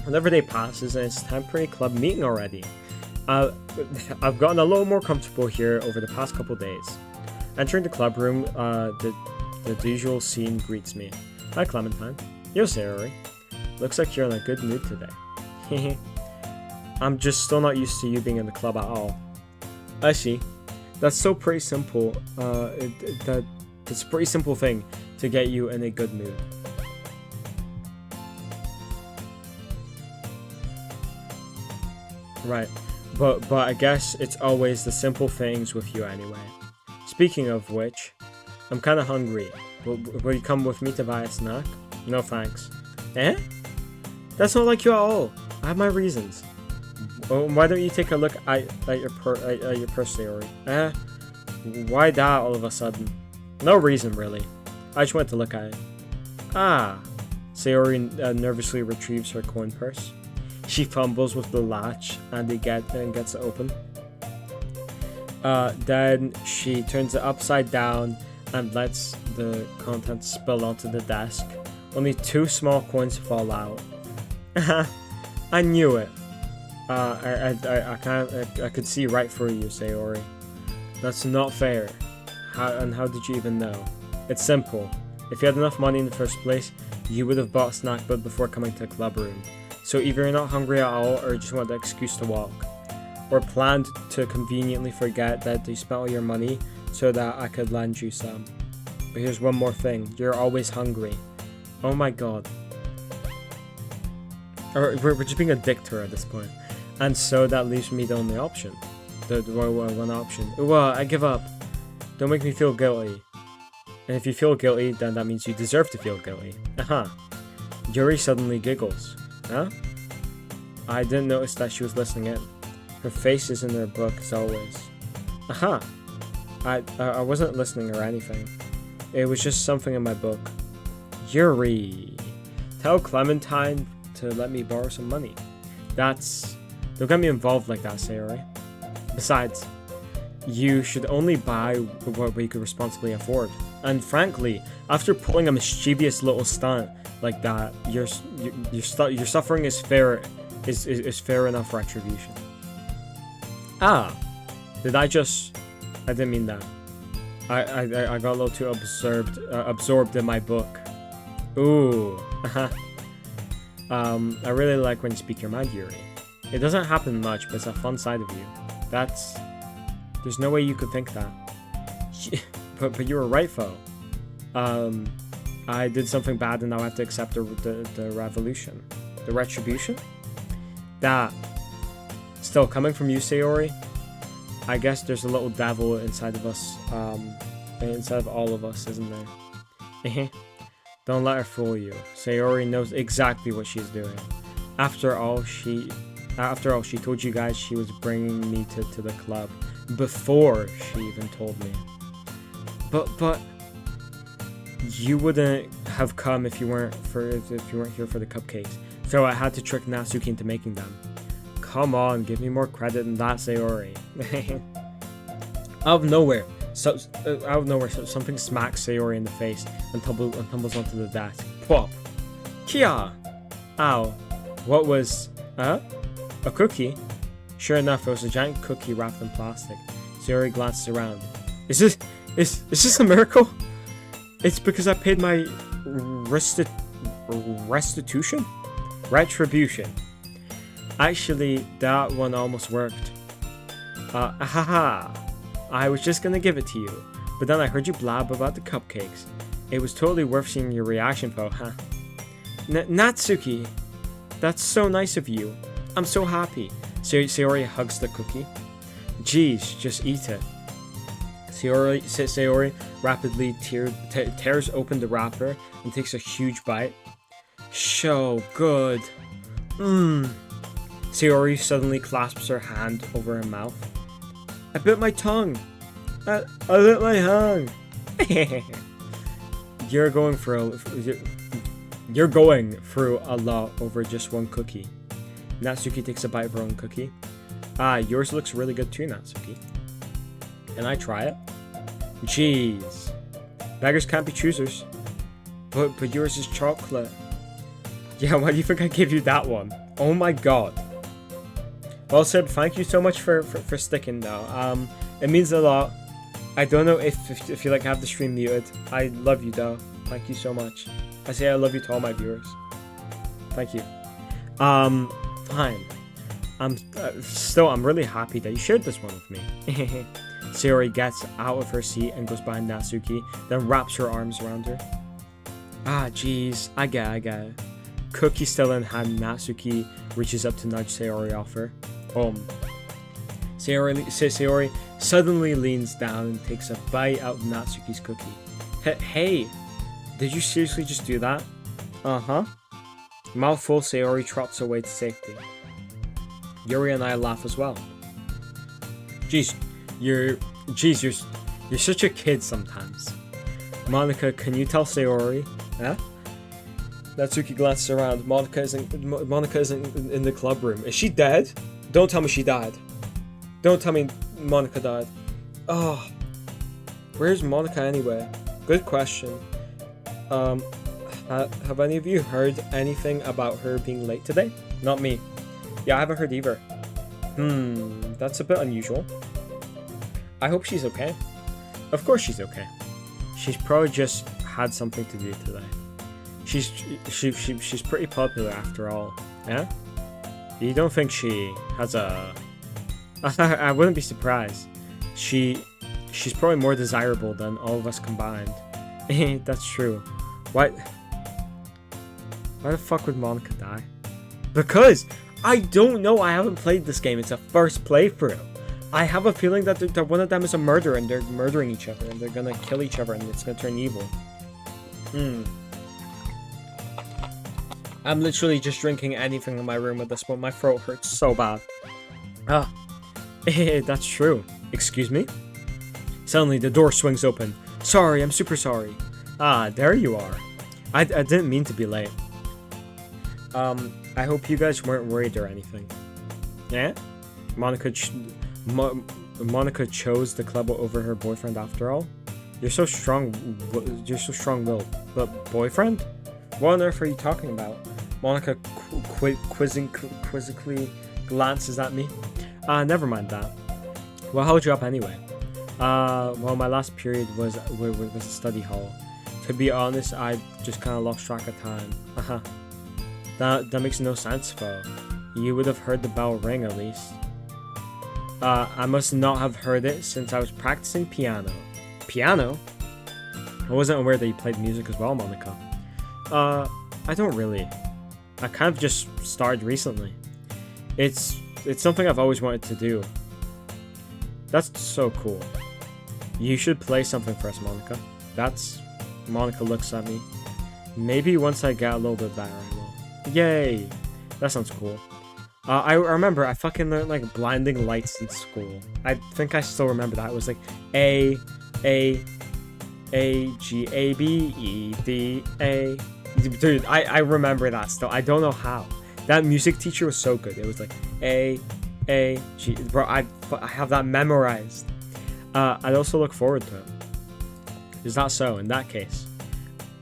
A: Another day passes and it's temporary club meeting already. I've gotten a little more comfortable here over the past couple days. Entering the club room, the usual scene greets me. Hi, Clementine. Yo, Sayori. Looks like you're in a good mood today. I'm just still not used to you being in the club at all. I see. That's so pretty simple. It's a pretty simple thing to get you in a good mood. Right. But I guess it's always the simple things with you anyway. Speaking of which, I'm kinda hungry. Will you come with me to buy a snack? No thanks. Eh? That's not like you at all. I have my reasons. Why don't you take a look at your purse, Sayori? Eh? Why that all of a sudden? No reason, really. I just went to look at it. Ah. Sayori nervously retrieves her coin purse. She fumbles with the latch and gets it open. Then she turns it upside down and lets the contents spill onto the desk. Only 2 small coins fall out. I knew it. I could see right through you, Sayori. That's not fair. How did you even know? It's simple. If you had enough money in the first place, you would have bought a snack bud before coming to the club room. So either you're not hungry at all, or just want the excuse to walk. Or planned to conveniently forget that you spent all your money so that I could lend you some. But here's one more thing. You're always hungry. Oh my god. Or we're just being a dick to her at this point. And so that leaves me the only option. The one option. Well, I give up. Don't make me feel guilty. And if you feel guilty, then that means you deserve to feel guilty. Yuri suddenly giggles. Huh? I didn't notice that she was listening in. Her face is in her book as always. I wasn't listening or anything. It was just something in my book. Yuri. Tell Clementine to let me borrow some money. Don't get me involved like that, Sayori. Besides, you should only buy what we could responsibly afford. And frankly, after pulling a mischievous little stunt like that, your suffering is fair enough retribution. I didn't mean that. I got a little too absorbed in my book. Ooh. I really like when you speak your mind, Yuri. It doesn't happen much, but it's a fun side of you. There's no way you could think that. But you were right, though. I did something bad and now I have to accept the revolution. The retribution? That. Still, coming from you, Sayori, I guess there's a little devil inside of us, inside of all of us, isn't there? Don't let her fool you. Sayori knows exactly what she's doing. After all, she told you guys she was bringing me to the club before she even told me. But you wouldn't have come if you weren't here for the cupcakes. So I had to trick Natsuki into making them. Come on, give me more credit than that, Sayori. Out of nowhere, something smacks Sayori in the face and tumbles onto the desk. Plop. Kia! Ow. What was... A cookie? Sure enough, it was a giant cookie wrapped in plastic. Sayori glances around. Is this a miracle? It's because I paid my restitution? Retribution. Actually, that one almost worked. I was just gonna give it to you, but then I heard you blab about the cupcakes. It was totally worth seeing your reaction, though, huh? Natsuki, that's so nice of you. I'm so happy. Sayori hugs the cookie. Geez, just eat it. Sayori rapidly tears open the wrapper and takes a huge bite. So good. Sayori suddenly clasps her hand over her mouth. I bit my tongue. I bit my tongue. You're going through a lot over just one cookie. Natsuki takes a bite of her own cookie. Yours looks really good too, Natsuki. Can I try it? Jeez. Beggars can't be choosers. But yours is chocolate. Yeah, why do you think I gave you that one? Oh my god. Well, Sib, thank you so much for sticking though. It means a lot. I don't know if you like have the stream muted. I love you though. Thank you so much. I say I love you to all my viewers. Thank you. Fine. I'm really happy that you shared this one with me. Sayori gets out of her seat and goes behind Natsuki, then wraps her arms around her. Jeez. I get it. Cookie still in hand, Natsuki reaches up to nudge Sayori off her. Sayori suddenly leans down and takes a bite out of Natsuki's cookie. Hey, did you seriously just do that? Uh-huh. Mouthful, Sayori trots away to safety. Yuri and I laugh as well. Jeez, you're such a kid sometimes. Monica, can you tell Sayori? Huh? Natsuki glances around. Monica isn't in the club room. Is she dead? Don't tell me she died. Don't tell me Monica died. Oh, where's Monica anyway? Good question. Have any of you heard anything about her being late today? Not me. Yeah, I haven't heard either. That's a bit unusual. I hope she's okay. Of course she's okay. She's probably just had something to do today. She's pretty popular after all. Yeah? You don't think she has a... I wouldn't be surprised. She's probably more desirable than all of us combined. That's true. Why the fuck would Monica die? Because I don't know. I haven't played this game. It's a first playthrough. I have a feeling that one of them is a murderer and they're murdering each other and they're gonna kill each other and it's gonna turn evil. I'm literally just drinking anything in my room at this point. My throat hurts so bad. That's true. Excuse me? Suddenly the door swings open. Sorry, I'm super sorry. There you are. I didn't mean to be late. I hope you guys weren't worried or anything. Yeah? Monica chose the club over her boyfriend after all? You're so strong-willed. But boyfriend? What on earth are you talking about? Monica quizzically glances at me. Never mind that. What held you up anyway? Well, my last period was a study hall. To be honest, I just kind of lost track of time. That makes no sense, though. You would have heard the bell ring at least. I must not have heard it since I was practicing piano. Piano? I wasn't aware that you played music as well, Monica. I don't really. I kind of just started recently. It's something I've always wanted to do. That's so cool. You should play something for us, Monica. Monica looks at me. Maybe once I get a little bit better, I will. Yay! That sounds cool. I remember I fucking learned like blinding lights in school. I think I still remember that. It was like A G A B E D A. Dude, I remember that still. I don't know how. That music teacher was so good. It was like A G. Bro, I have that memorized. I'd also look forward to it. Is that so? In that case,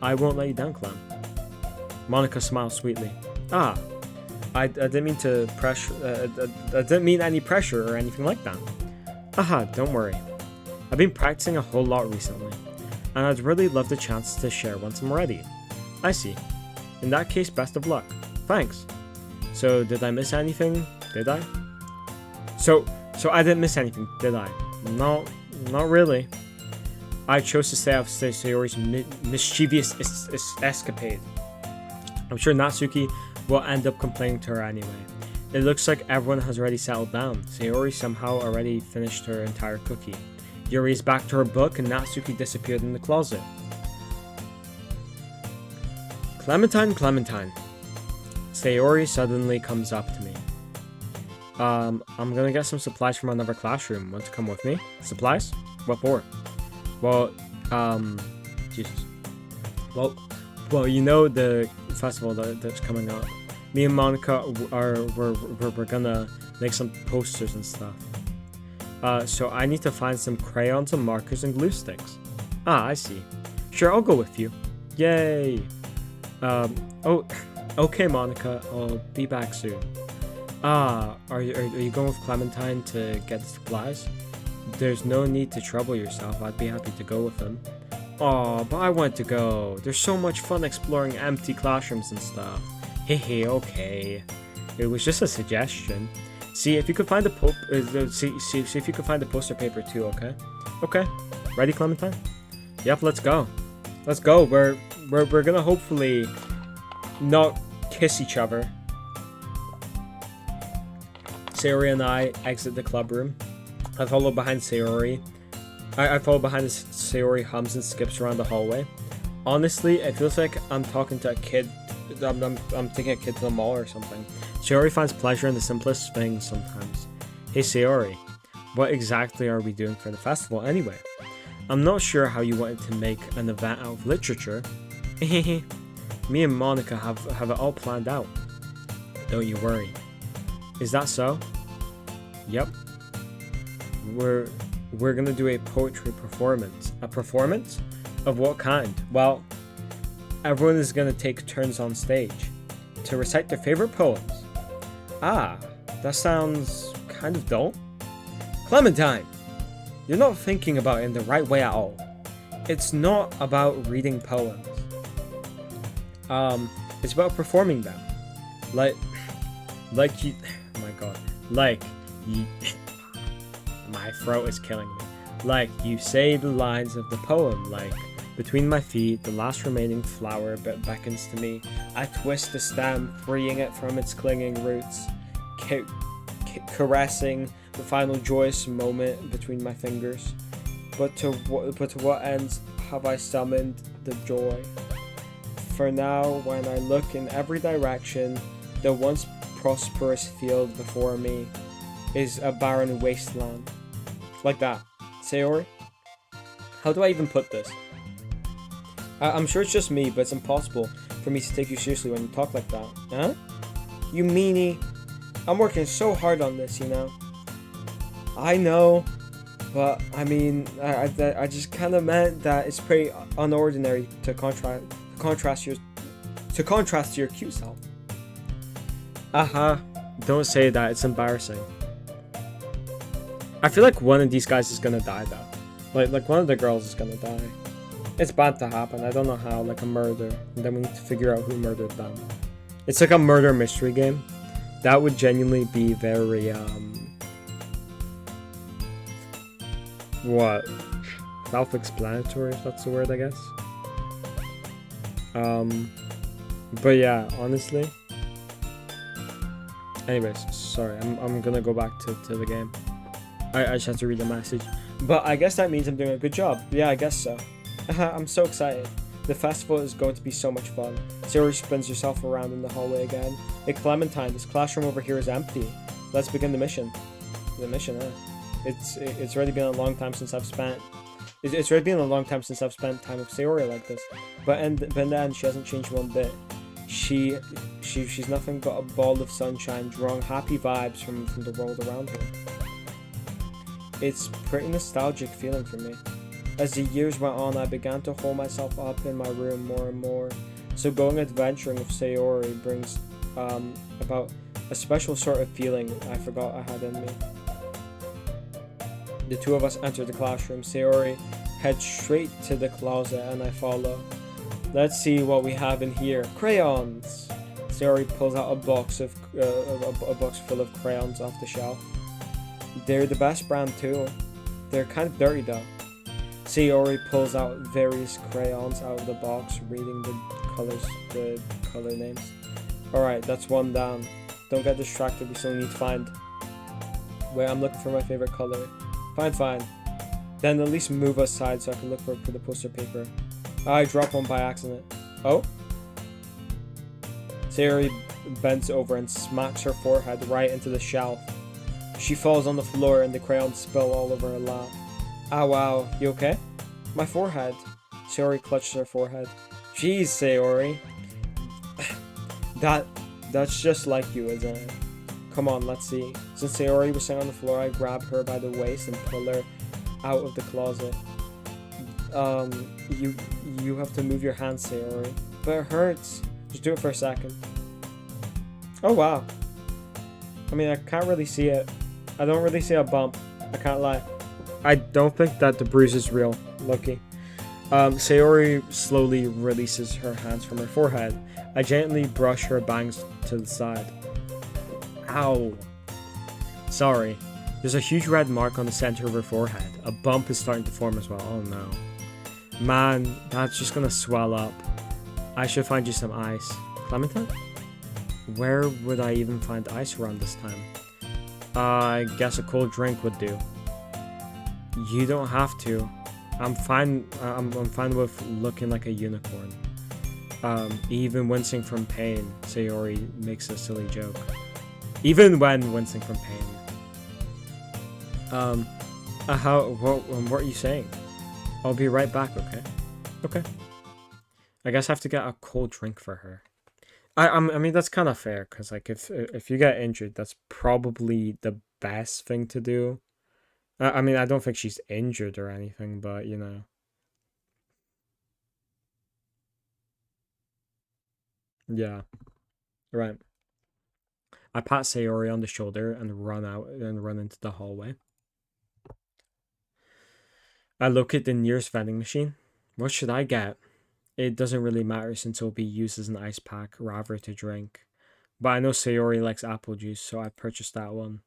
A: I won't let you down, Clem. Monica smiles sweetly. I didn't mean to pressure. I didn't mean any pressure or anything like that. Don't worry. I've been practicing a whole lot recently, and I'd really love the chance to share once I'm ready. I see. In that case, best of luck. Thanks. So, did I miss anything? Did I? So I didn't miss anything, did I? No, not really. I chose to stay out of Sayori's mischievous escapade. I'm sure Natsuki will end up complaining to her anyway. It looks like everyone has already settled down. Sayori somehow already finished her entire cookie. Yuri is back to her book and Natsuki disappeared in the closet. Clementine. Sayori suddenly comes up to me. I'm gonna get some supplies from another classroom. Want to come with me? Supplies? What for? Well, you know the festival that's coming up. Me and Monica we're gonna make some posters and stuff. So I need to find some crayons and markers and glue sticks. I see. Sure, I'll go with you. Yay. Okay, Monica. I'll be back soon. Are you going with Clementine to get the supplies? There's no need to trouble yourself. I'd be happy to go with them. Aw, but I want to go. There's so much fun exploring empty classrooms and stuff. Hehe, okay. It was just a suggestion. See if you could find the see if you could find the poster paper too, okay? Okay. Ready, Clementine? Yep, let's go. Let's go. We're gonna hopefully not kiss each other. Sayori and I exit the club room. I follow behind Sayori. I follow behind as Sayori hums and skips around the hallway. Honestly, it feels like I'm talking to a kid. I'm taking a kid to the mall or something. Sayori finds pleasure in the simplest things sometimes. Hey Sayori, what exactly are we doing for the festival anyway? I'm not sure how you wanted to make an event out of literature. Me and Monica have it all planned out. Don't you worry. Is that so? Yep. We're gonna do a poetry performance. A performance? Of what kind? Well, everyone is gonna take turns on stage to recite their favorite poems. Ah, that sounds kind of dull. Clementine, you're not thinking about it in the right way at all. It's not about reading poems. It's about performing them. Like you, oh my god, like you, my throat is killing me. Like you say the lines of the poem, like, between my feet, the last remaining flower beckons to me. I twist the stem, freeing it from its clinging roots, caressing the final joyous moment between my fingers. But to what ends have I summoned the joy? For now, when I look in every direction, the once prosperous field before me is a barren wasteland. Like that. Sayori? How do I even put this? I'm sure it's just me, but it's impossible for me to take you seriously when you talk like that. Huh? You meanie. I'm working so hard on this, you know? I know, but I mean, I just kind of meant that it's pretty unordinary to contrast your cute self. Don't say that, it's embarrassing. I feel like one of these guys is gonna die though. Like one of the girls is gonna die. It's bad to happen. I don't know how, like a murder. And then we need to figure out who murdered them. It's like a murder mystery game. That would genuinely be very, what? Self-explanatory, if that's the word, I guess. But yeah, honestly. Anyways, sorry, I'm gonna go back to the game. I just have to read the message. But I guess that means I'm doing a good job. Yeah, I guess so. I'm so excited. The festival is going to be so much fun. Sayori spins herself around in the hallway again. Hey Clementine, this classroom over here is empty. Let's begin the mission. The mission, huh? It's already been a long time since I've spent. It's already been a long time since I've spent time with Sayori like this. But in the end, she hasn't changed one bit. She's nothing but a ball of sunshine, drawing happy vibes from the world around her. It's pretty nostalgic feeling for me. As the years went on, I began to hold myself up in my room more and more. So going adventuring with Sayori brings about a special sort of feeling I forgot I had in me. The two of us enter the classroom. Sayori heads straight to the closet and I follow. Let's see what we have in here. Crayons! Sayori pulls out a box full of crayons off the shelf. They're the best brand too. They're kind of dirty though. Sayori pulls out various crayons out of the box, reading the color names. Alright, that's one down. Don't get distracted, we still need to find. Wait, I'm looking for my favorite color. Fine. Then at least move aside so I can look for the poster paper. I dropped one by accident. Oh? Sayori bends over and smacks her forehead right into the shelf. She falls on the floor and the crayons spill all over her lap. Ah, wow. You okay? My forehead. Sayori clutches her forehead. Jeez, Sayori. That's just like you, isn't it? Come on, let's see. Since Sayori was sitting on the floor, I grab her by the waist and pull her out of the closet. You have to move your hands, Sayori. But it hurts. Just do it for a second. Oh, wow. I mean, I can't really see it. I don't really see a bump. I can't lie. I don't think that the bruise is real, Loki. Sayori slowly releases her hands from her forehead. I gently brush her bangs to the side. Ow. Sorry. There's a huge red mark on the center of her forehead. A bump is starting to form as well. Oh no. Man, that's just gonna swell up. I should find you some ice. Clementine? Where would I even find ice around this time? I guess a cold drink would do. You don't have to. I'm fine. I'm fine with looking like a unicorn. Even wincing from pain. Sayori makes a silly joke. Even when wincing from pain. What are you saying? I'll be right back. Okay. I guess I have to get a cold drink for her. I mean that's kind of fair because like if you get injured, that's probably the best thing to do. I mean I don't think she's injured or anything, but you know. Yeah, right. I pat Sayori on the shoulder and run out and run into the hallway. I locate the nearest vending machine. What should I get? It doesn't really matter since it'll be used as an ice pack rather to drink. But I know Sayori likes apple juice, so I purchased that one.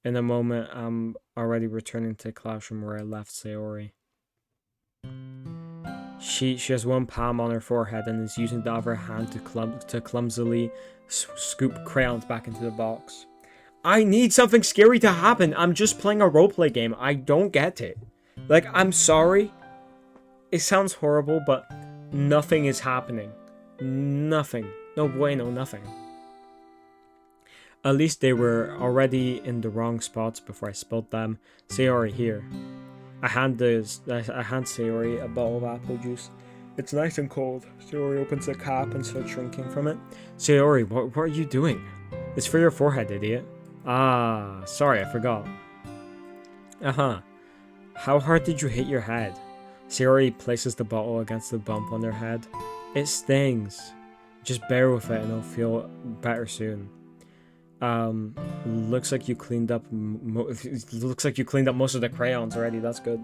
A: In a moment, I'm already returning to the classroom where I left Sayori. She has one palm on her forehead and is using the other hand to clumsily scoop crayons back into the box. I need something scary to happen. I'm just playing a roleplay game. I don't get it. Like, I'm sorry. It sounds horrible, but nothing is happening. Nothing. No bueno, nothing. At least they were already in the wrong spots before I spilled them. Sayori, here. I hand Sayori a bottle of apple juice. It's nice and cold. Sayori opens the cap and starts drinking from it. Sayori, what are you doing? It's for your forehead, idiot. Ah, sorry, I forgot. Uh-huh. How hard did you hit your head? Sayori places the bottle against the bump on her head. It stings. Just bear with it and it'll feel better soon. Looks like you cleaned up. Looks like you cleaned up most of the crayons already. That's good.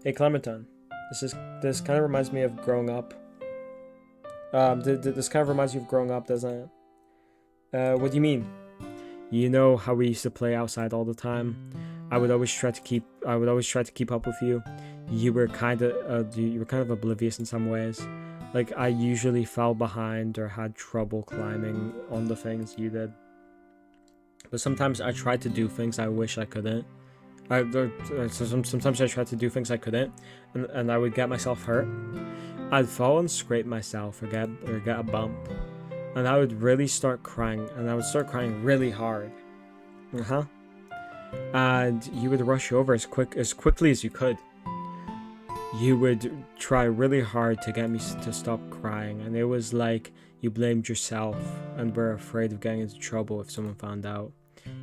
A: Hey, Clementine. This kind of reminds me of growing up. This kind of reminds you of growing up, doesn't it? What do you mean? You know how we used to play outside all the time. I would always try to keep up with you. You were kind of oblivious in some ways. Like I usually fell behind or had trouble climbing on the things you did. But sometimes I tried to do things I wish I couldn't. Sometimes I tried to do things I couldn't, and I would get myself hurt. I'd fall and scrape myself or get a bump, and I would really start crying, and I would start crying really hard. And you would rush over as quickly as you could. You would try really hard to get me to stop crying, and it was like you blamed yourself and were afraid of getting into trouble if someone found out,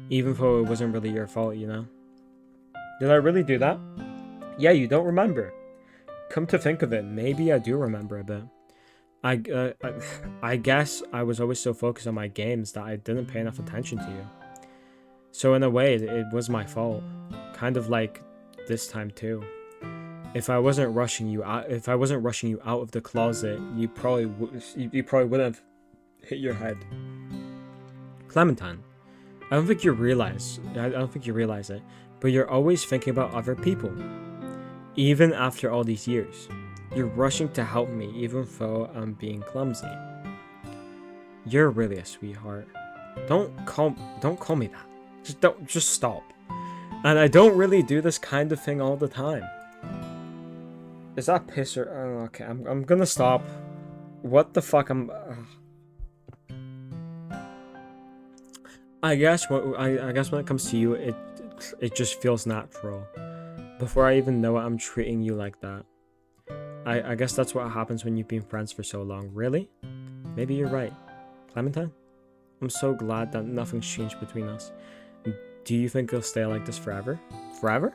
A: even though it wasn't really your fault, you know? Did I really do that? Yeah, you don't remember. Come to think of it, maybe I do remember a bit. I guess I was always so focused on my games that I didn't pay enough attention to you. So in a way, it was my fault. Kind of like this time too. If I wasn't rushing you out of the closet, you probably wouldn't have hit your head. Clementine, I don't think you realize it, but you're always thinking about other people. Even after all these years, you're rushing to help me even though I'm being clumsy. You're really a sweetheart. Don't call me that. Just stop. And I don't really do this kind of thing all the time. Is that piss or okay, I'm gonna stop. What the fuck I guess when it comes to you, it just feels natural. Before I even know it, I'm treating you like that. I guess that's what happens when you've been friends for so long. Really? Maybe you're right. Clementine? I'm so glad that nothing's changed between us. Do you think it'll stay like this forever? Forever?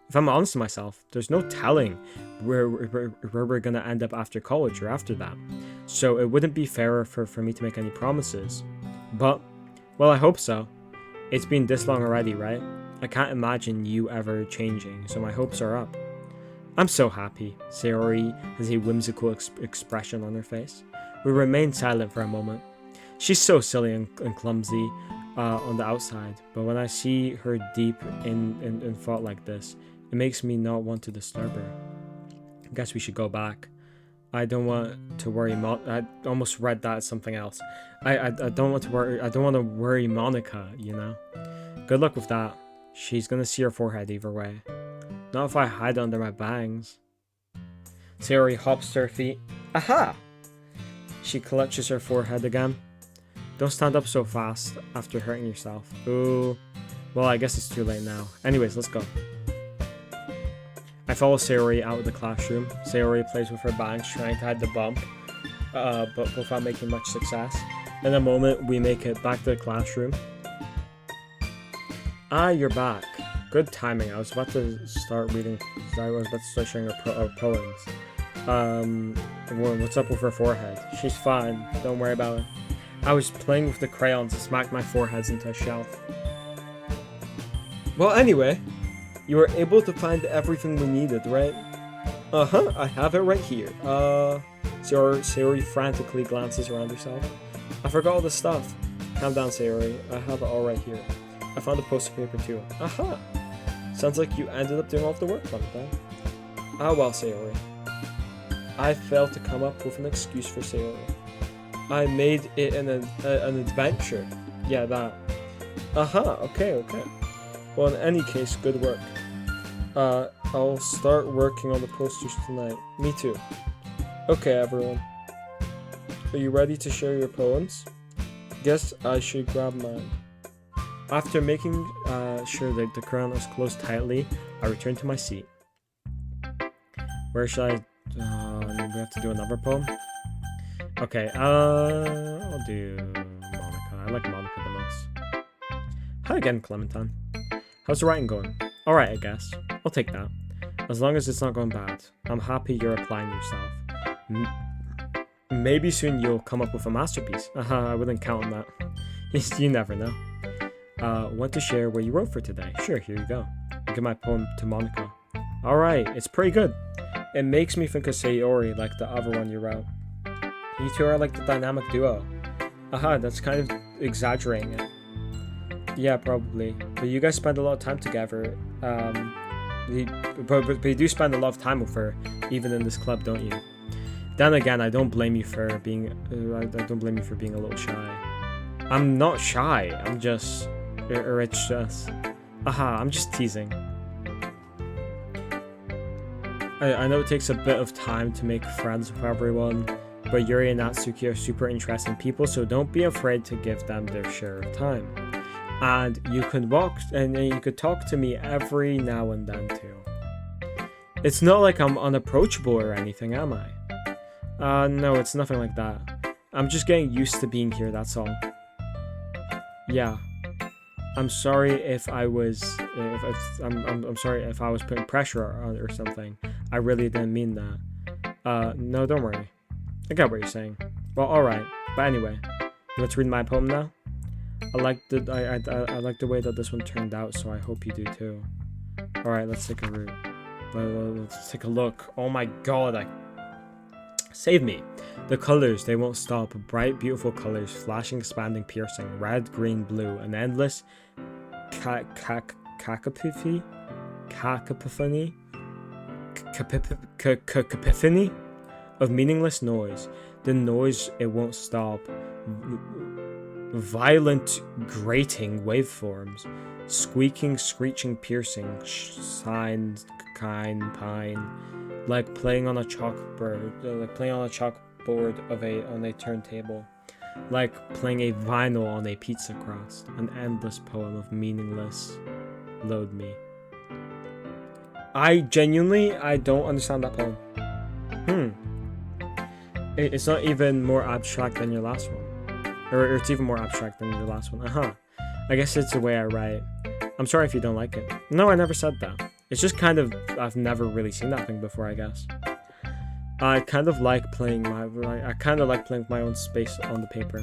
A: If I'm honest to myself, there's no telling where we're gonna end up after college or after that. So it wouldn't be fairer for me to make any promises. But, well, I hope so. It's been this long already, right? I can't imagine you ever changing, so my hopes are up. I'm so happy. Sayori has a whimsical expression on her face. We remain silent for a moment. She's so silly and clumsy on the outside, but when I see her deep in thought like this, it makes me not want to disturb her. I guess we should go back. I don't want to worry. I almost read that as something else. I don't want to worry. I don't want to worry Monica. You know. Good luck with that. She's gonna see her forehead either way. Not if I hide under my bangs. Sayori hops to her feet. Aha! She clutches her forehead again. Don't stand up so fast after hurting yourself. Ooh. Well, I guess it's too late now. Anyways, let's go. I follow Sayori out of the classroom. Sayori plays with her bangs, trying to hide the bump. but without making much success. In a moment, we make it back to the classroom. Ah, you're back. Good timing. I was about to start reading. I was about to start sharing our poems. What's up with her forehead? She's fine. Don't worry about it. I was playing with the crayons and smacked my foreheads into a shelf. Well, anyway, you were able to find everything we needed, right? Uh-huh, I have it right here. Sayori frantically glances around herself. I forgot all the stuff. Calm down, Sayori. I have it all right here. I found the poster paper too. Aha! Sounds like you ended up doing all of the work on it then. Ah well, Sayori. I failed to come up with an excuse for Sayori. I made it an adventure. Yeah, that. Aha, okay. Well, in any case, good work. I'll start working on the posters tonight. Me too. Okay, everyone. Are you ready to share your poems? Guess I should grab mine. After making sure that the crayon was closed tightly, I returned to my seat. Where should I... we have to do another poem? Okay, I'll do Monica. I like Monica the most. Hi again, Clementine. How's the writing going? Alright, I guess. I'll take that. As long as it's not going bad. I'm happy you're applying yourself. Maybe soon you'll come up with a masterpiece. I wouldn't count on that. You never know. Want to share what you wrote for today? Sure, here you go. I give my poem to Monica. Alright, it's pretty good. It makes me think of Sayori like the other one you wrote. You two are like the dynamic duo. That's kind of exaggerating it. Yeah, probably. But you guys spend a lot of time together. But you do spend a lot of time with her, even in this club, don't you? Then again, I don't blame you for being. I don't blame you for being a little shy. I'm not shy. I'm just, or it's just. I'm just teasing. I know it takes a bit of time to make friends with everyone, but Yuri and Natsuki are super interesting people, so don't be afraid to give them their share of time. And you could talk to me every now and then too. It's not like I'm unapproachable or anything, am I? No, it's nothing like that. I'm just getting used to being here, that's all. Yeah. I'm sorry if I was I'm sorry if I was putting pressure on or something. I really didn't mean that. No, don't worry. I get what you're saying. Well, alright. But anyway, let's read my poem now. I like the way that this one turned out, so I hope you do too. Alright, let's take a route. Let's take a look. Oh my god, Save me. The colors, they won't stop. Bright, beautiful colors, flashing, expanding, piercing. Red, green, blue. An endless cacophony of meaningless noise. The noise, it won't stop. Violent, grating waveforms. Squeaking, screeching, piercing. Signs, kind, pine. Like playing on a chalkboard, on a turntable, like playing a vinyl on a pizza crust. An endless poem of meaningless. Load me. I don't understand that poem. It's not even more abstract than your last one, or it's even more abstract than your last one. I guess it's the way I write. I'm sorry if you don't like it. No, I never said that. It's just kind of, I've never really seen that thing before, I guess. I kind of like playing with my own space on the paper.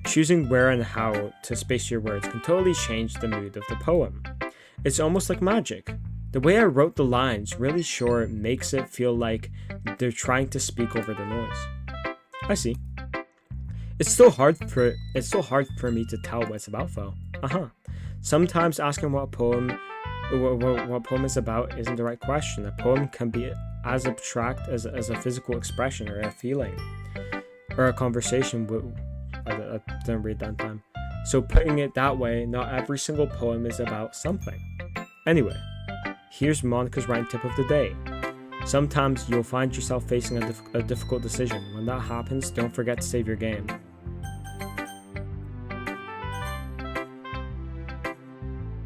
A: Choosing where and how to space your words can totally change the mood of the poem. It's almost like magic. The way I wrote the lines really short makes it feel like they're trying to speak over the noise. I see. It's still hard for me to tell what it's about though. Sometimes asking what poem is about isn't the right question. A poem can be as abstract as a physical expression or a feeling or a conversation. I didn't read that in time. So putting it that way, not every single poem is about something. Anyway, here's Monica's writing tip of the day. Sometimes you'll find yourself facing a difficult decision. When that happens, don't forget to save your game.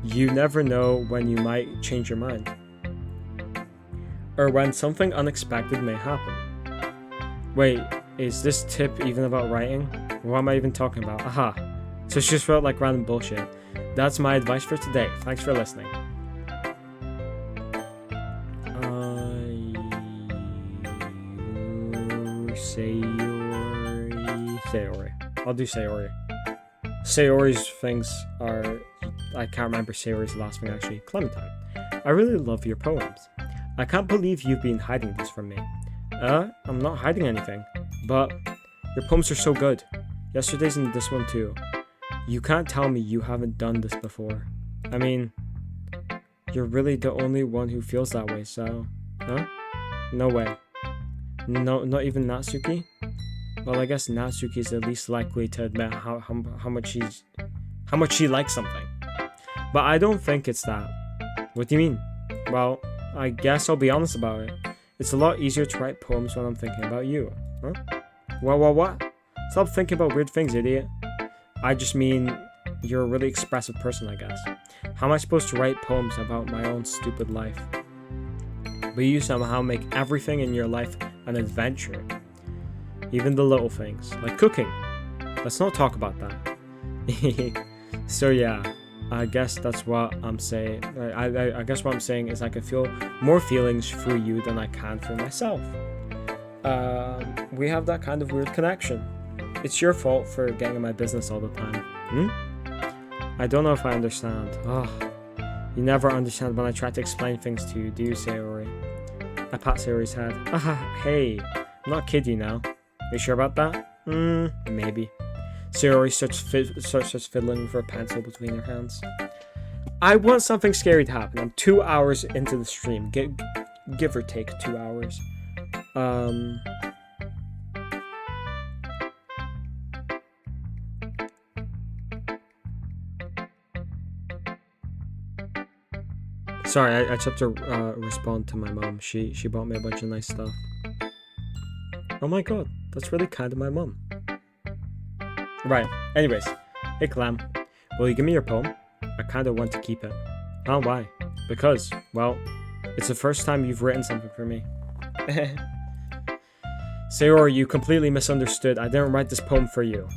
A: You never know when you might change your mind, or when something unexpected may happen. Wait, Is this tip even about writing? What am I even talking about? Aha. So she just wrote like random bullshit. That's my advice for today. Thanks for listening. Sayori. I'll do Sayori. Sayori's things are... I can't remember Sayori's last thing actually. Clementine. I really love your poems. I can't believe you've been hiding this from me. I'm not hiding anything. But your poems are so good. Yesterday's and this one too. You can't tell me you haven't done this before. I mean, you're really the only one who feels that way, so... Huh? No way. No, not even Natsuki? Well, I guess Natsuki is the least likely to admit how much she likes something. But I don't think it's that. What do you mean? Well, I guess I'll be honest about it. It's a lot easier to write poems when I'm thinking about you. Huh? What? Stop thinking about weird things, idiot. I just mean, you're a really expressive person, I guess. How am I supposed to write poems about my own stupid life? But you somehow make everything in your life an adventure. Even the little things, like cooking. Let's not talk about that. So yeah, I guess that's what I'm saying. I guess what I'm saying is I can feel more feelings through you than I can for myself. We have that kind of weird connection. It's your fault for getting in my business all the time. I don't know if I understand. Oh, you never understand when I try to explain things to you, do you, Sayori? I pat Sayori's head. Hey, I'm not kidding now. Are you sure about that? Maybe. Sayori starts fiddling with her pencil between her hands. I want something scary to happen. I'm 2 hours into the stream. Give or take 2 hours. Sorry, I just have to respond to my mom. She bought me a bunch of nice stuff. Oh my god, that's really kind of my mom. Right, anyways. Hey Clam, will you give me your poem? I kind of want to keep it. Oh, why? Because, well, it's the first time you've written something for me. Sayori, you completely misunderstood. I didn't write this poem for you.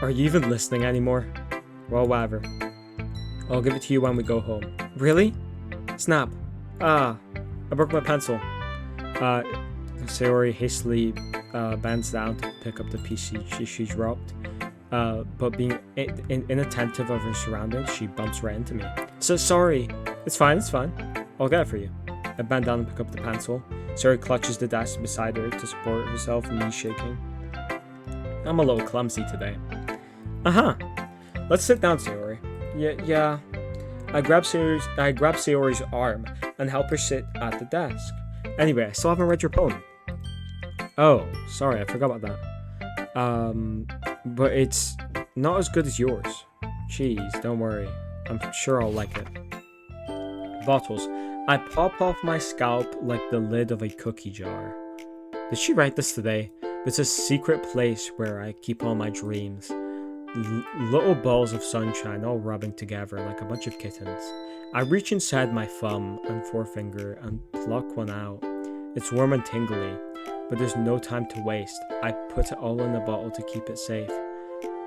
A: Are you even listening anymore? Well, whatever. I'll give it to you when we go home. Really? Snap. I broke my pencil. Sayori hastily bends down to pick up the piece she dropped. But being inattentive of her surroundings, she bumps right into me. So sorry. It's fine. I'll get it for you. I bend down and pick up the pencil. Sayori clutches the desk beside her to support herself, knees shaking. I'm a little clumsy today. Let's sit down, Sayori. Yeah. I grab Sayori's arm and help her sit at the desk. Anyway, I still haven't read your poem. Oh, sorry, I forgot about that. But it's not as good as yours. Jeez, don't worry. I'm sure I'll like it. Bottles. I pop off my scalp like the lid of a cookie jar. Did she write this today? It's a secret place where I keep all my dreams. Little balls of sunshine all rubbing together like a bunch of kittens. I reach inside my thumb and forefinger and pluck one out. It's warm and tingly, but there's no time to waste. I put it all in a bottle to keep it safe,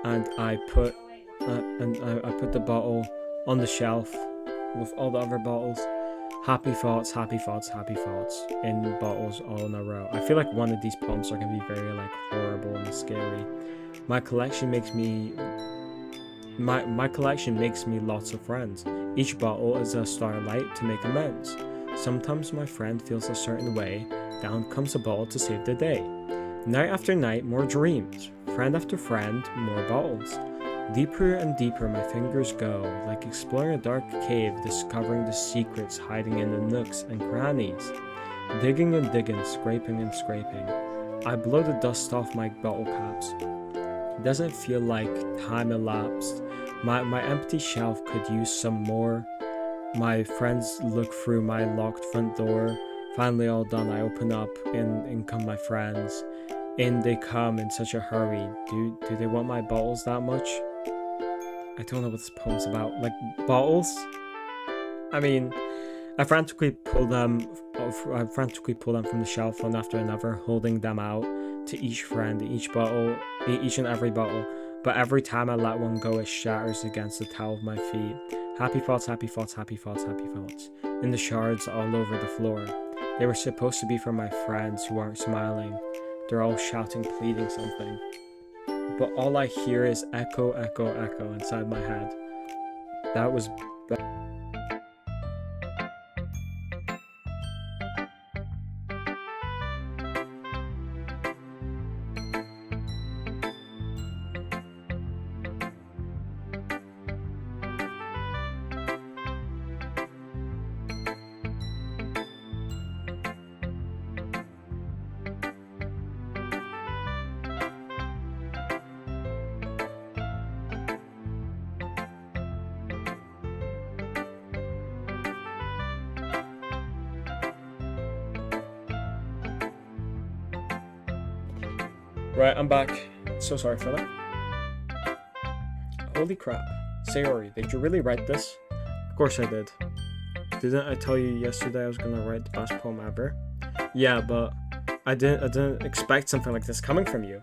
A: and I put the bottle on the shelf with all the other bottles. Happy thoughts in bottles all in a row. I feel like one of these poems are gonna be very like horrible and scary. My collection makes me lots of friends. Each bottle is a starlight to make amends. Sometimes my friend feels a certain way. Down comes a bottle to save the day. Night after night, more dreams. Friend after friend, more bottles. Deeper and deeper my fingers go, like exploring a dark cave, discovering the secrets hiding in the nooks and crannies. Digging and digging, scraping and scraping. I blow the dust off my bottle caps. It doesn't feel like time elapsed. My empty shelf could use some more. My friends look through my locked front door. Finally all done, I open up, in come my friends. In they come in such a hurry. Do they want my bottles that much? I don't know what this poem's about. Like, bottles? I mean, I frantically pull them from the shelf one after another, holding them out to each friend, each and every bottle. But every time I let one go, it shatters against the towel of my feet. Happy thoughts, happy thoughts, happy thoughts, happy thoughts. In the shards all over the floor. They were supposed to be for my friends who aren't smiling. They're all shouting, pleading something. But all I hear is echo, echo, echo inside my head. That was... Right, I'm back. So sorry for that. Holy crap. Sayori, did you really write this? Of course I did. Didn't I tell you yesterday I was gonna write the best poem ever? Yeah, but I didn't expect something like this coming from you.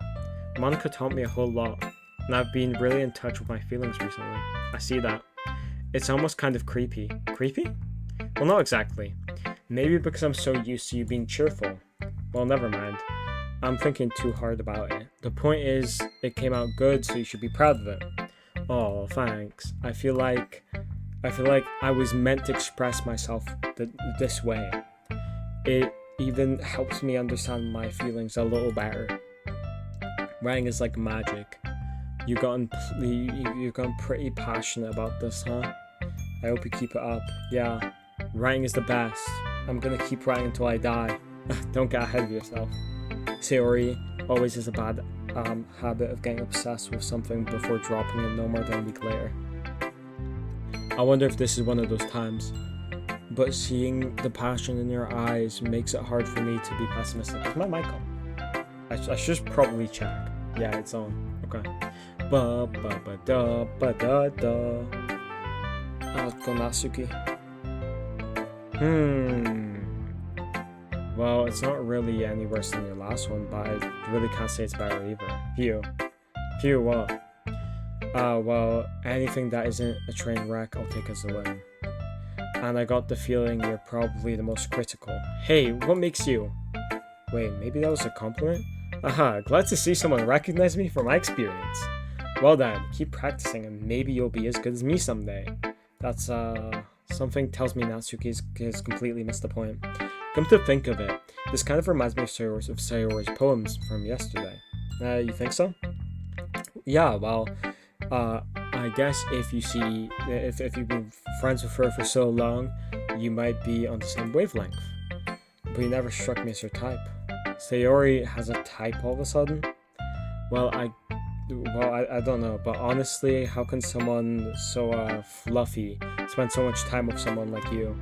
A: Monica taught me a whole lot, and I've been really in touch with my feelings recently. I see that. It's almost kind of creepy. Creepy? Well, not exactly. Maybe because I'm so used to you being cheerful. Well, never mind. I'm thinking too hard about it. The point is, it came out good, so you should be proud of it. Oh, thanks. I feel like I was meant to express myself this way. It even helps me understand my feelings a little better. Writing is like magic. You've gotten pretty passionate about this, huh? I hope you keep it up. Yeah, writing is the best. I'm gonna keep writing until I die. Don't get ahead of yourself. Sayori always has a bad habit of getting obsessed with something before dropping it no more than a week later. I wonder if this is one of those times. But seeing the passion in your eyes makes it hard for me to be pessimistic. Is my mic on? I should probably check. Yeah, it's on. Okay. Ba ba ba da ba da da. Let's go Natsuki. Well, it's not really any worse than your last one, but I really can't say it's better either. Phew, what? Well, anything that isn't a train wreck, I'll take as a win. And I got the feeling you're probably the most critical. Hey, what makes you? Wait, maybe that was a compliment? Aha, glad to see someone recognize me for my experience. Well then, keep practicing and maybe you'll be as good as me someday. That's, something tells me Natsuki has completely missed the point. Come to think of it, this kind of reminds me of Sayori's poems from yesterday. You think so? Yeah, well, I guess if you've been friends with her for so long, you might be on the same wavelength. But you never struck me as her type. Sayori has a type all of a sudden? Well, I don't know, but honestly, how can someone so fluffy spend so much time with someone like you?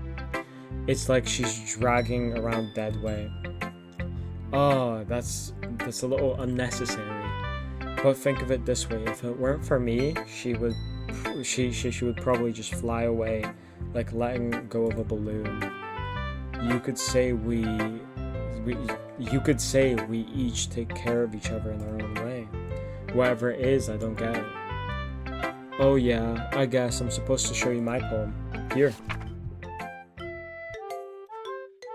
A: It's like she's dragging around dead weight. Oh, that's a little unnecessary. But think of it this way: if it weren't for me, she would probably just fly away, like letting go of a balloon. You could say we each take care of each other in our own way. Whatever it is, I don't get it. Oh yeah, I guess I'm supposed to show you my poem. Here.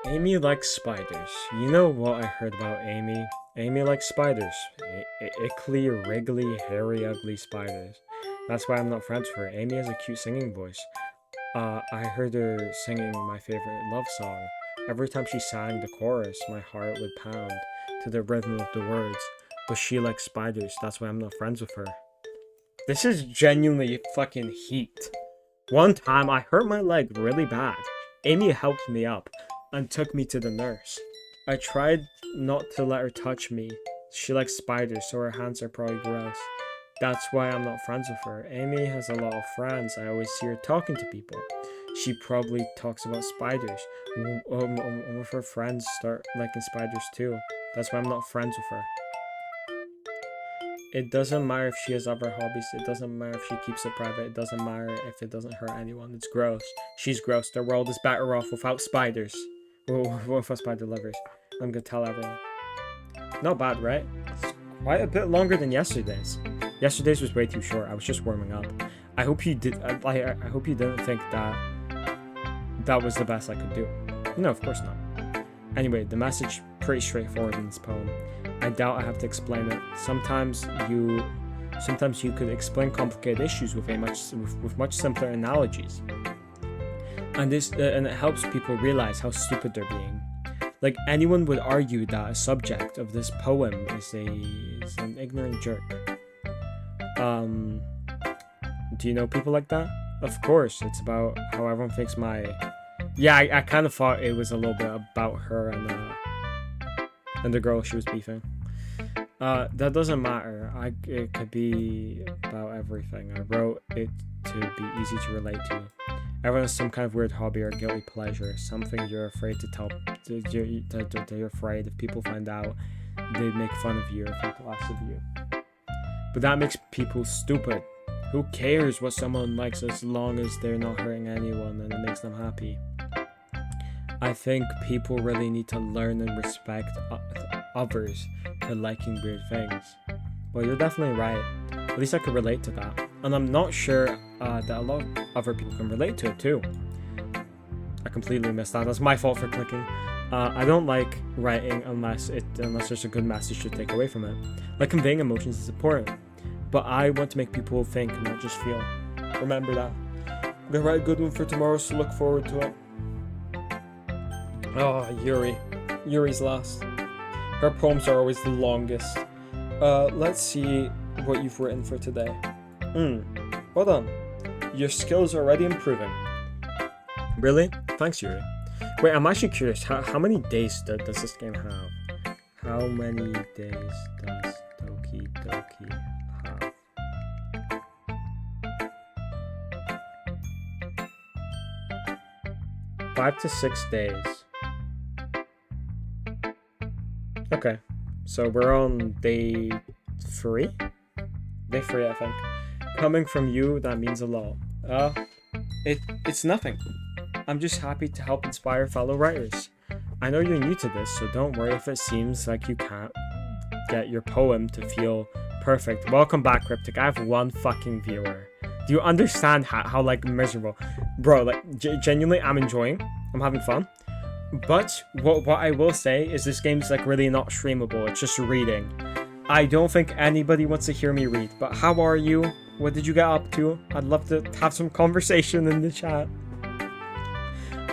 A: Amy likes spiders. You know what I heard about Amy? Amy likes spiders. Ickly, wriggly, hairy, ugly spiders. That's why I'm not friends with her. Amy has a cute singing voice. I heard her singing my favorite love song. Every time she sang the chorus, my heart would pound to the rhythm of the words. But she likes spiders. That's why I'm not friends with her. This is genuinely fucking heat. One time, I hurt my leg really bad. Amy helped me up and took me to the nurse. I tried not to let her touch me. She likes spiders, so her hands are probably gross. That's why I'm not friends with her. Amy has a lot of friends. I always see her talking to people. She probably talks about spiders. If her friends start liking spiders too. That's why I'm not friends with her. It doesn't matter if she has other hobbies. It doesn't matter if she keeps it private. It doesn't matter if it doesn't hurt anyone. It's gross. She's gross. The world is better off without spiders. Without spider lovers. I'm gonna tell everyone. Not bad, right? It's quite a bit longer than yesterday's. Yesterday's was way too short. I was just warming up. I hope you did. I hope you didn't think that that was the best I could do. No, of course not. Anyway, the message pretty straightforward in this poem. I doubt I have to explain it. Sometimes you could explain complicated issues with much simpler analogies, and it helps people realize how stupid they're being. Like, anyone would argue that a subject of this poem is an ignorant jerk. Do you know people like that? Of course, it's about how everyone thinks my... Yeah, I kind of thought it was a little bit about her and the girl she was beefing. That doesn't matter. It could be about everything. I wrote it to be easy to relate to. Everyone has some kind of weird hobby or guilty pleasure, something you're afraid to tell. You're afraid if people find out, they'd make fun of you or think less of you. But that makes people stupid. Who cares what someone likes as long as they're not hurting anyone and it makes them happy? I think people really need to learn and respect others for liking weird things. Well, you're definitely right. At least I could relate to that. And I'm not sure that a lot of other people can relate to it too. I completely missed that. That's my fault for clicking. I don't like writing unless there's a good message to take away from it. Like, conveying emotions is important. But I want to make people think and not just feel. Remember that. I'm gonna write a good one for tomorrow, so look forward to it. Oh, Yuri. Yuri's last. Her poems are always the longest. Let's see what you've written for today. Well done. Your skills are already improving. Really? Thanks, Yuri. Wait, I'm actually curious. How many days does this game have? How many days does Doki have? 5 to 6 days. Okay, so we're on day 3? Day 3, I think. Coming from you, that means a lot. It's nothing. I'm just happy to help inspire fellow writers. I know you're new to this, so don't worry if it seems like you can't get your poem to feel perfect. Welcome back, Cryptic. I have one fucking viewer. Do you understand how like, miserable? Bro, like, genuinely, I'm enjoying. I'm having fun. But what I will say is this game's like really not streamable. It's just reading. I don't think anybody wants to hear me read. But how are you? What did you get up to? I'd love to have some conversation in the chat.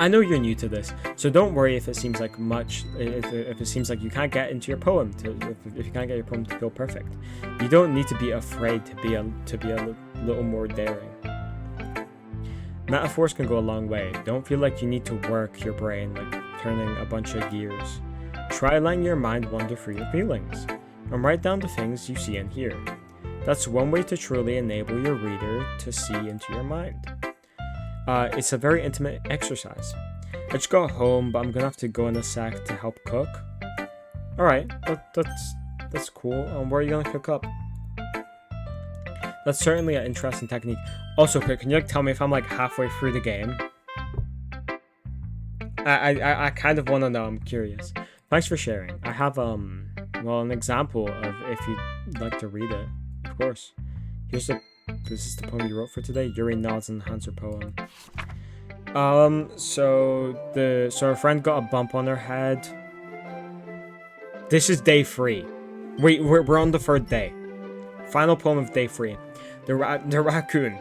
A: I know you're new to this, so don't worry if it seems like if it seems like you can't get into your poem, if you can't get your poem to feel perfect. You don't need to be afraid to be a little more daring. Metaphors can go a long way. Don't feel like you need to work your brain like turning a bunch of gears. Try letting your mind wander through your feelings, and write down the things you see and hear. That's one way to truly enable your reader to see into your mind. It's a very intimate exercise. I just got home, but I'm gonna have to go in a sec to help cook. Alright, that's cool. What are you gonna cook up? That's certainly an interesting technique. Also, quick, can you like tell me if I'm like halfway through the game? I kind of want to know. I'm curious. Thanks for sharing. I have an example of if you'd like to read it. Of course. This is the poem you wrote for today. Yuri nods and hands her poem. So a friend got a bump on her head. This is day 3. Wait, we're on the 3rd day. Final poem of day 3. The raccoon.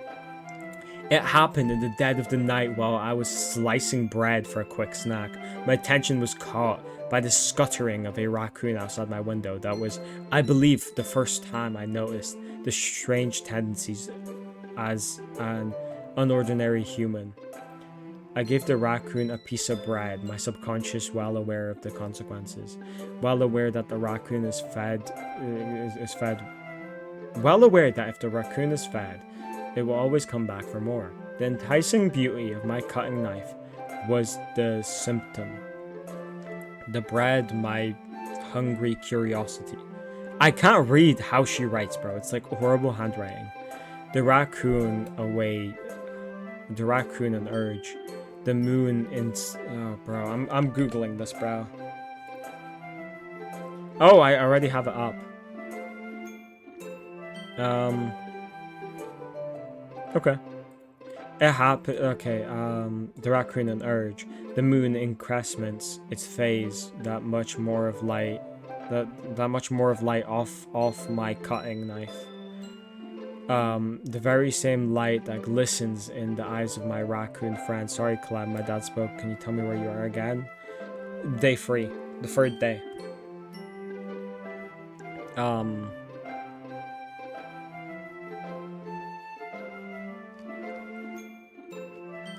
A: It happened in the dead of the night while I was slicing bread for a quick snack. My attention was caught by the scuttering of a raccoon outside my window. That was, I believe, the first time I noticed the strange tendencies as an unordinary human. I gave the raccoon a piece of bread, my subconscious well aware of the consequences. Well aware that the raccoon is fed, well aware that if the raccoon is fed, it will always come back for more. The enticing beauty of my cutting knife was the symptom. The bread, my hungry curiosity. I can't read how she writes, bro. It's like horrible handwriting. The raccoon away. The raccoon and urge. The moon in... Oh, bro. I'm Googling this, bro. Oh, I already have it up. Okay. It happened. Okay. The raccoon and urge. The moon increments its phase. That much more of light. That much more of light off my cutting knife. The very same light that glistens in the eyes of my raccoon friend. Sorry, Clem, my dad spoke. Can you tell me where you are again? Day 3. The 3rd day.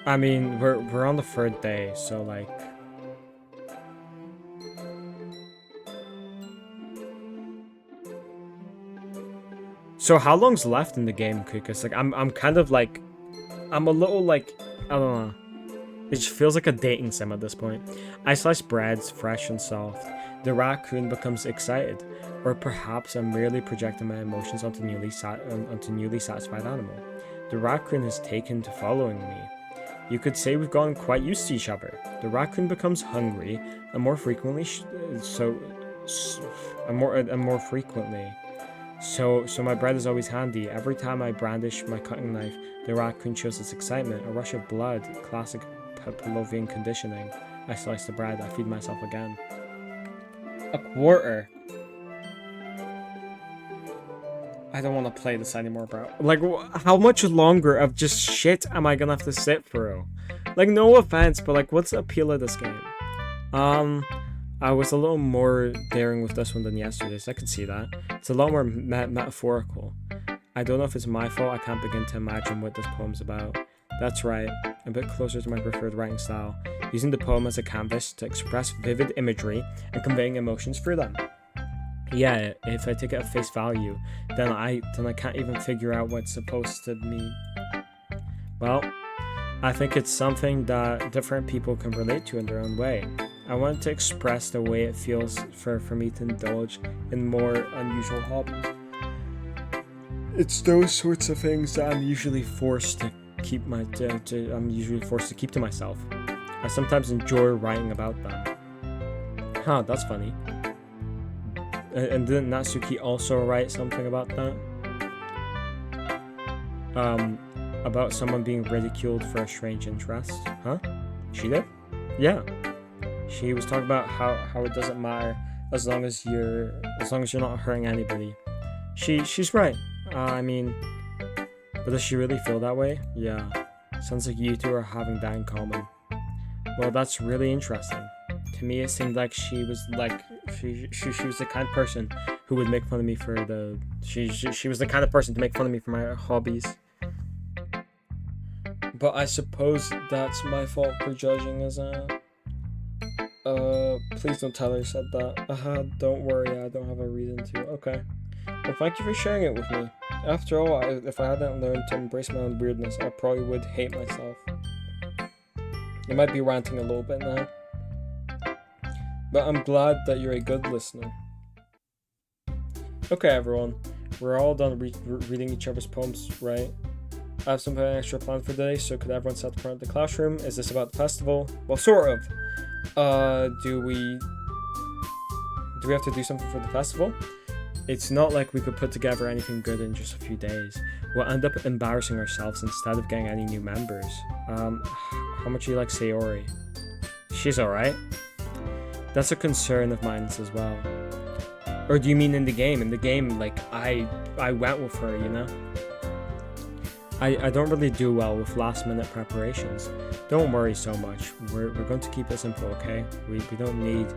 A: I mean, we're on the 3rd day, so like... So how long's left in the game, Kukas? Like, I'm kind of like... I'm a little like... I don't know. It just feels like a dating sim at this point. I slice breads, fresh and soft. The raccoon becomes excited. Or perhaps I'm merely projecting my emotions onto newly satisfied animal. The raccoon has taken to following me. You could say we've gotten quite used to each other. The raccoon becomes hungry, and more frequently, so my bread is always handy. Every time I brandish my cutting knife, the raccoon shows its excitement. A rush of blood, classic Pavlovian conditioning. I slice the bread. I feed myself again. A quarter. I don't want to play this anymore, bro. Like, how much longer of just shit am I gonna have to sit through? Like, no offense, but like, what's the appeal of this game? I was a little more daring with this one than yesterday's. I could see that. It's a lot more metaphorical. I don't know if it's my fault. I can't begin to imagine what this poem's about. That's right, a bit closer to my preferred writing style, using the poem as a canvas to express vivid imagery and conveying emotions through them. Yeah, if I take it at face value, then I can't even figure out what's supposed to mean. Well, I think it's something that different people can relate to in their own way. I want to express the way it feels for me to indulge in more unusual hobbies. It's those sorts of things that I'm usually forced to keep to myself. I sometimes enjoy writing about them. Huh, that's funny. And didn't Natsuki also write something about that? About someone being ridiculed for a strange interest? Huh? She did? Yeah. She was talking about how it doesn't matter as long as you're not hurting anybody. She's right. I mean, but does she really feel that way? Yeah. Sounds like you two are having that in common. Well, that's really interesting. To me, it seemed like she was like she was the kind of person who would make fun of me for the she was the kind of person to make fun of me for my hobbies. But I suppose that's my fault for judging, isn't it? Please don't tell her I said that. Don't worry, I don't have a reason to. Okay. Well, thank you for sharing it with me. After all, if I hadn't learned to embrace my own weirdness, I probably would hate myself. I might be ranting a little bit now. But I'm glad that you're a good listener. Okay, everyone. We're all done reading each other's poems, right? I have something extra planned for today, so could everyone sit in front of the classroom? Is this about the festival? Well, sort of. Do we have to do something for the festival? It's not like we could put together anything good in just a few days. We'll end up embarrassing ourselves instead of getting any new members. How much do you like Sayori? She's alright. That's a concern of mine as well. Or do you mean in the game? In the game, like, I went with her, you know? I don't really do well with last minute preparations. Don't worry so much. We're going to keep it simple, okay? We don't need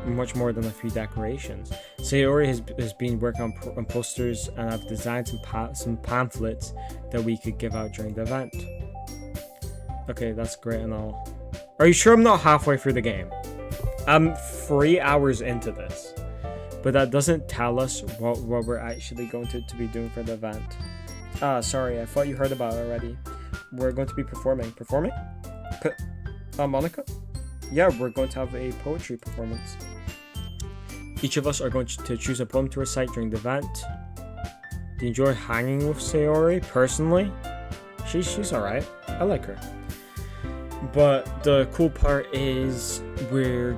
A: much more than a few decorations. Sayori has been working on posters, and I've designed some pamphlets that we could give out during the event. Okay, that's great and all. Are you sure I'm not halfway through the game? I'm 3 hours into this. But that doesn't tell us what we're actually going to be doing for the event. Sorry, I thought you heard about it already. We're going to be performing. Performing? Monica? Yeah, we're going to have a poetry performance. Each of us are going to choose a poem to recite during the event. Do you enjoy hanging with Sayori? Personally, she's alright. I like her. But the cool part is we're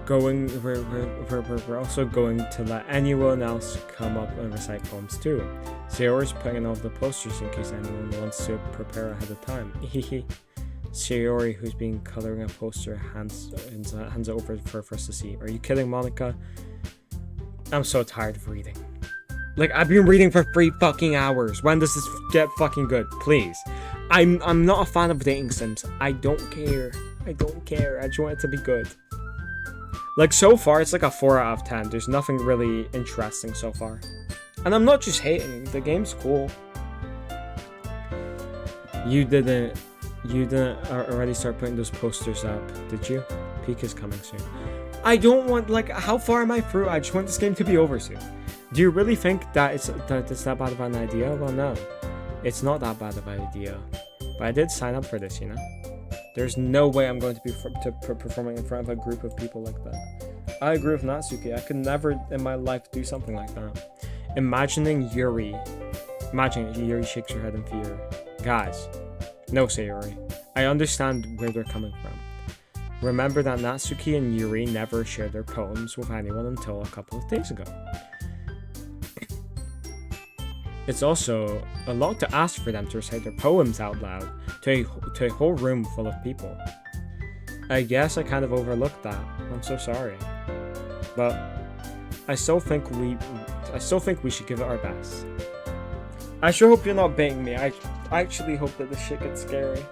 A: also going to let anyone else come up and recite poems too. Sayori's putting in all of the posters in case anyone wants to prepare ahead of time. Sayori, who's been coloring a poster, hands it over for us to see. Are you kidding, Monica? I'm so tired of reading. Like, I've been reading for 3 fucking hours. When does this get fucking good? Please. I'm not a fan of dating sims. I don't care. I just want it to be good. Like, so far, it's like a 4 out of 10. There's nothing really interesting so far. And I'm not just hating. The game's cool. You didn't already start putting those posters up, did you? Peak is coming soon. I don't want, like, how far am I through? I just want this game to be over soon. Do you really think that it's that bad of an idea? Well, no. It's not that bad of an idea. But I did sign up for this, you know? There's no way I'm going to be performing in front of a group of people like that. I agree with Natsuki. I could never in my life do something like that. Imagining Yuri shakes her head in fear. Guys, no, Sayori. I understand where they're coming from. Remember that Natsuki and Yuri never shared their poems with anyone until a couple of days ago. It's also a lot to ask for them to recite their poems out loud to a whole room full of people. I guess I kind of overlooked that. I'm so sorry. But I still think we should give it our best. I sure hope you're not baiting me. I actually hope that this shit gets scary.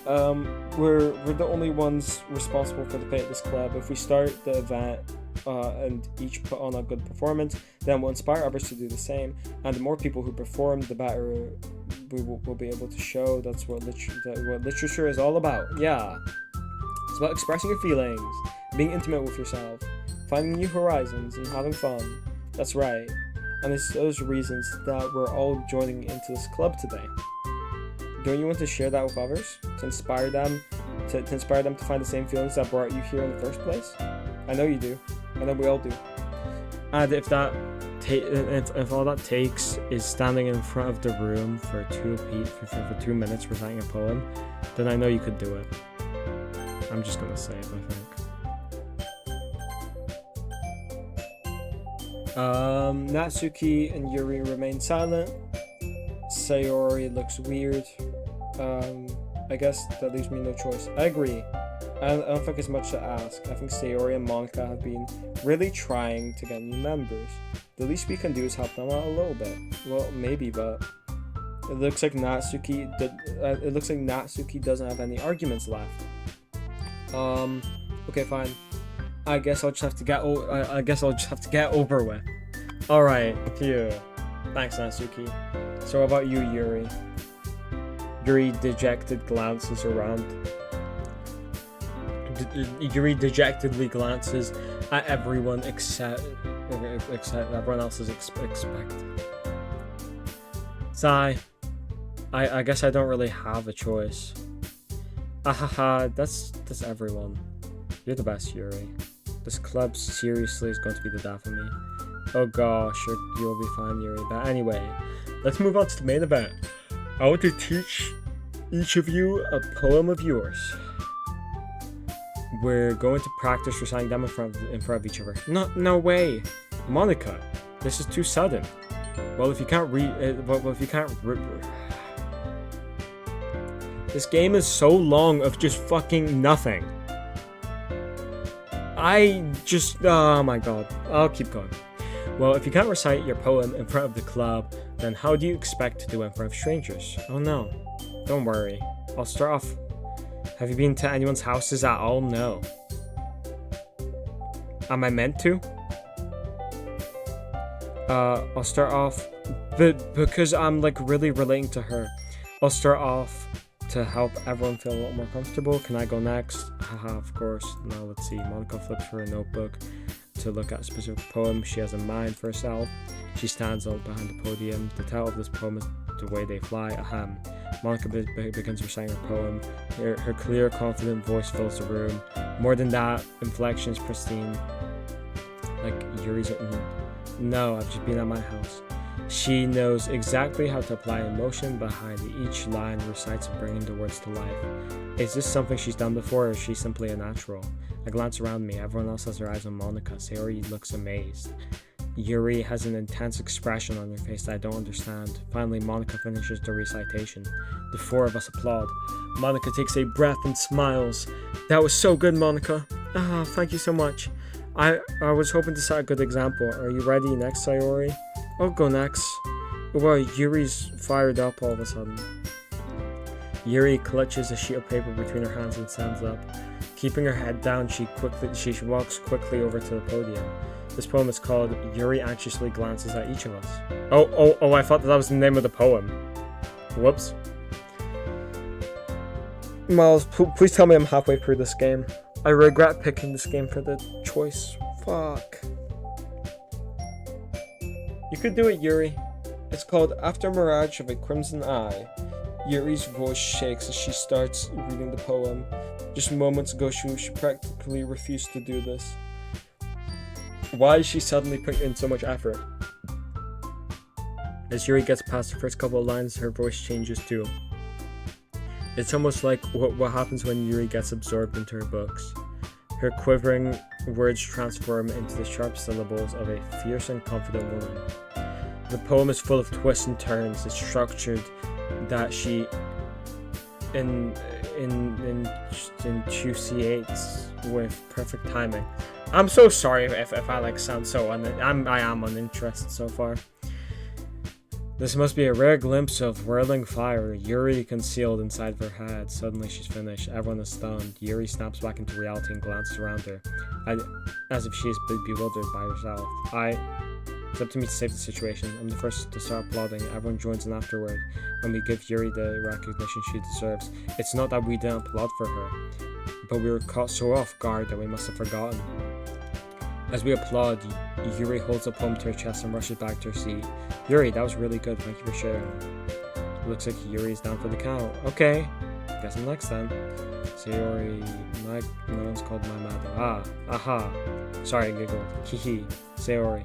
A: We're the only ones responsible for the fate of this club. If we start the event and each put on a good performance, then we'll inspire others to do the same. And the more people who perform, the better we'll be able to show. That's what literature is all about. Yeah, it's about expressing your feelings, being intimate with yourself, finding new horizons, and having fun. That's right. And it's those reasons that we're all joining into this club today. Don't you want to share that with others? To inspire them to find the same feelings that brought you here in the first place? I know you do. I know we all do. And if all that takes is standing in front of the room for 2 minutes reciting a poem, then I know you could do it. I'm just gonna say it, I think. Natsuki and Yuri remain silent. Sayori looks weird. I guess that leaves me no choice. I agree. I don't think it's much to ask. I think Sayori and Monica have been really trying to get new members. The least we can do is help them out a little bit. Well, maybe, but it looks like Natsuki doesn't have any arguments left. Okay, fine. I guess I'll just have to get over with. All right, phew. Thanks, Natsuki. So how about you, Yuri? Yuri dejected glances around. Yuri dejectedly glances at everyone except everyone else's expect. Sigh. I guess I don't really have a choice. Ahaha, that's everyone. You're the best, Yuri. This club seriously is going to be the death of me. Oh gosh, you'll be fine, Yuri. But anyway, let's move on to the main event. I want to teach each of you a poem of yours. We're going to practice reciting them in front of each other. No way, Monica. This is too sudden. Well, if you can't this game is so long of just fucking nothing. Oh my god. I'll keep going. Well, if you can't recite your poem in front of the club, then how do you expect to do it in front of strangers? Oh no. Don't worry. I'll start off. Have you been to anyone's houses at all? No. Am I meant to? I'll start off, but because I'm like really relating to her, I'll start off to help everyone feel a little more comfortable. Can I go next? Haha, of course. Now let's see. Monica flips through a notebook to look at a specific poem she has in mind for herself. She stands up behind the podium. The title of this poem is The Way They Fly. Ahem. Monica begins reciting her poem. Her clear, confident voice fills the room. More than that, inflection is pristine. Like Yuri's. No, I've just been at my house. She knows exactly how to apply emotion behind each line, recites and bringing the words to life. Is this something she's done before, or is she simply a natural? I glance around me. Everyone else has their eyes on Monica. Sayori looks amazed. Yuri has an intense expression on her face that I don't understand. Finally, Monica finishes the recitation. The four of us applaud. Monica takes a breath and smiles. That was so good, Monica. Ah, thank you so much. I was hoping to set a good example. Are you ready next, Sayori? I'll go next. Wow, Yuri's fired up all of a sudden. Yuri clutches a sheet of paper between her hands and stands up. Keeping her head down, she walks quickly over to the podium. This poem is called Yuri Anxiously Glances at Each of Us. Oh, I thought that was the name of the poem. Whoops. Miles, please tell me I'm halfway through this game. I regret picking this game for the choice. Fuck. You could do it, Yuri. It's called After Mirage of a Crimson Eye. Yuri's voice shakes as she starts reading the poem. Just moments ago, she practically refused to do this. Why is she suddenly putting in so much effort? As Yuri gets past the first couple of lines, her voice changes too. It's almost like what happens when Yuri gets absorbed into her books. Her quivering words transform into the sharp syllables of a fierce and confident woman. The poem is full of twists and turns. It's structured that she intuitions with perfect timing. I'm so sorry if I sound so I am uninterested so far. This must be a rare glimpse of whirling fire. Yuri concealed inside of her head. Suddenly she's finished. Everyone is stunned. Yuri snaps back into reality and glances around her, as if she is bewildered by herself. It's up to me to save the situation. I'm the first to start applauding. Everyone joins in afterward, and we give Yuri the recognition she deserves. It's not that we didn't applaud for her, but we were caught so off guard that we must have forgotten. As we applaud, Yuri holds the poem to her chest and rushes back to her seat. Yuri, that was really good. Thank you for sharing. It looks like Yuri's down for the count. Okay, guess I'm next then. Sayori, no one's called my mother. Aha. Sorry, I giggled. Hehe. Sayori,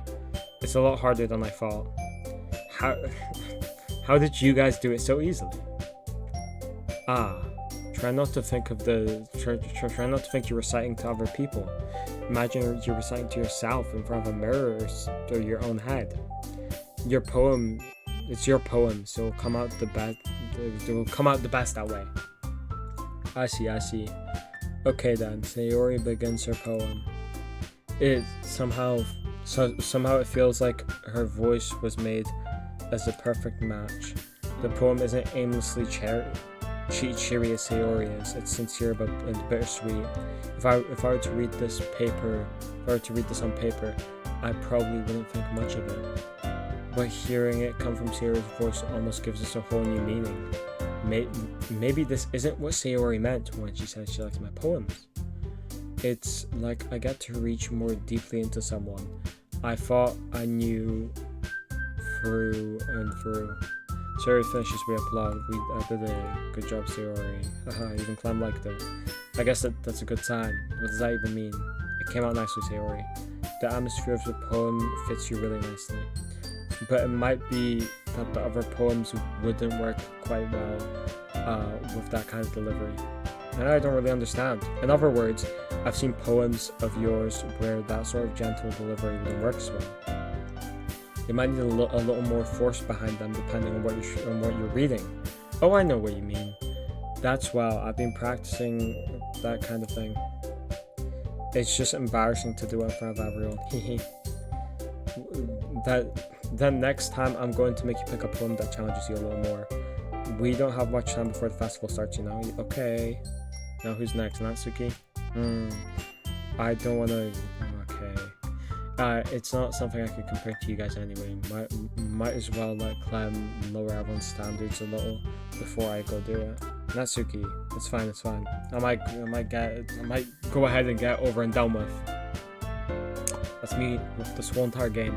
A: it's a lot harder than I thought. How did you guys do it so easily? Try not to think you're reciting to other people. Imagine you're reciting to yourself in front of a mirror or your own head. Your poem, it's your poem, so it'll come out the best. It will come out the best that way. I see. Okay then, Sayori begins her poem. Somehow it feels like her voice was made as a perfect match. The poem isn't aimlessly cheery as Sayori is. It's sincere but bittersweet. If I were to read this on paper, I probably wouldn't think much of it. But hearing it come from Sayori's voice almost gives us a whole new meaning. Maybe this isn't what Sayori meant when she said she likes my poems. It's like I get to reach more deeply into someone I thought I knew through and through. Sayori finishes, we applaud. I did a good job, Sayori. Haha, even Clem liked it. I guess that's a good sign. What does that even mean? It came out nicely, Sayori. The atmosphere of the poem fits you really nicely. But it might be that the other poems wouldn't work quite well with that kind of delivery. And I don't really understand. In other words, I've seen poems of yours where that sort of gentle delivery wouldn't work as well. You might need a little more force behind them depending on what you're reading. Oh, I know what you mean. That's well, I've been practicing that kind of thing. It's just embarrassing to do it in front of everyone. Then next time I'm going to make you pick a poem that challenges you a little more. We don't have much time before the festival starts, you know? Okay. Now who's next? Natsuki? I don't want to... Okay. It's not something I could compare to you guys anyway. Might as well let Clem lower everyone's standards a little before I go do it. Natsuki, it's fine. I might go ahead and get over and done with. That's me with this whole entire game.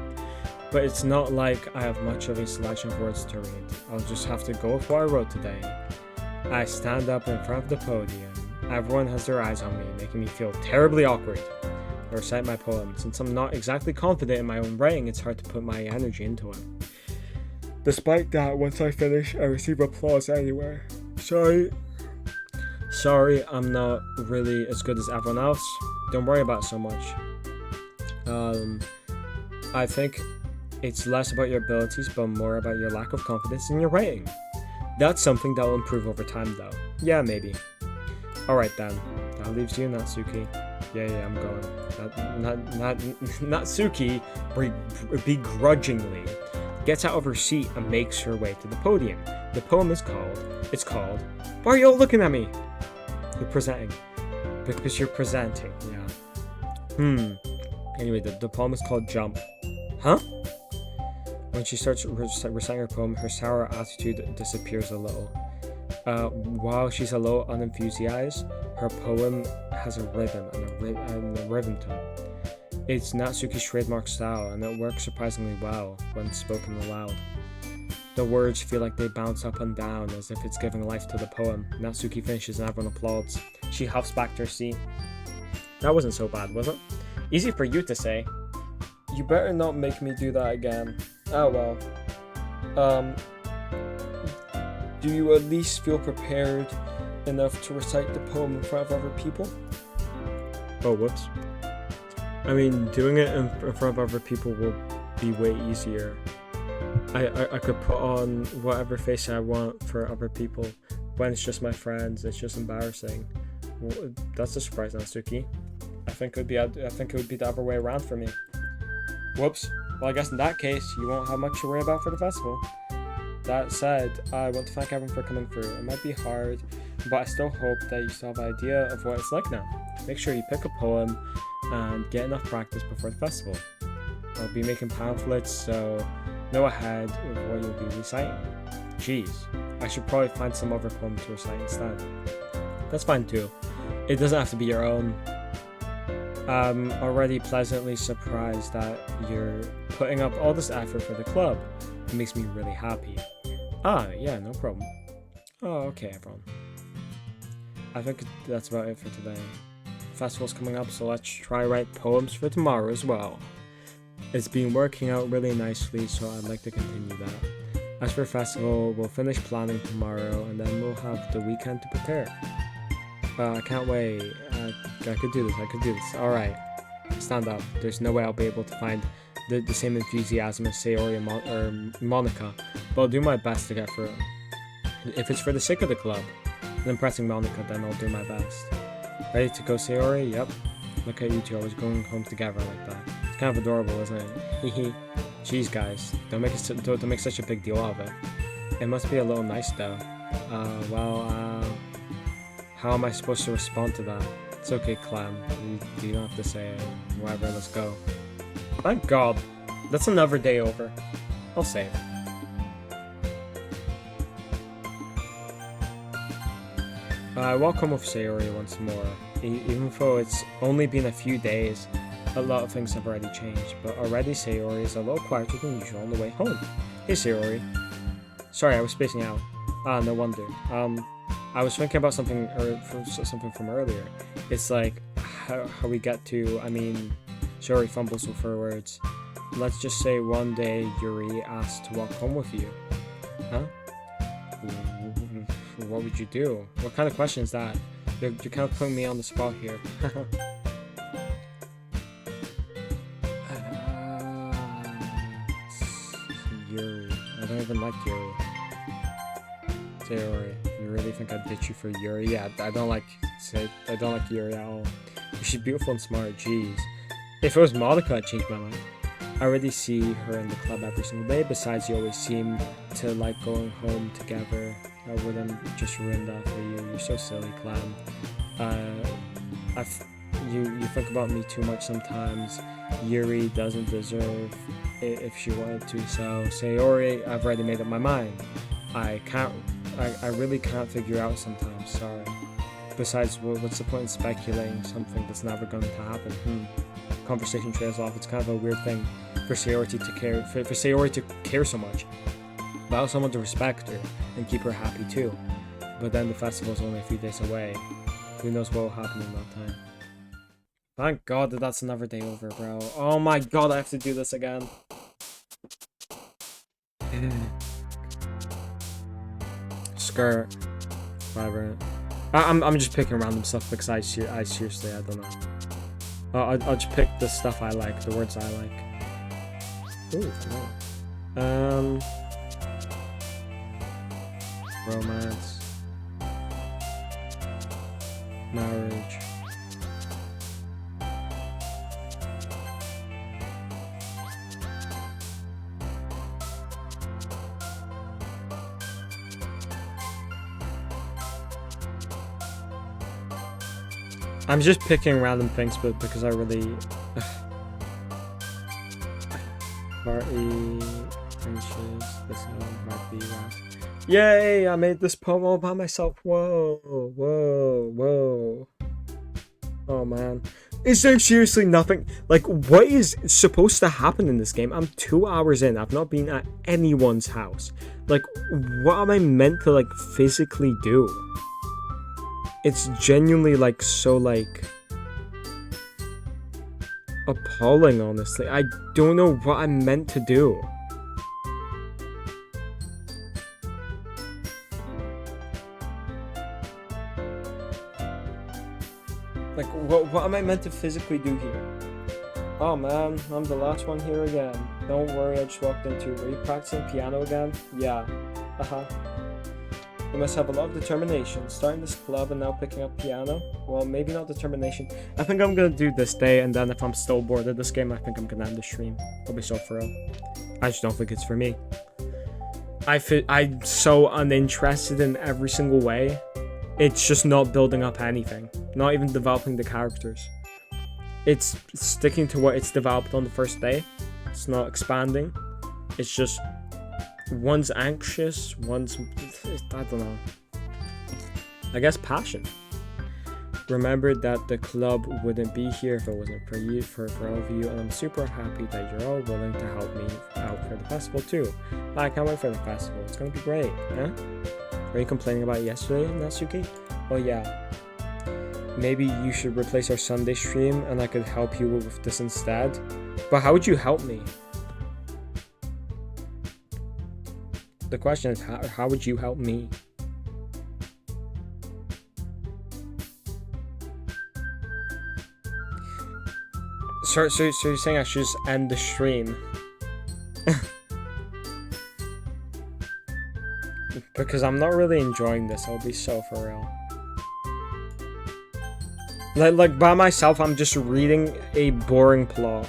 A: But it's not like I have much of a selection of words to read. I'll just have to go with what I wrote today. I stand up in front of the podium. Everyone has their eyes on me, making me feel terribly awkward. or recite my poem. Since I'm not exactly confident in my own writing, it's hard to put my energy into it. Despite that, once I finish, I receive applause anywhere. Sorry, I'm not really as good as everyone else. Don't worry about it so much. I think it's less about your abilities, but more about your lack of confidence in your writing. That's something that will improve over time, though. Yeah, maybe. Alright then, that leaves you, Natsuki. Yeah, I'm going. Natsuki begrudgingly gets out of her seat and makes her way to the podium. The poem is called, Why are you all looking at me? You're presenting. Because you're presenting, yeah. Anyway, the poem is called Jump. Huh? When she starts reciting her poem, her sour attitude disappears a little. While she's a little unenthusiased, her poem has a rhythm and a rhythm to it. It's Natsuki's trademark style, and it works surprisingly well when spoken aloud. The words feel like they bounce up and down as if it's giving life to the poem. Natsuki finishes and everyone applauds. She huffs back to her seat. That wasn't so bad, was it? Easy for you to say. You better not make me do that again. Oh well. Do you at least feel prepared enough to recite the poem in front of other people? Oh, whoops. I mean, doing it in front of other people will be way easier. I could put on whatever face I want for other people. When it's just my friends, it's just embarrassing. Well, that's a surprise, Natsuki. I think it would be the other way around for me. Whoops. Well, I guess in that case, you won't have much to worry about for the festival. That said, I want to thank everyone for coming through. It might be hard, but I still hope that you still have an idea of what it's like now. Make sure you pick a poem and get enough practice before the festival. I'll be making pamphlets, so know ahead of what you'll be reciting. Jeez, I should probably find some other poem to recite instead. That's fine too. It doesn't have to be your own. I'm already pleasantly surprised that you're putting up all this effort for the club. It makes me really happy. Yeah, no problem. Oh, okay, everyone. I think that's about it for today. The festival's coming up, so let's try write poems for tomorrow as well. It's been working out really nicely, so I'd like to continue that. As for festival, we'll finish planning tomorrow, and then we'll have the weekend to prepare. I can't wait. I could do this. Alright. Stand up. There's no way I'll be able to find the same enthusiasm as Sayori or Monica, but I'll do my best to get through it. If it's for the sake of the club and impressing Monica, then I'll do my best. Ready to go, Sayori? Yep. Look at you two always going home together like that. It's kind of adorable, isn't it? Hehe. Jeez, guys. Don't make such a big deal of it. It must be a little nice, though. How am I supposed to respond to that? It's okay, Clem. You don't have to say it. Whatever, let's go. Thank God. That's another day over. I'll save. I walk home with Sayori once more. Even though it's only been a few days, a lot of things have already changed. But already Sayori is a little quieter than usual on the way home. Hey, Sayori. Sorry, I was spacing out. No wonder. I was thinking about something from earlier. It's like how we get to, Sayori fumbles with her words. Let's just say one day Yuri asked to walk home with you. Huh? What would you do? What kind of question is that? You're kind of putting me on the spot here. Yuri. I don't even like Yuri. Sayori, you really think I'd ditch you for Yuri? Yeah, I don't like Yuri at all. She's beautiful and smart, jeez. If it was Monica, I'd change my mind. I already see her in the club every single day. Besides, you always seem to like going home together. I wouldn't just ruin that for you. You're so silly, Clam. You think about me too much sometimes. Yuri doesn't deserve it if she wanted to. So, Sayori, I've already made up my mind. I really can't figure out sometimes. Sorry. Besides, what's the point in speculating something that's never going to happen? Conversation trails off. It's kind of a weird thing for Sayori to care so much. Allow someone to respect her and keep her happy too. But then the festival's only a few days away. Who knows what will happen in that time? Thank God that that's another day over, bro. Oh my God, I have to do this again. Skirt. Vibrant. I'm just picking random stuff because I seriously, I don't know. I'll just pick the stuff I like, the words I like. Ooh, no. Romance. Marriage. I'm just picking random things, but because I really... Party... Friendships... This one might be that. Yay! I made this poem all by myself. Whoa! Whoa! Whoa! Oh, man. Is there seriously nothing... Like, what is supposed to happen in this game? I'm 2 hours in. I've not been at anyone's house. Like, what am I meant to, like, physically do? It's genuinely, like, so, like, appalling, honestly. I don't know what I'm meant to do. Like, what am I meant to physically do here? Oh, man, I'm the last one here again. Don't worry, I just walked into. Are you practicing piano again? Yeah. Uh-huh. You must have a lot of determination. Starting this club and now picking up piano? Well, maybe not determination. I think I'm gonna do this day, and then if I'm still bored of this game, I think I'm gonna end the stream. I'll be so for real. I just don't think it's for me. I'm so uninterested in every single way. It's just not building up anything. Not even developing the characters. It's sticking to what it's developed on the first day. It's not expanding. It's just... One's anxious, one's... I don't know. I guess passion. Remembered that the club wouldn't be here if it wasn't for you, for all of you, and I'm super happy that you're all willing to help me out for the festival too. I can't wait for the festival. It's gonna be great, huh? Were you complaining about it yesterday, Natsuki? Oh yeah. Maybe you should replace our Sunday stream and I could help you with this instead. But how would you help me? The question is, how would you help me? So you're saying I should just end the stream? Because I'm not really enjoying this, I'll be so for real. Like by myself, I'm just reading a boring plot.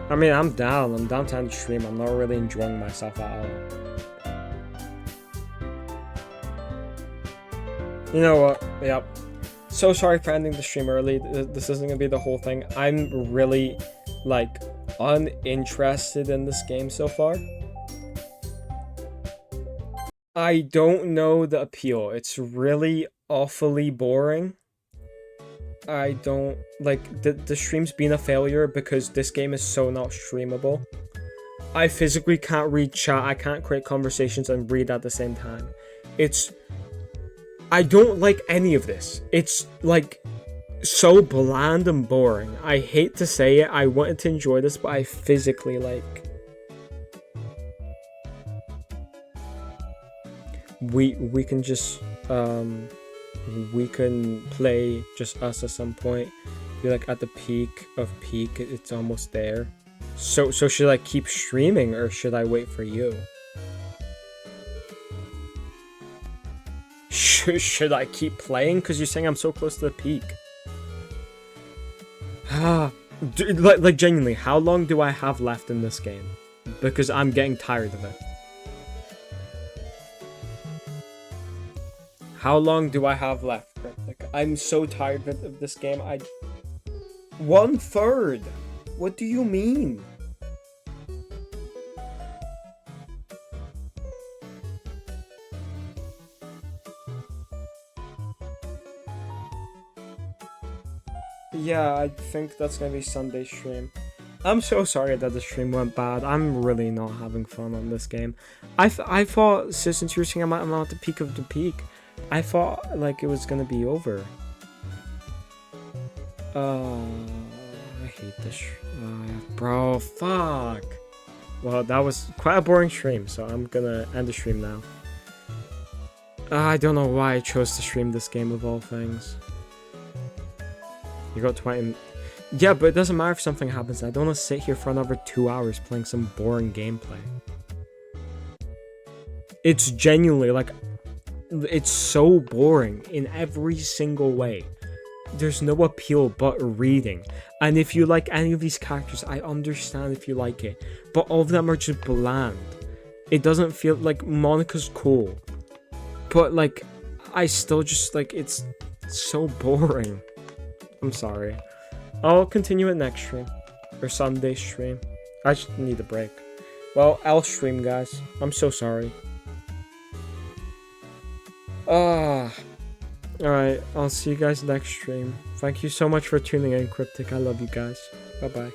A: I mean, I'm down to end the stream. I'm not really enjoying myself at all. You know what? Yep. So sorry for ending the stream early. This isn't gonna be the whole thing. I'm really, like, uninterested in this game so far. I don't know the appeal. It's really awfully boring. I don't like the stream's been a failure because this game is so not streamable. I physically can't read chat, I can't create conversations and read at the same time. I don't like any of this. It's like so bland and boring. I hate to say it, I wanted to enjoy this, but I physically like... We can just we can play just us at some point. Be like at the peak of peak, it's almost there. So should I keep streaming or should I wait for you? Should I keep playing? Because you're saying I'm so close to the peak. Like genuinely, how long do I have left in this game? Because I'm getting tired of it. How long do I have left? Like, I'm so tired of this game. 1/3. What do you mean? Yeah, I think that's gonna be Sunday stream. I'm so sorry that the stream went bad. I'm really not having fun on this game. I thought, since you were saying I'm at the peak of the peak, I thought like it was gonna be over. I hate this. Bro, fuck. Well, that was quite a boring stream, so I'm gonna end the stream now. I don't know why I chose to stream this game of all things. You got 20... Yeah, but it doesn't matter if something happens. I don't want to sit here for another 2 hours playing some boring gameplay. It's genuinely, like... It's so boring in every single way. There's no appeal but reading. And if you like any of these characters, I understand if you like it. But all of them are just bland. It doesn't feel like Monica's cool. But like, I still just like, it's so boring. I'm sorry. I'll continue it next stream. Or Sunday stream. I just need a break. Well, I'll stream, guys. I'm so sorry. Alright, I'll see you guys next stream. Thank you so much for tuning in, Cryptic. I love you guys. Bye-bye.